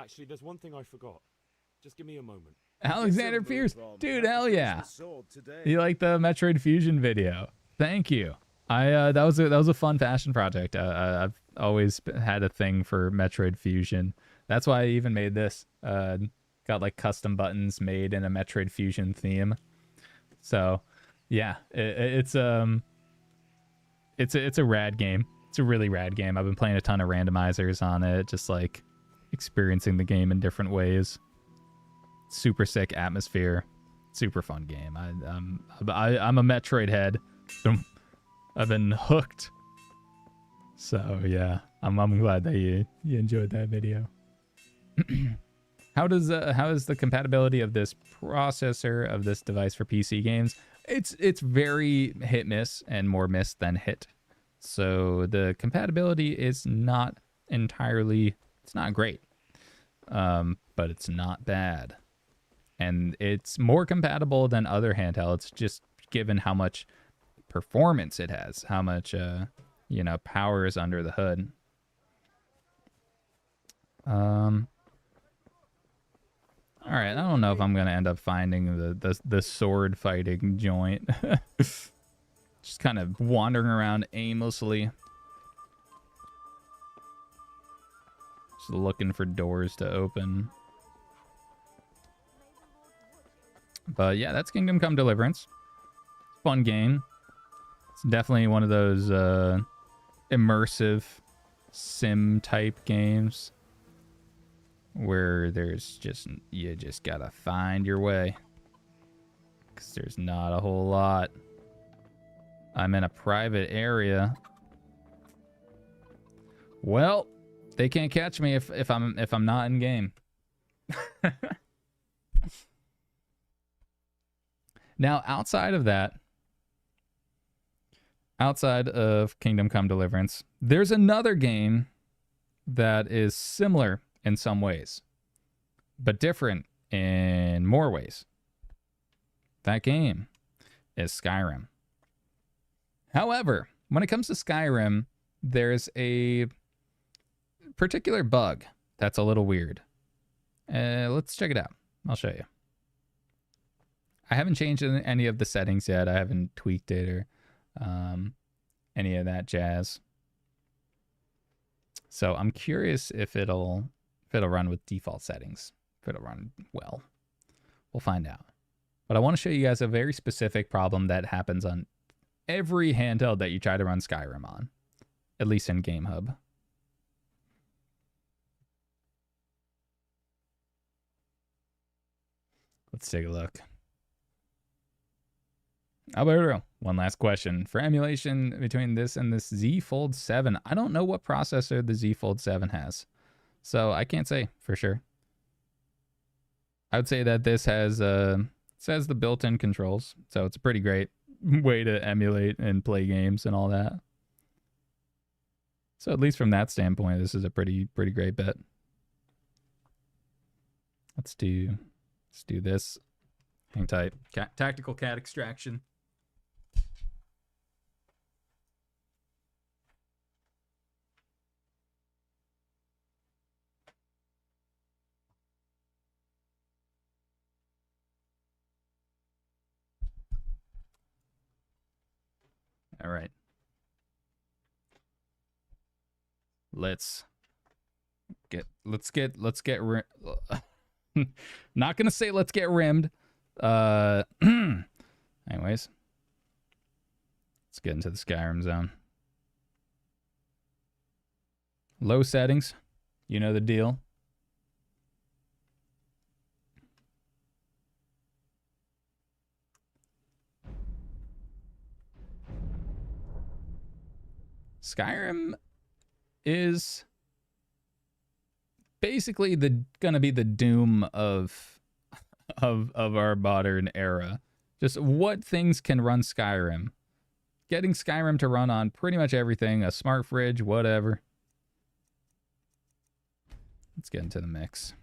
Actually, there's one thing I forgot. Just give me a moment. Alexander Pierce. Dude, hell yeah. You like the Metroid Fusion video? Thank you. That was a fun fashion project. I've always had a thing for Metroid Fusion. That's why I even made this. Got custom buttons made in a Metroid Fusion theme. So, yeah, it's a rad game. It's a really rad game. I've been playing a ton of randomizers on it, just experiencing the game in different ways. Super sick atmosphere, super fun game. I'm a Metroid head. I've been hooked. So yeah, I'm glad that you enjoyed that video. How is the compatibility of this processor of this device for PC games? It's very hit miss, and more miss than hit. So the compatibility is not entirely, it's not great, but it's not bad. And it's more compatible than other handhelds, just given how much performance it has, how much power is under the hood. All right, I don't know if I'm gonna end up finding the sword fighting joint. Just kind of wandering around aimlessly, just looking for doors to open. But yeah, that's Kingdom Come Deliverance. Fun game. It's definitely one of those immersive sim type games where you just gotta find your way, because there's not a whole lot. I'm in a private area. Well, they can't catch me if I'm not in game. Now, outside of Kingdom Come Deliverance, there's another game that is similar in some ways, but different in more ways. That game is Skyrim. However, when it comes to Skyrim, there's a particular bug that's a little weird. Let's check it out. I'll show you. I haven't changed any of the settings yet. I haven't tweaked it or any of that jazz. So I'm curious if it'll run with default settings, if it'll run well. We'll find out. But I want to show you guys a very specific problem that happens on every handheld that you try to run Skyrim on, at least in Gamehub. Let's take a look. Alberto, one last question. For emulation between this and this Z Fold 7, I don't know what processor the Z Fold 7 has, so I can't say for sure. I would say that this has says the built-in controls, so it's a pretty great way to emulate and play games and all that. So at least from that standpoint, this is a pretty great bet. Let's do this. Hang tight. Tactical cat extraction. All right. Let's get not gonna say let's get rimmed. Anyways, let's get into the Skyrim zone. Low settings, you know the deal. Skyrim is basically gonna be the Doom of our modern era. Just what things can run Skyrim. Getting Skyrim to run on pretty much everything, a smart fridge, whatever. Let's get into the mix.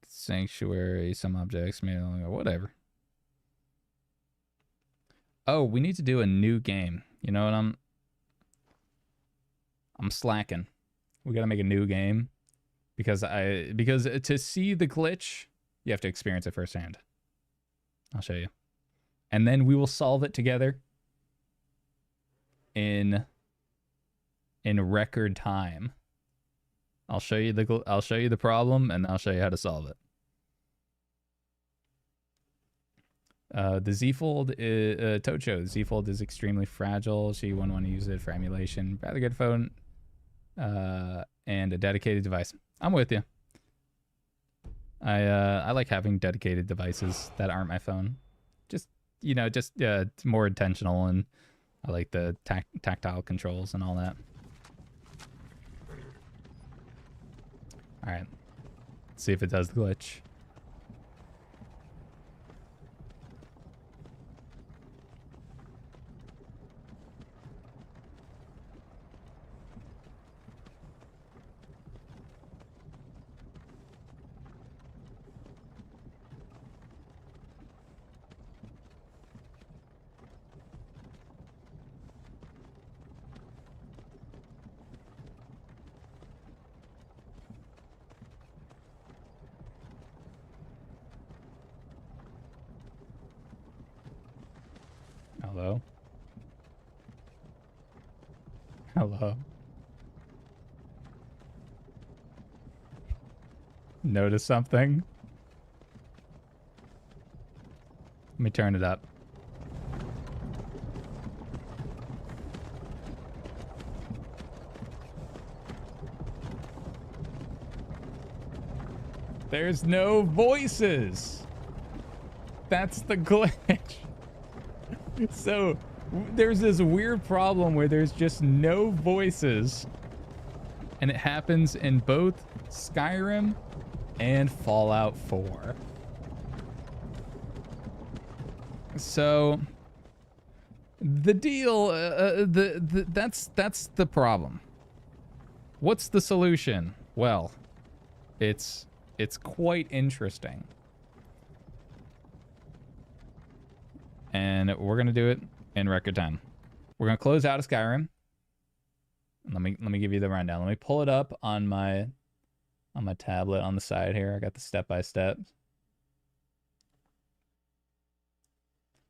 Sanctuary, some objects, whatever. Oh, we need to do a new game. You know what? I'm slacking. We gotta make a new game because to see the glitch, you have to experience it firsthand. I'll show you, and then we will solve it together in record time. I'll show you the problem, and I'll show you how to solve it. The Z Fold is Tocho. Z Fold is extremely fragile. She wouldn't want to use it for emulation. Rather good phone, and a dedicated device. I'm with you. I like having dedicated devices that aren't my phone. Just more intentional, and I like the tactile controls and all that. All right, let's see if it does the glitch. Hello? Hello? Notice something? Let me turn it up. There's no voices. That's the glitch. So there's this weird problem where there's just no voices, and it happens in both Skyrim and Fallout 4. So the deal, that's the problem. What's the solution? Well, it's quite interesting. And we're gonna do it in record time. We're gonna close out of Skyrim. Let me give you the rundown. Let me pull it up on my tablet on the side here. I got the step-by-step.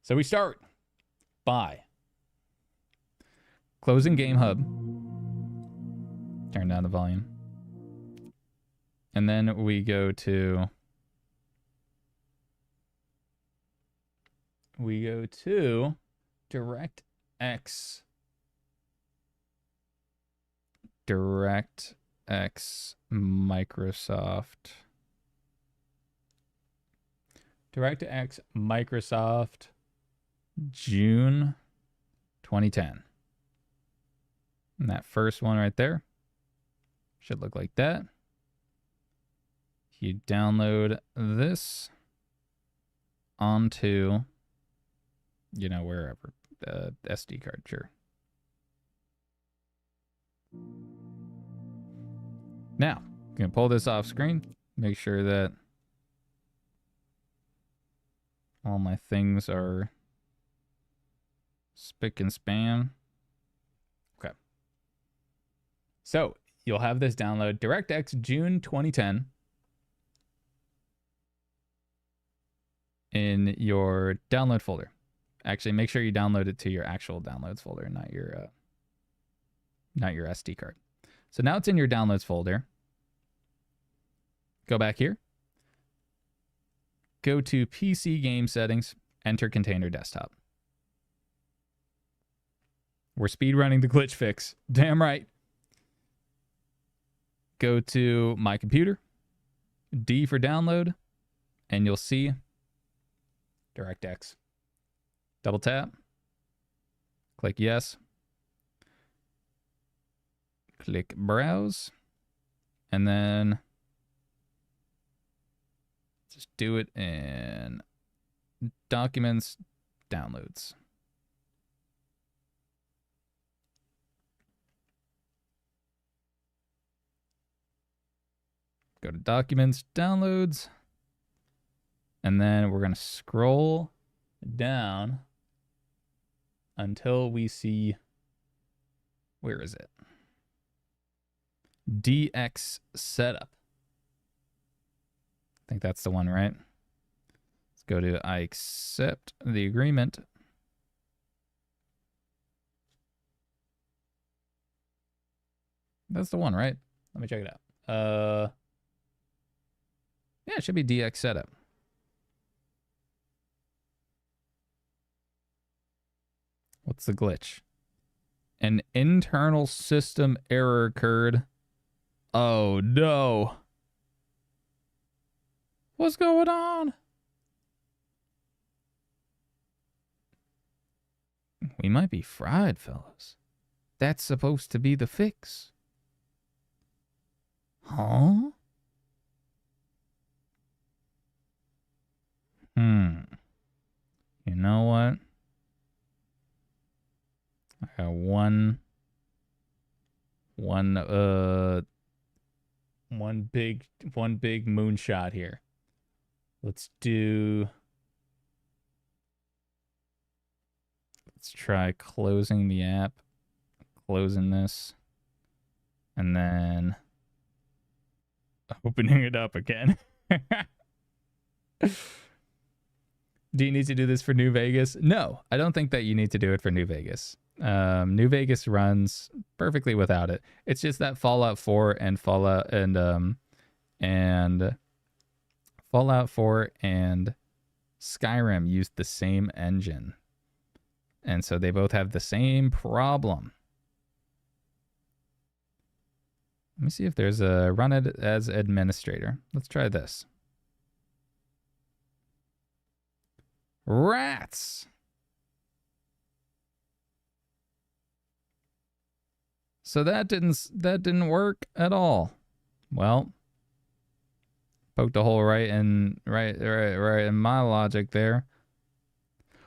So we start by closing Gamehub. Turn down the volume. And then we go to DirectX Microsoft June 2010. And that first one right there should look like that. You download this onto, wherever, SD card, sure. Now, I'm going to pull this off screen, make sure that all my things are spick and span. Okay. So, you'll have this download, DirectX June 2010. in your download folder. Actually, make sure you download it to your actual downloads folder, not your SD card. So now it's in your downloads folder. Go back here. Go to PC game settings, enter container desktop. We're speedrunning the glitch fix. Damn right. Go to my computer, D for download, and you'll see DirectX. Double tap. Click yes. Click browse. And then just do it in documents, downloads. Go to documents, downloads. And then we're going to scroll down until we see, where is it? DX setup. I think that's the one, right? Let's go to I accept the agreement. That's the one, right? Let me check it out. Yeah, it should be DX setup. What's the glitch? An internal system error occurred. Oh no. What's going on? We might be fried, fellas. That's supposed to be the fix. Huh? You know what? I got one big moonshot here. Let's try closing the app, closing this, and then opening it up again. Do you need to do this for New Vegas? No, I don't think that you need to do it for New Vegas. New Vegas runs perfectly without it. It's just that Fallout 4 and Fallout 4 and Skyrim used the same engine. And so they both have the same problem. Let me see if there's a run it as administrator. Let's try this. Rats. So that didn't work at all. Well, poked a hole right in my logic there.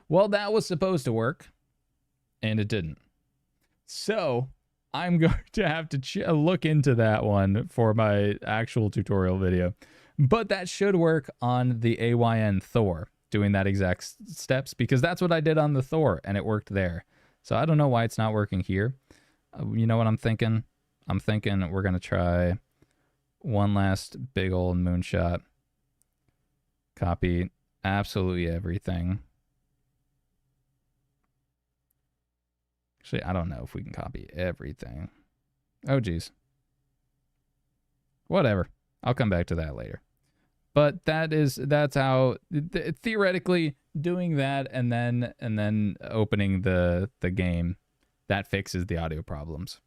Well, that was supposed to work, and it didn't. So I'm going to have to look into that one for my actual tutorial video. But that should work on the AYN Thor, doing that exact steps, because that's what I did on the Thor, and it worked there. So I don't know why it's not working here. You know what I'm thinking? I'm thinking we're going to try one last big old moonshot. Copy absolutely everything. Actually, I don't know if we can copy everything. Oh, geez. Whatever. I'll come back to that later. But that's how theoretically doing that and then opening the game, that fixes the audio problems.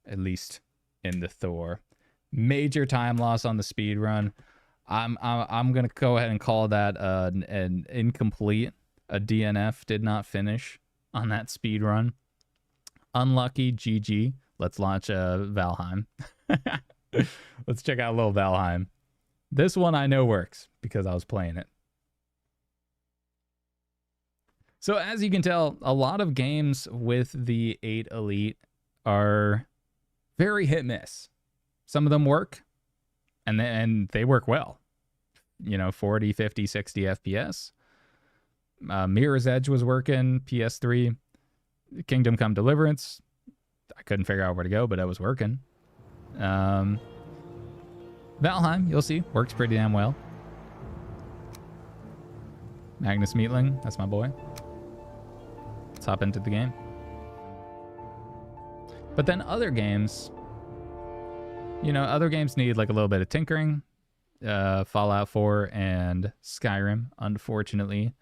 At least in the Thor. Major time loss on the speed run. I'm gonna go ahead and call that an incomplete. A DNF, did not finish on that speed run. Unlucky, GG. Let's launch Valheim. Let's check out a little Valheim. This one I know works because I was playing it. So as you can tell, a lot of games with the 8 Elite are very hit miss. Some of them work, and they work well. You know, 40, 50, 60 FPS. Mirror's Edge was working, PS3. Kingdom Come Deliverance. I couldn't figure out where to go, but it was working. Valheim, you'll see, works pretty damn well. Magnus Meatling, that's my boy. Let's hop into the game. But then other games, you know, other games need like a little bit of tinkering. Fallout 4 and Skyrim, unfortunately,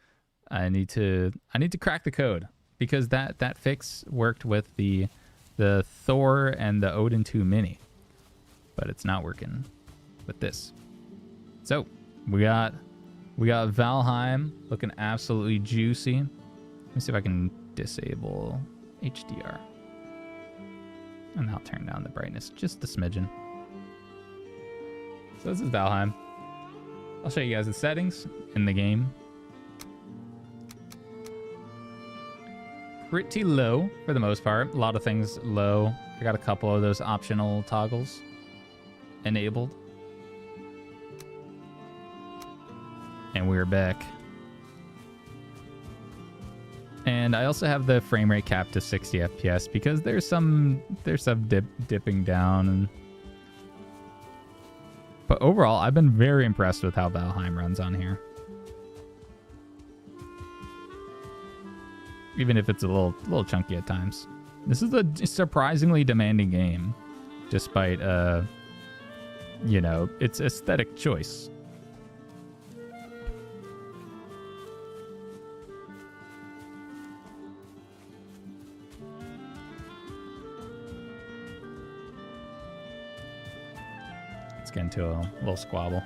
I need to crack the code, because that fix worked with the Thor and the Odin 2 Mini, but it's not working with this. So we got Valheim looking absolutely juicy. Let me see if I can disable HDR, and I'll turn down the brightness just a smidgen. So this is Valheim. I'll show you guys the settings in the game. Pretty low for the most part. A lot of things low. I got a couple of those optional toggles enabled. And we're back. And I also have the frame rate capped to 60 FPS because there's some dipping down. And but overall, I've been very impressed with how Valheim runs on here. Even if it's a little chunky at times. This is a surprisingly demanding game, despite you know, its aesthetic choice. Let's get into a little squabble.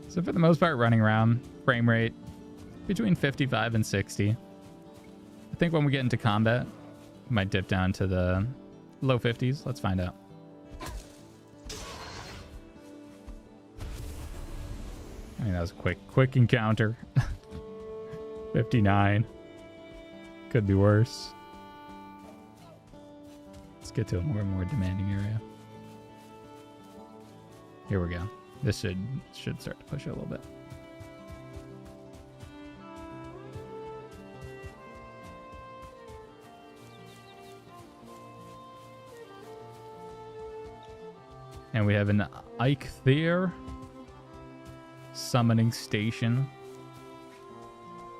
So for the most part, running around, frame rate between 55 and 60. I think when we get into combat, we might dip down to the low 50s. Let's find out. I mean, that was a quick encounter. 59. Could be worse. Let's get to a more demanding area. Here we go. This should start to push it a little bit. And we have an Ike there. Summoning station.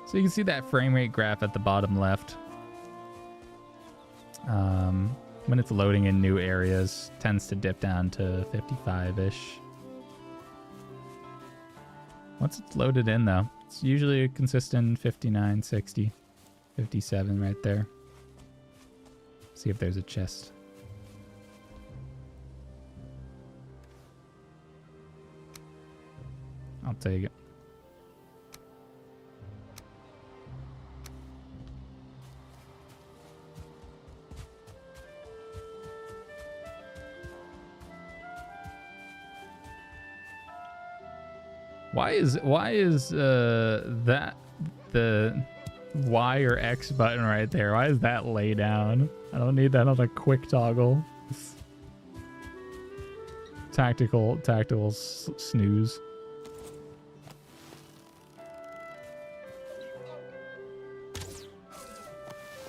So you can see that frame rate graph at the bottom left. When it's loading in new areas, tends to dip down to 55-ish. Once it's loaded in, though, it's usually a consistent 59, 60, 57 right there. See if there's a chest. I'll take it. Why is that the Y or X button right there? Why is that lay down? I don't need that on a quick toggle. Tactical snooze.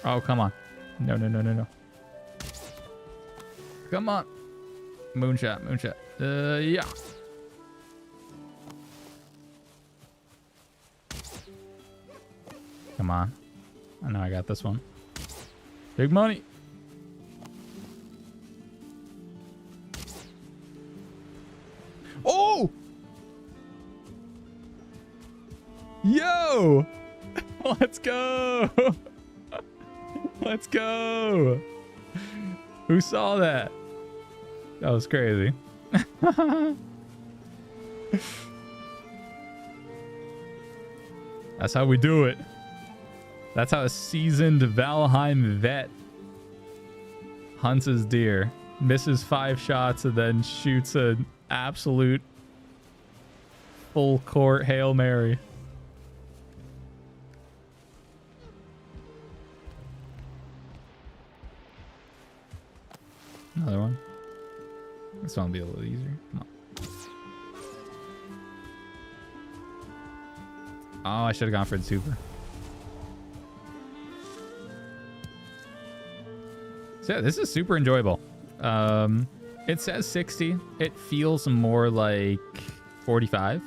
Oh, come on. No. Come on. Moonshot. Yeah. Come on. I know I got this one. Big money. Oh! Yo! Let's go! Let's go! Who saw that? That was crazy. That's how we do it. That's how a seasoned Valheim vet hunts his deer. Misses 5 shots and then shoots an absolute full court Hail Mary. Another one. This one will be a little easier. Come on. Oh, I should have gone for the super. So yeah, this is super enjoyable. It says 60. It feels more like 45.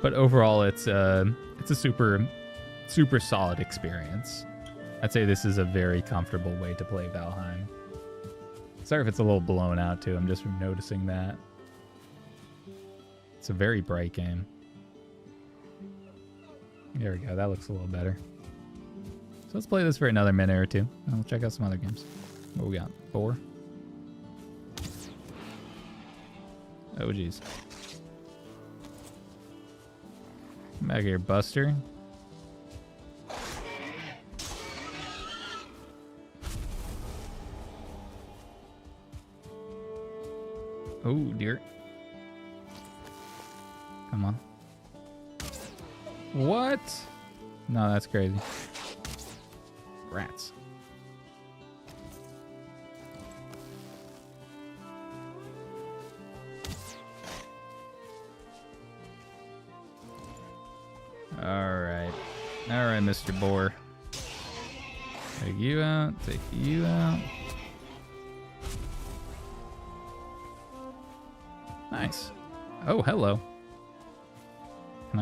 But overall, it's a super solid experience. I'd say this is a very comfortable way to play Valheim. Sorry if it's a little blown out too. I'm just noticing that. It's a very bright game. There we go. That looks a little better. So let's play this for another minute or two. And we'll check out some other games. What we got? 4. Oh, geez. Come back here, Buster. Oh, dear. Come on. What? No, that's crazy. Rats. Alright. Alright, Mr. Boar. Take you out. Take you out. Nice. Oh, hello. Can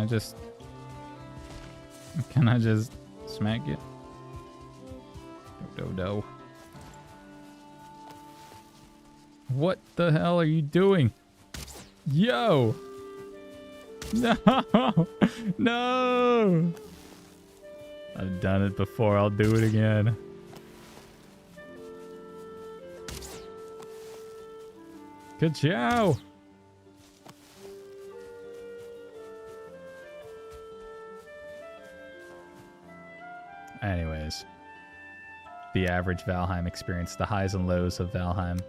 I just smack you? Do. What the hell are you doing? Yo! No! No! I've done it before. I'll do it again. Ka-chow! Anyways, the average Valheim experience, the highs and lows of Valheim.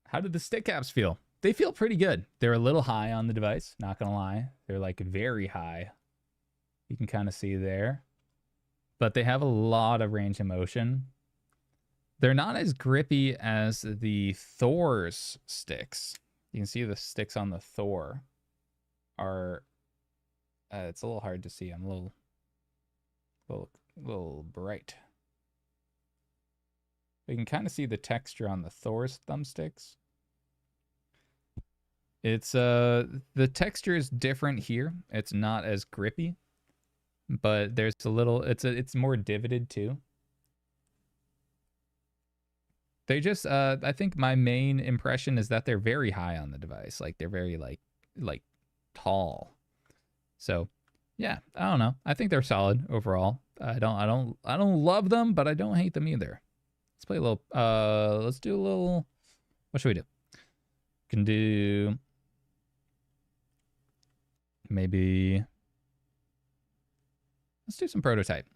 How did the stick caps feel? They feel pretty good. They're a little high on the device, not gonna lie. They're like very high. You can kind of see there. But they have a lot of range of motion. They're not as grippy as the Thor's sticks. You can see the sticks on the Thor are... it's a little hard to see. I'm a little bright. You can kind of see the texture on the Thor's thumbsticks. It's the texture is different here. It's not as grippy, but there's a little. It's more divoted too. They just I think my main impression is that they're very high on the device. Like they're very like tall. So yeah, I don't know. I think they're solid overall. I don't love them, but I don't hate them either. Let's play a little. Let's do a little. What should we do? Can do maybe. Let's do some prototype.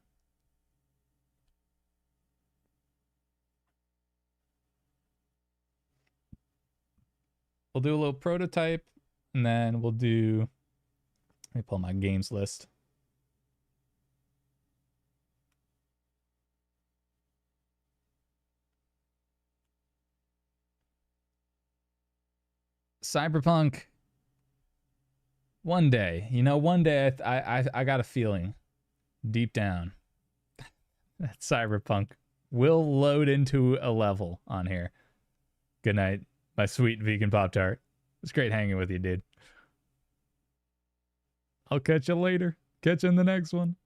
We'll do a little prototype, and then we'll do. Let me pull my games list. Cyberpunk. One day, one day I got a feeling deep down that Cyberpunk will load into a level on here. Good night, my sweet vegan Pop-Tart. It's great hanging with you, dude. I'll catch you later. Catch you in the next one.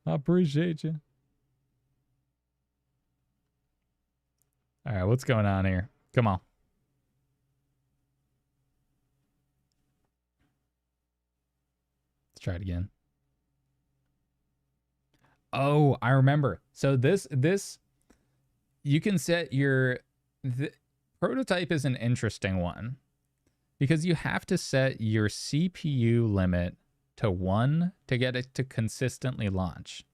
I appreciate you. All right, what's going on here? Come on. Let's try it again. Oh, I remember. So this you can set your prototype is an interesting one because you have to set your CPU limit to 1 to get it to consistently launch.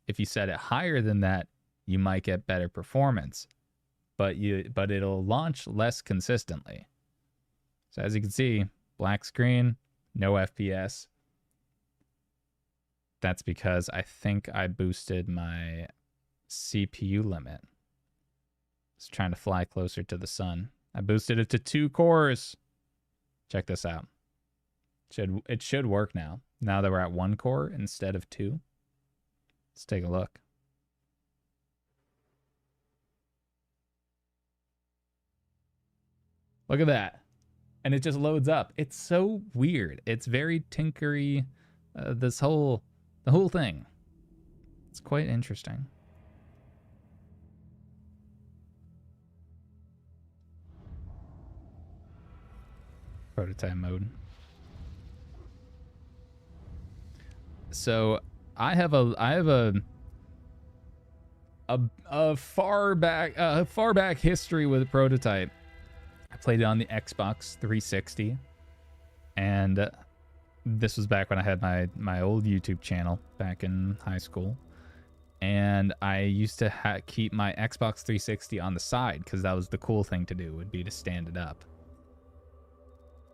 If you set it higher than that, you might get better performance, but it'll launch less consistently. So as you can see, black screen, no FPS. That's because I think I boosted my CPU limit. It's trying to fly closer to the sun. I boosted it to 2 cores. Check this out. It should work now. Now that we're at 1 core instead of 2. Let's take a look. Look at that. And it just loads up. It's so weird. It's very tinkery. The whole thing. It's quite interesting. Prototype mode. So I have a far back history with Prototype. I played it on the Xbox 360, and this was back when I had my old YouTube channel back in high school, and I used to keep my Xbox 360 on the side because that was the cool thing to do, would be to stand it up.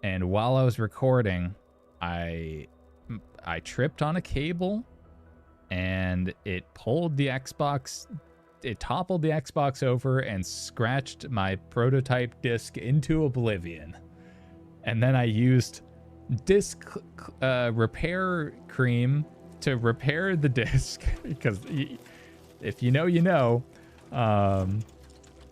And while I was recording, I tripped on a cable, and it pulled the Xbox. It toppled the Xbox over and scratched my Prototype disc into oblivion. And then I used disc repair cream to repair the disc, because if you know, you know.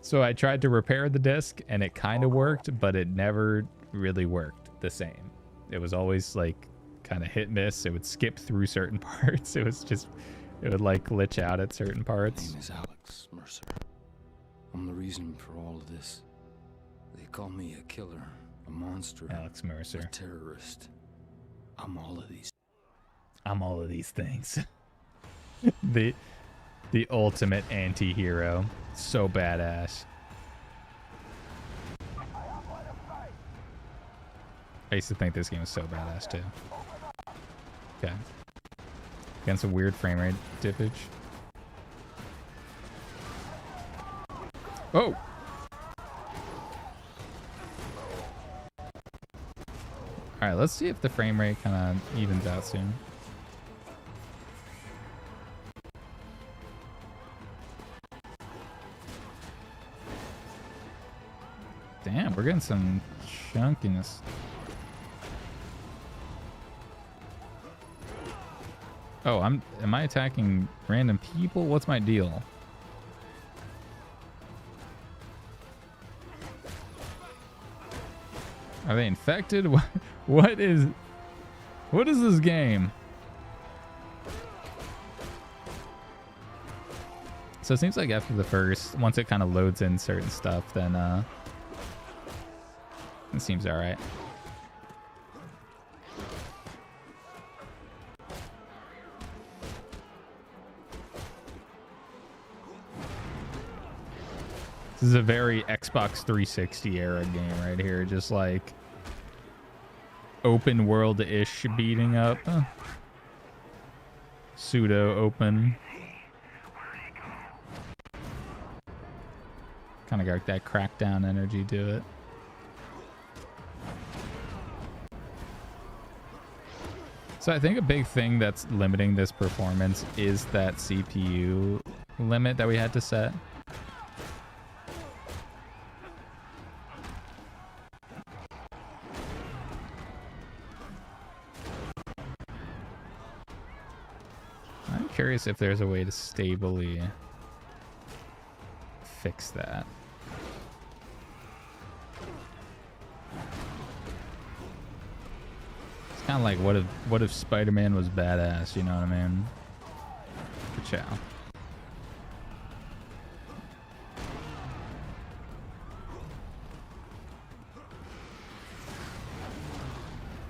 So I tried to repair the disc, and it kind of worked, but it never really worked the same. It was always like kind of hit miss. It would skip through certain parts. It would like glitch out at certain parts. My name is Alex Mercer. I'm the reason for all of this. They call me a killer, a monster, Alex Mercer, a terrorist. I'm all of these things. the ultimate anti-hero. So badass. I used to think this game was so badass too. Okay. Against a weird frame rate dippage. Oh! Alright, let's see if the frame rate kind of evens out soon. Damn, we're getting some chunkiness. Oh, am I attacking random people? What's my deal? Are they infected? What is this game? So it seems like after the first, once it kind of loads in certain stuff, then it seems all right. This is a very Xbox 360 era game right here. Just like open world-ish beating up. Pseudo open. Kind of got that crackdown energy to it. So I think a big thing that's limiting this performance is that CPU limit that we had to set. I'm curious if there's a way to stably fix that. It's kind of like what if Spider-Man was badass, you know what I mean? Ka-chow.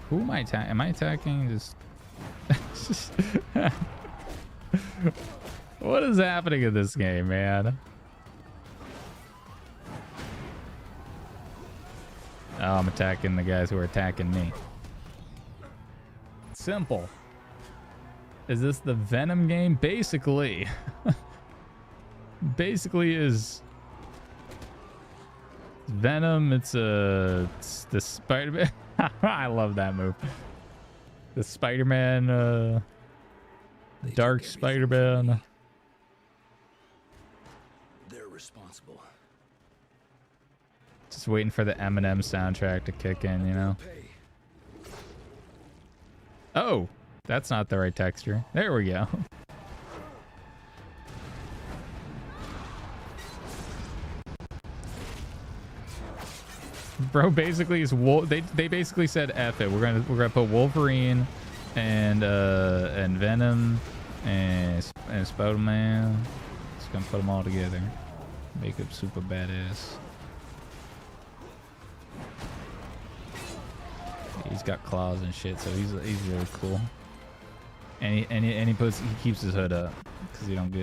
Who am I attacking? Am I attacking just... What is happening in this game, man? Oh, I'm attacking the guys who are attacking me. Simple. Is this the Venom game? Basically. Basically is Venom. It's the Spider-Man. I love that move. The Spider-Man, Dark Spider-Man. They're responsible. Just waiting for the Eminem soundtrack to kick in, you know? Oh, that's not the right texture. There we go. Bro, basically is they basically said F it. We're gonna put Wolverine and Venom and Spider-Man. Just gonna put them all together. Make it super badass. He's got claws and shit, so he's really cool. And he keeps his hood up because he doesn't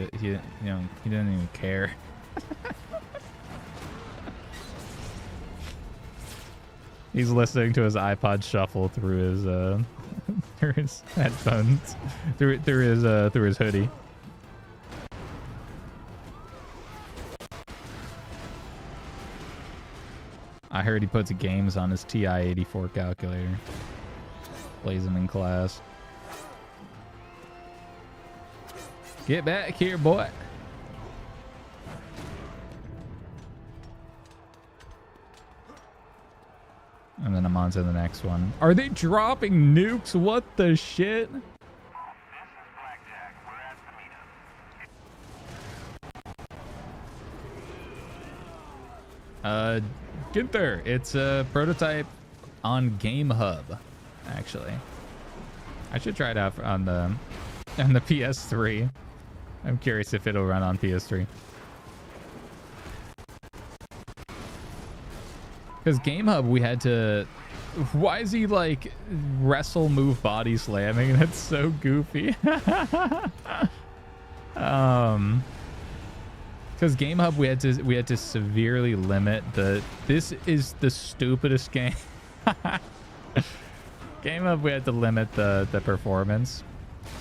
even care. He's listening to his iPod shuffle through his through his headphones, through his hoodie. I heard he puts games on his TI-84 calculator. Plays them in class. Get back here, boy. And then I'm on to the next one. Are they dropping nukes? What the shit? Get there. It's a prototype on Gamehub, actually. I should try it out on the PS3. I'm curious if it'll run on PS3. Because Gamehub, we had to... Why is he like wrestle move body slamming? That's so goofy. Because Gamehub, we had to severely limit the... This is the stupidest game. Gamehub, we had to limit the performance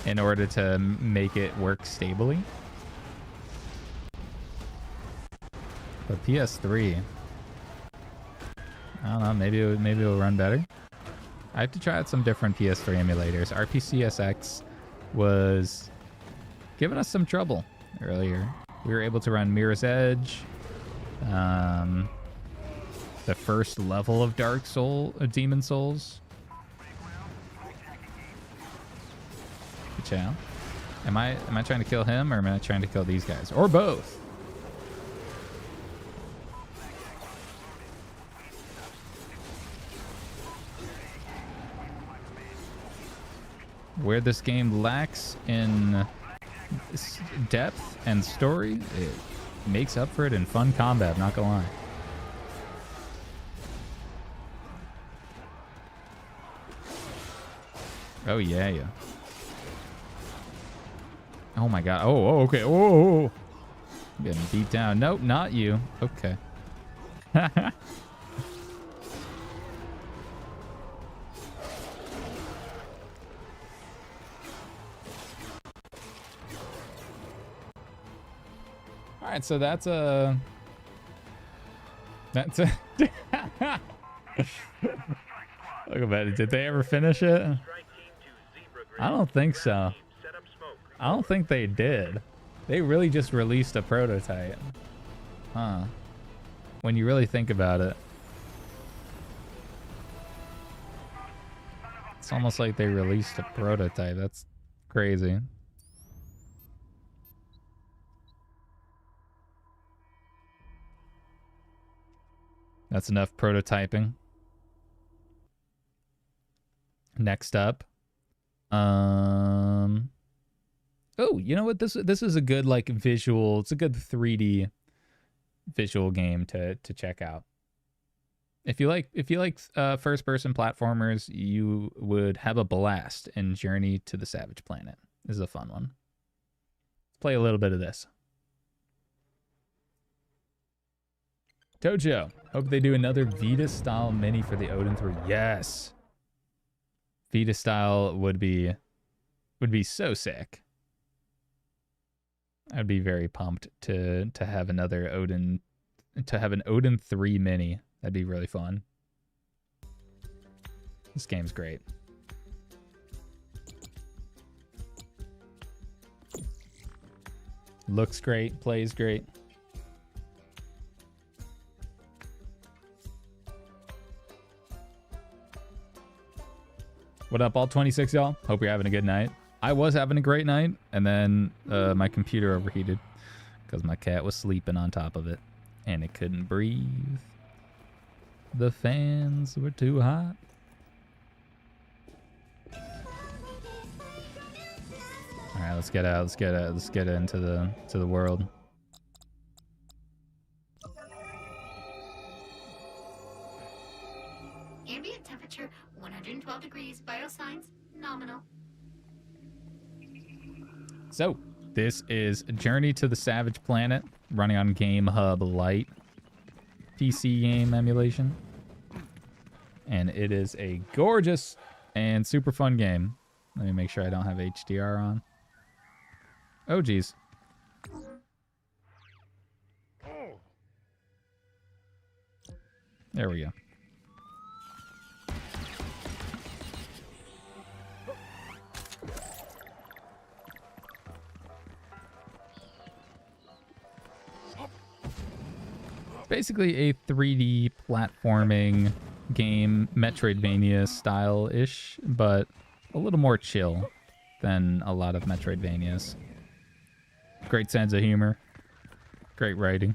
in order to make it work stably. But PS3... I don't know, maybe it'll run better. I have to try out some different PS3 emulators. RPCSX was giving us some trouble earlier. We were able to run Mirror's Edge, the first level of Demon Souls. Chow. Am I trying to kill him, or am I trying to kill these guys, or both? Where this game lacks in depth and story, it makes up for it in fun combat, not gonna lie. Oh yeah. Oh my god. Oh okay. Oh. Getting beat down. Nope, not you. Okay. All right, so that's a Look about it. Did they ever finish it? I don't think so. I don't think they did. They really just released a prototype. Huh. When you really think about it. It's almost like they released a prototype. That's crazy. That's enough prototyping. Next up. Oh, you know what? This is a good like visual. It's a good 3D visual game to check out. If you like first person platformers, you would have a blast in Journey to the Savage Planet. This is a fun one. Let's play a little bit of this. Tojo, hope they do another Vita style mini for the Odin 3. Yes. Vita style would be so sick. I'd be very pumped to have another Odin, to have an Odin 3 mini. That'd be really fun. This game's great. Looks great, plays great. What up, all 26 y'all? Hope you're having a good night. I was having a great night, and then my computer overheated because my cat was sleeping on top of it, and it couldn't breathe. The fans were too hot. All right, let's get out. Let's get into the world. Ambient temperature 112 degrees. Biosigns nominal. So, this is Journey to the Savage Planet, running on Gamehub Lite PC game emulation. And it is a gorgeous and super fun game. Let me make sure I don't have HDR on. Oh, geez. There we go. Basically a 3D platforming game, Metroidvania style-ish, but a little more chill than a lot of Metroidvanias. Great sense of humor, great writing,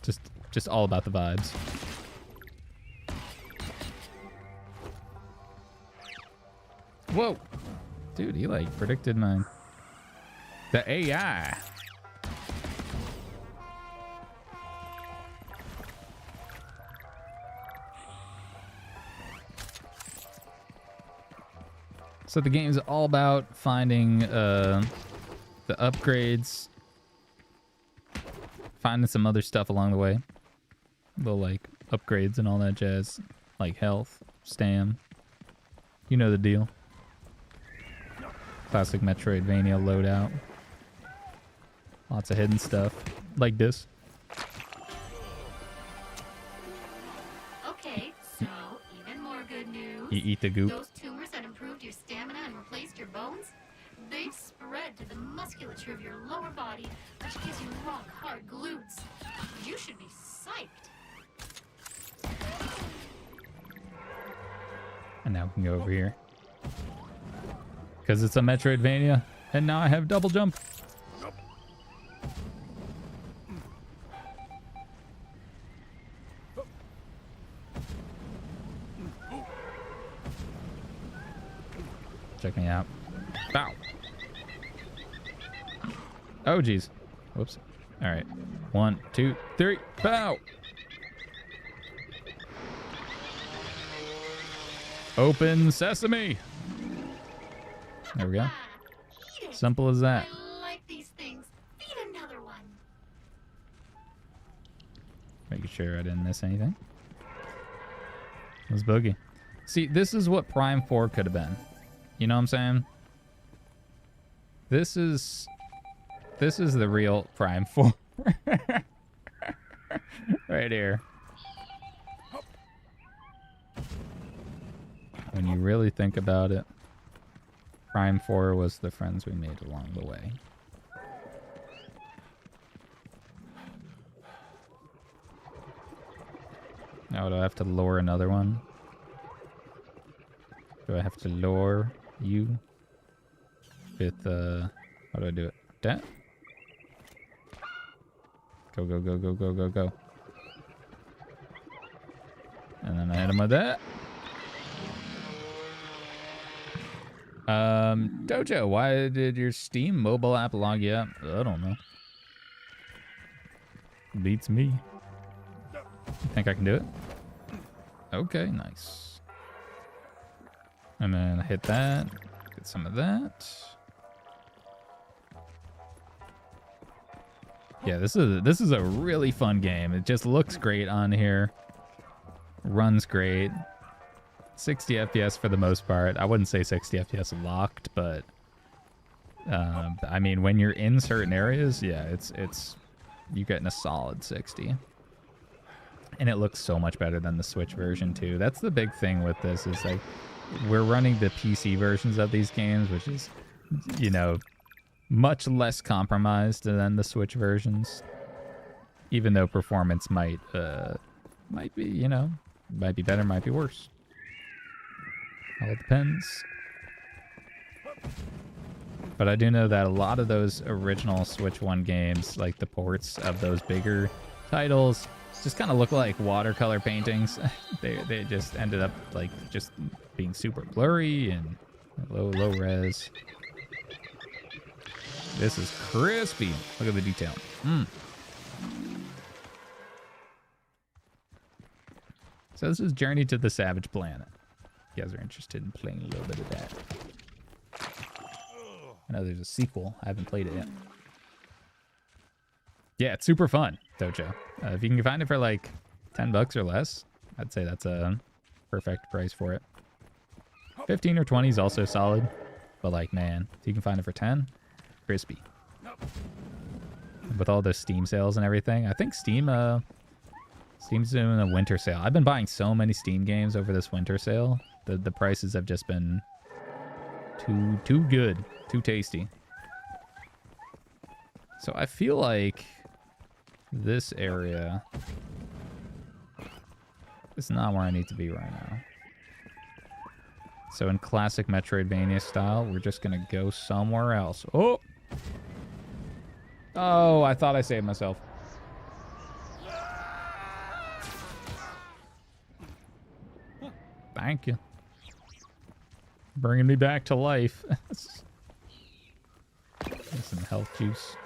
just all about the vibes. Whoa, dude, he like predicted mine. The AI. So the game's all about finding the upgrades, finding some other stuff along the way. Little like upgrades and all that jazz, like health, stam. You know the deal. Classic Metroidvania loadout. Lots of hidden stuff, like this. Okay, so even more good news. You eat the goop. Those tumors that improved your stamina and replaced your bones, they've spread to the musculature of your lower body, which gives you rock-hard glutes. You should be psyched. And now we can go over here. Because it's a Metroidvania, and now I have double jump. Check me out. Bow. Oh, geez. Whoops. All right. 1, 2, 3. Bow. Open sesame. There we go. Simple as that. I like these things. Feed another one. Making sure I didn't miss anything. It was boogie. See, this is what Prime 4 could have been. You know what I'm saying? This is the real Prime 4. Right here. When you really think about it, Prime 4 was the friends we made along the way. Now do I have to lure another one? Do I have to lure you with how do I do it? That? Go, go, go, go, go, go, go. And then I hit him with that. Dojo, why did your Steam mobile app log you out? I don't know. Beats me. You think I can do it? Okay, nice. And then I hit that. Get some of that. Yeah, this is a really fun game. It just looks great on here. Runs great. 60 FPS for the most part. I wouldn't say 60 FPS locked, but I mean, when you're in certain areas, yeah, it's you're getting a solid 60. And it looks so much better than the Switch version too. That's the big thing with this, is like we're running the PC versions of these games, which is, you know, much less compromised than the Switch versions. Even though performance might be, you know, might be better, might be worse. All depends. But I do know that a lot of those original Switch 1 games, like the ports of those bigger titles, just kind of look like watercolor paintings. They just ended up like just being super blurry and low res. This is crispy. Look at the detail. So this is Journey to the Savage Planet. If you guys are interested in playing a little bit of that. I know there's a sequel. I haven't played it yet. Yeah, it's super fun, Dojo. If you can find it for like $10 or less, I'd say that's a perfect price for it. 15 or 20 is also solid. But like, man, if you can find it for 10, crispy. With all the Steam sales and everything. I think Steam's doing a winter sale. I've been buying so many Steam games over this winter sale. The prices have just been too good, too tasty. So I feel like this area is not where I need to be right now. So in classic Metroidvania style, we're just gonna go somewhere else. Oh! Oh, I thought I saved myself. Thank you. Bringing me back to life. Some health juice.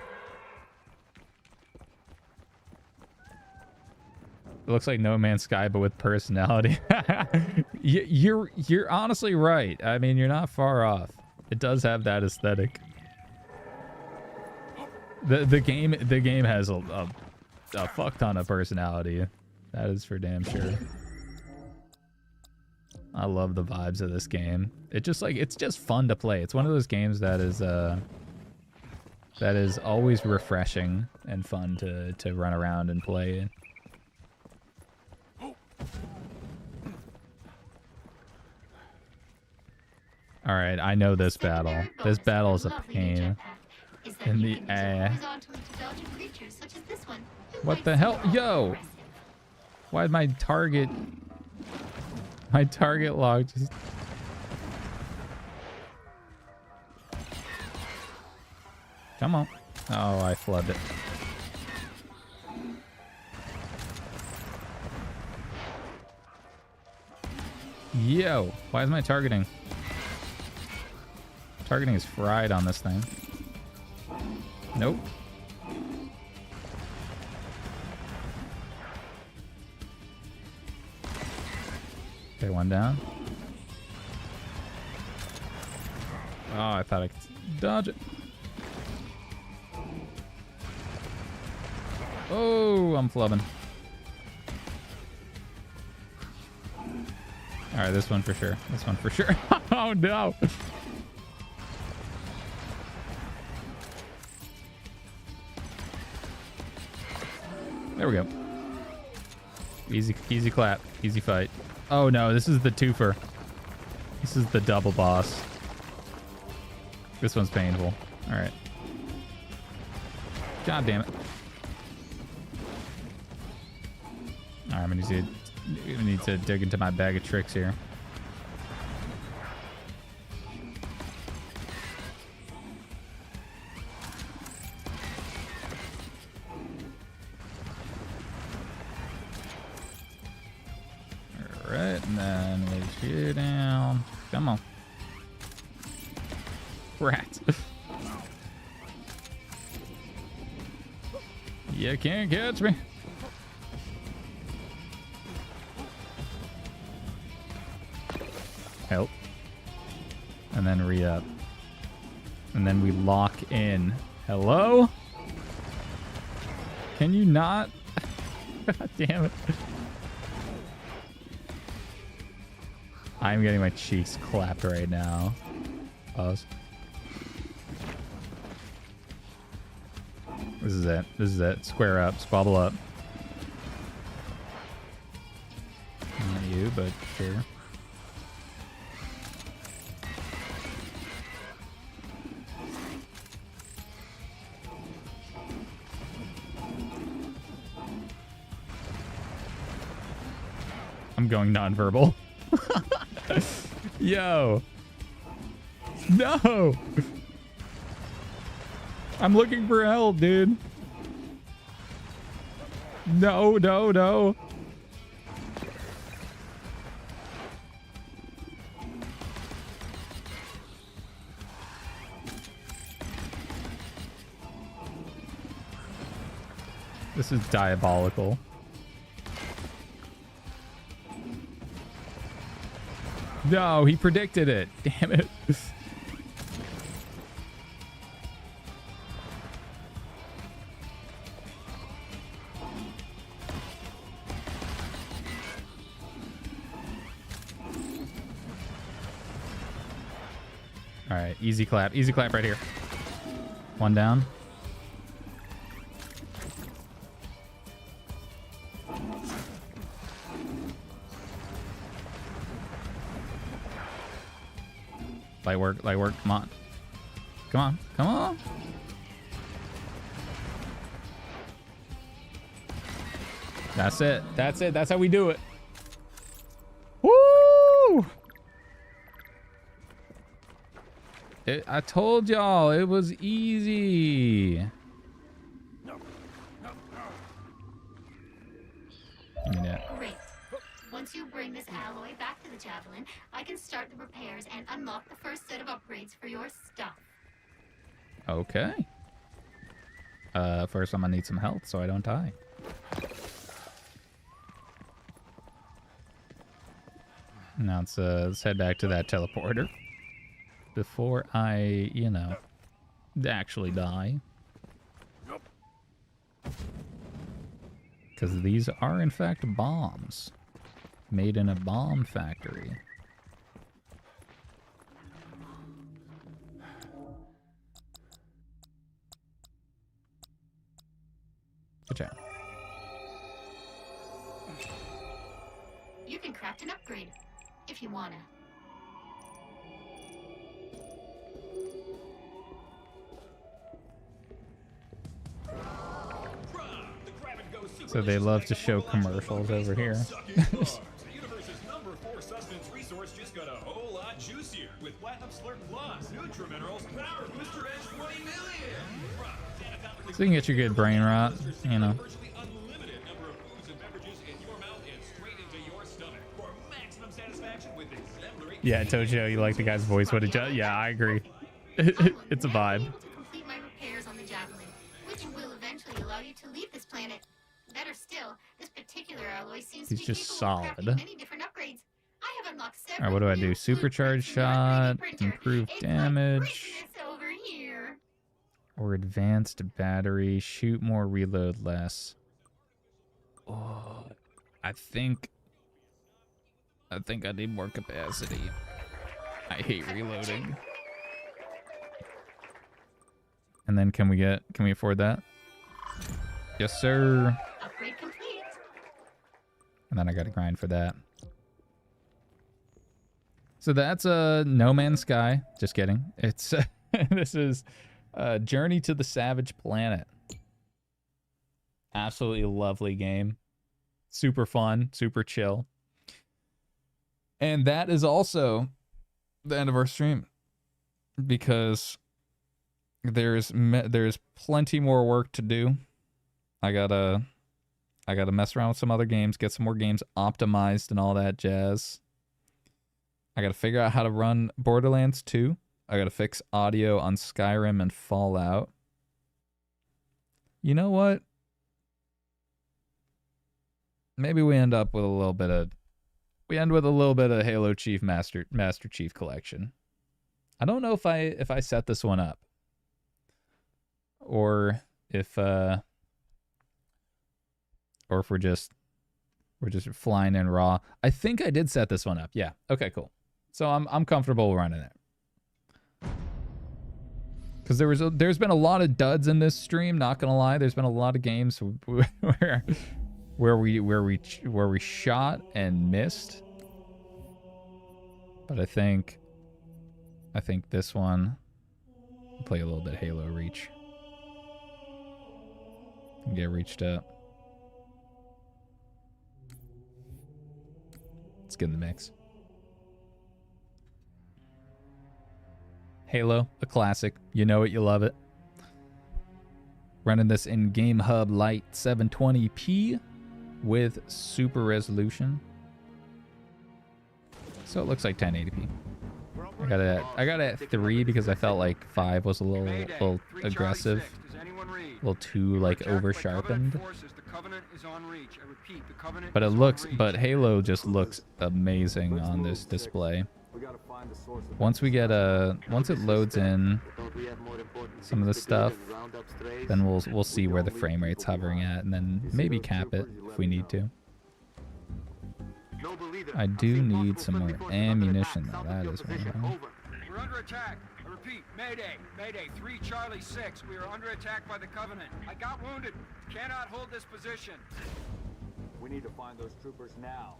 It looks like No Man's Sky, but with personality. You're honestly right. I mean, you're not far off. It does have that aesthetic. The game has a fuck ton of personality. That is for damn sure. I love the vibes of this game. It's just fun to play. It's one of those games that is always refreshing and fun to run around and play. All right, I know this battle. This battle is a pain in the ass. What the hell? Yo! Why'd my target log just... Come on. Oh, I flubbed it. Yo, why is my targeting? Targeting is fried on this thing. Nope. Okay, one down. Oh, I thought I could dodge it. Oh, I'm flubbing. Alright, this one for sure. This one for sure. Oh, no. There we go. Easy clap. Easy fight. Oh, no. This is the twofer. This is the double boss. This one's painful. Alright. God damn it. Alright, I'm gonna need to dig into my bag of tricks here. Alright, and then we you down. Come on. Rat. You can't catch me. Help. And then re-up. And then we lock in. Hello? Can you not? God damn it. I'm getting my cheeks clapped right now. Pause. This is it. This is it. Square up. Squabble up. Not you, but sure. I'm going nonverbal. Yo. No. I'm looking for help, dude. No, no, no. This is diabolical. No, he predicted it. Damn it. All right, easy clap. Easy clap right here. One down. Light work, light work. Come on. Come on. Come on. That's it. That's it. That's how we do it. Woo! I told y'all it was easy. Give me that. Great. Once you bring this alloy back to the Javelin, I can start the repairs and unlock the first set of upgrades for your stuff. Okay. First I'm gonna need some health so I don't die. Now let's head back to that teleporter before I, you know, actually die. Because these are in fact bombs made in a bomb factory. Good job. You can craft an upgrade if you wanna. So they love to show commercials over here. The universe's #4 sustenance resource just got a whole lot juicier with Platinum Slurp Plus, Nutriminerals, Power Booster Edge 20 million. So you can get your good brain rot, you know. Virtually unlimited number of foods and beverages in your mouth and straight into your stomach for maximum satisfaction with exemplary. Yeah, Tojo, you like the guy's voice? What it does? Yeah, I agree. It's a vibe. To complete my repairs on the Javelin, which will eventually allow you to leave this planet. Better still, this particular alloy seems He's to be just capable of crafting solid. many different upgrades. I have unlocked All several right, what do I new do? Supercharge blueprints in my 3D shot, printer. improve It's damage, like greatness over here. or advanced battery, shoot more, reload less. Oh, I think I need more capacity. I hate reloading. And then can we afford that? Yes, sir. Upgrade complete. And then I gotta grind for that. So that's No Man's Sky. Just kidding. It's this is Journey to the Savage Planet. Absolutely lovely game. Super fun, super chill. And that is also the end of our stream because there's plenty more work to do. I gotta mess around with some other games, get some more games optimized and all that jazz. I gotta figure out how to run Borderlands 2. I gotta fix audio on Skyrim and Fallout. You know what? Maybe we end up with a little bit of Halo Chief Master Chief Collection. I don't know if I set this one up or if we're just flying in raw. I think I did set this one up. Yeah. Okay, cool. So I'm comfortable running it. Cuz there's been a lot of duds in this stream, not going to lie. There's been a lot of games where we shot and missed. But I think this one will play a little bit Halo Reach. And get reached up. Let's get in the mix. Halo, a classic. You know it, you love it. Running this in Gamehub Lite 720p with super resolution. So it looks like 1080p. I got it at 3 because I felt like 5 was a little aggressive. A little too like over sharpened. But Halo just looks amazing on this display. Once it loads in some of the stuff, then we'll see where the frame rate's hovering at, and then maybe cap it if we need to. I do need some more ammunition though. That is one. We're under attack. I repeat, Mayday. Mayday, 3 Charlie 6. We are under attack by the Covenant. I got wounded. Cannot hold this position. We need to find those troopers now.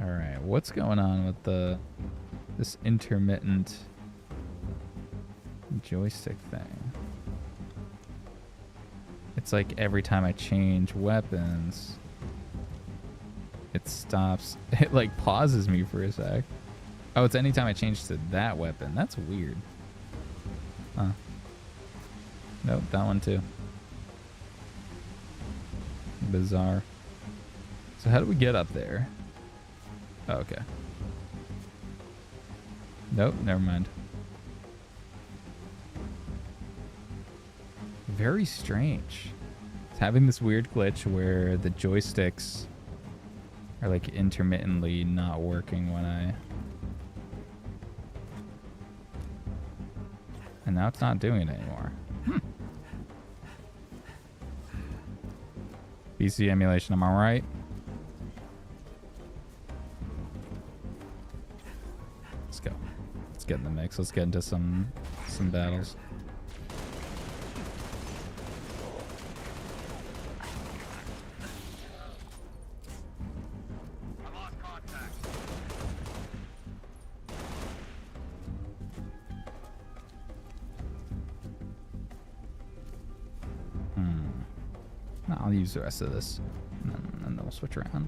All right, what's going on with this intermittent joystick thing? It's like every time I change weapons, it stops. It like pauses me for a sec. Oh, it's anytime I change to that weapon. That's weird. Huh. Nope, that one too. Bizarre. So how do we get up there? Oh, okay. Nope, never mind. Very strange. It's having this weird glitch where the joysticks are like intermittently not working when I... And now it's not doing it anymore. PC emulation, am I right? Let's go. Let's get in the mix. Let's get into some battles. I'll use the rest of this, and then we'll switch around.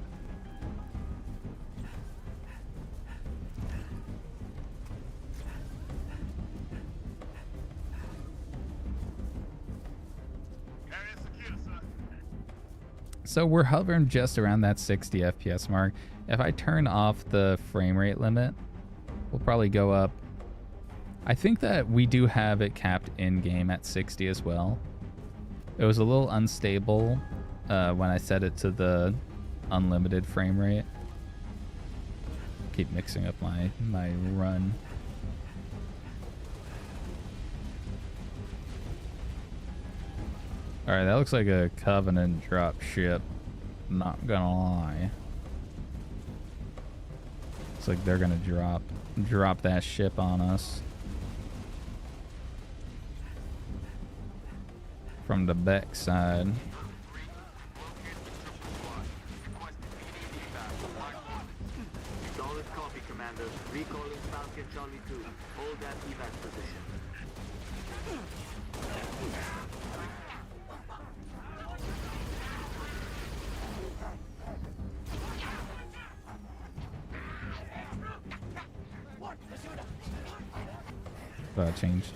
So we're hovering just around that 60 FPS mark. If I turn off the frame rate limit, we'll probably go up. I think that we do have it capped in-game at 60 as well. It was a little unstable when I set it to the unlimited frame rate. Keep mixing up my run. Alright, that looks like a Covenant drop ship. Not gonna lie. Looks like they're gonna drop that ship on us. From the back side. Solid copy, Commander. Recalling Falcon Charlie 2. Hold that evac position. That changed.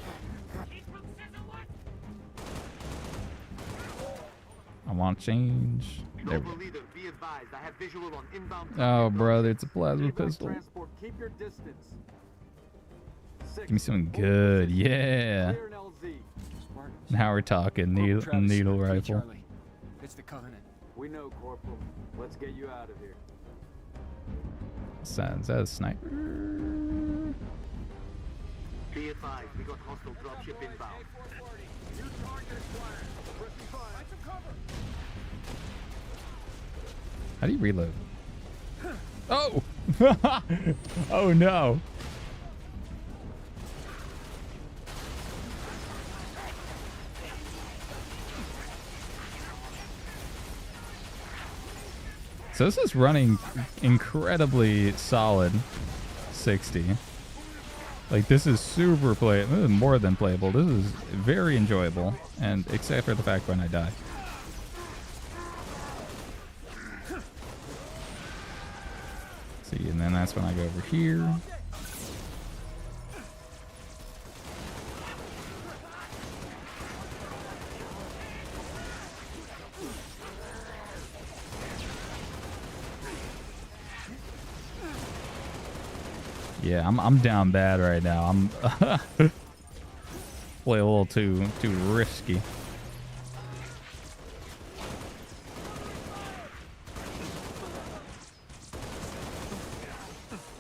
I want change. There we go. Oh, brother, it's a plasma pistol. Give me something good. Yeah. Now we're talking. Needle rifle. It's the Covenant. We know, Corporal. Let's get you out of here. Is that a sniper? Be advised, we got hostile dropship inbound. How do you reload? Oh! Oh no! So this is running incredibly solid 60. Like, this is super playable. This is more than playable. This is very enjoyable. And except for the fact when I die. See, and then that's when I go over here. Yeah, I'm down bad right now. I'm play a little too risky.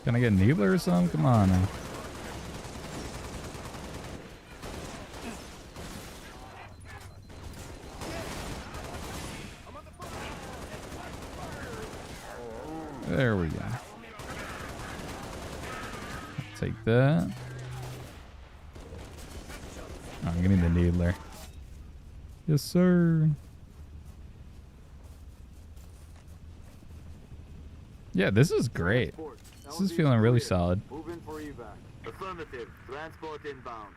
Can I get a needler or something? Come on now. There we go. Take that. Oh, give me the needler. Yes, sir. Yeah, this is great. This is feeling really solid. Moving for evac. Affirmative. Transport inbound.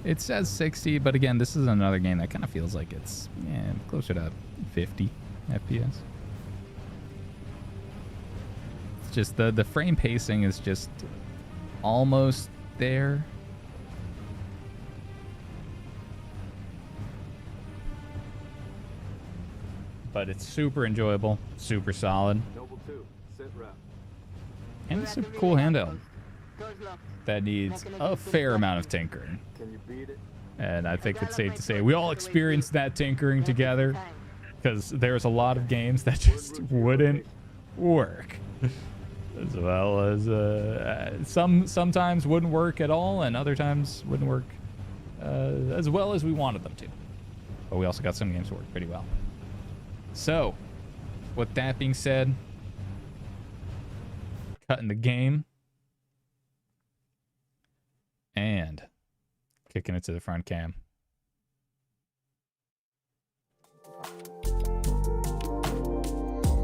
It says 60, but again, this is another game that kind of feels like it's closer to 50 FPS. It's just the frame pacing is just almost there. But it's super enjoyable, super solid. And it's a cool handheld that needs a fair amount of tinkering. And I think it's safe to say we all experienced that tinkering together, because there's a lot of games that just wouldn't work. As well as sometimes wouldn't work at all, and other times wouldn't work as well as we wanted them to. But we also got some games that work pretty well. So, with that being said, cutting the game and kicking it to the front cam.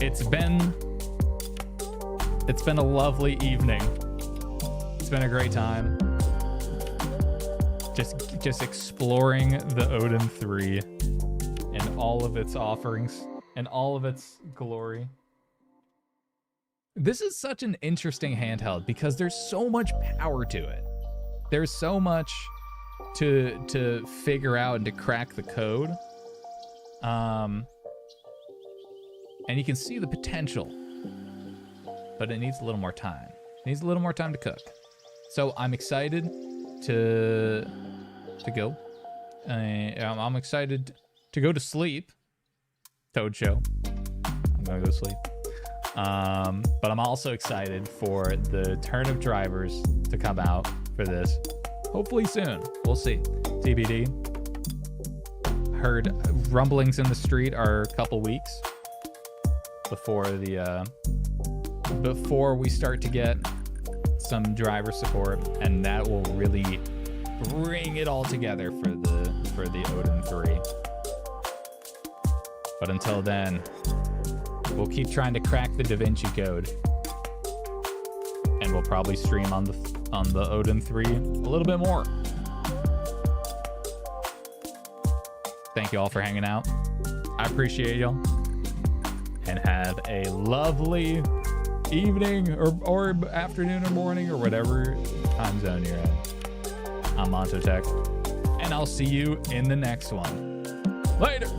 It's been a lovely evening. It's been a great time. Just exploring the Odin 3 and all of its offerings and all of its glory. This is such an interesting handheld because there's so much power to it. There's so much to figure out and to crack the code. And you can see the potential, but it needs a little more time. It needs a little more time to cook. So I'm excited to go. I'm excited to go to sleep. Toad Show. I'm gonna go to sleep. But I'm also excited for the turn of drivers to come out for this. Hopefully soon. We'll see. TBD. Heard rumblings in the street are a couple weeks before we start to get some driver support, and that will really bring it all together for the Odin 3. But until then, we'll keep trying to crack the DaVinci Code, and we'll probably stream on the Odin 3 a little bit more. Thank you all for hanging out. I appreciate y'all, and have a lovely evening or afternoon or morning or whatever time zone you're in. I'm Montotech, and I'll see you in the next one. Later.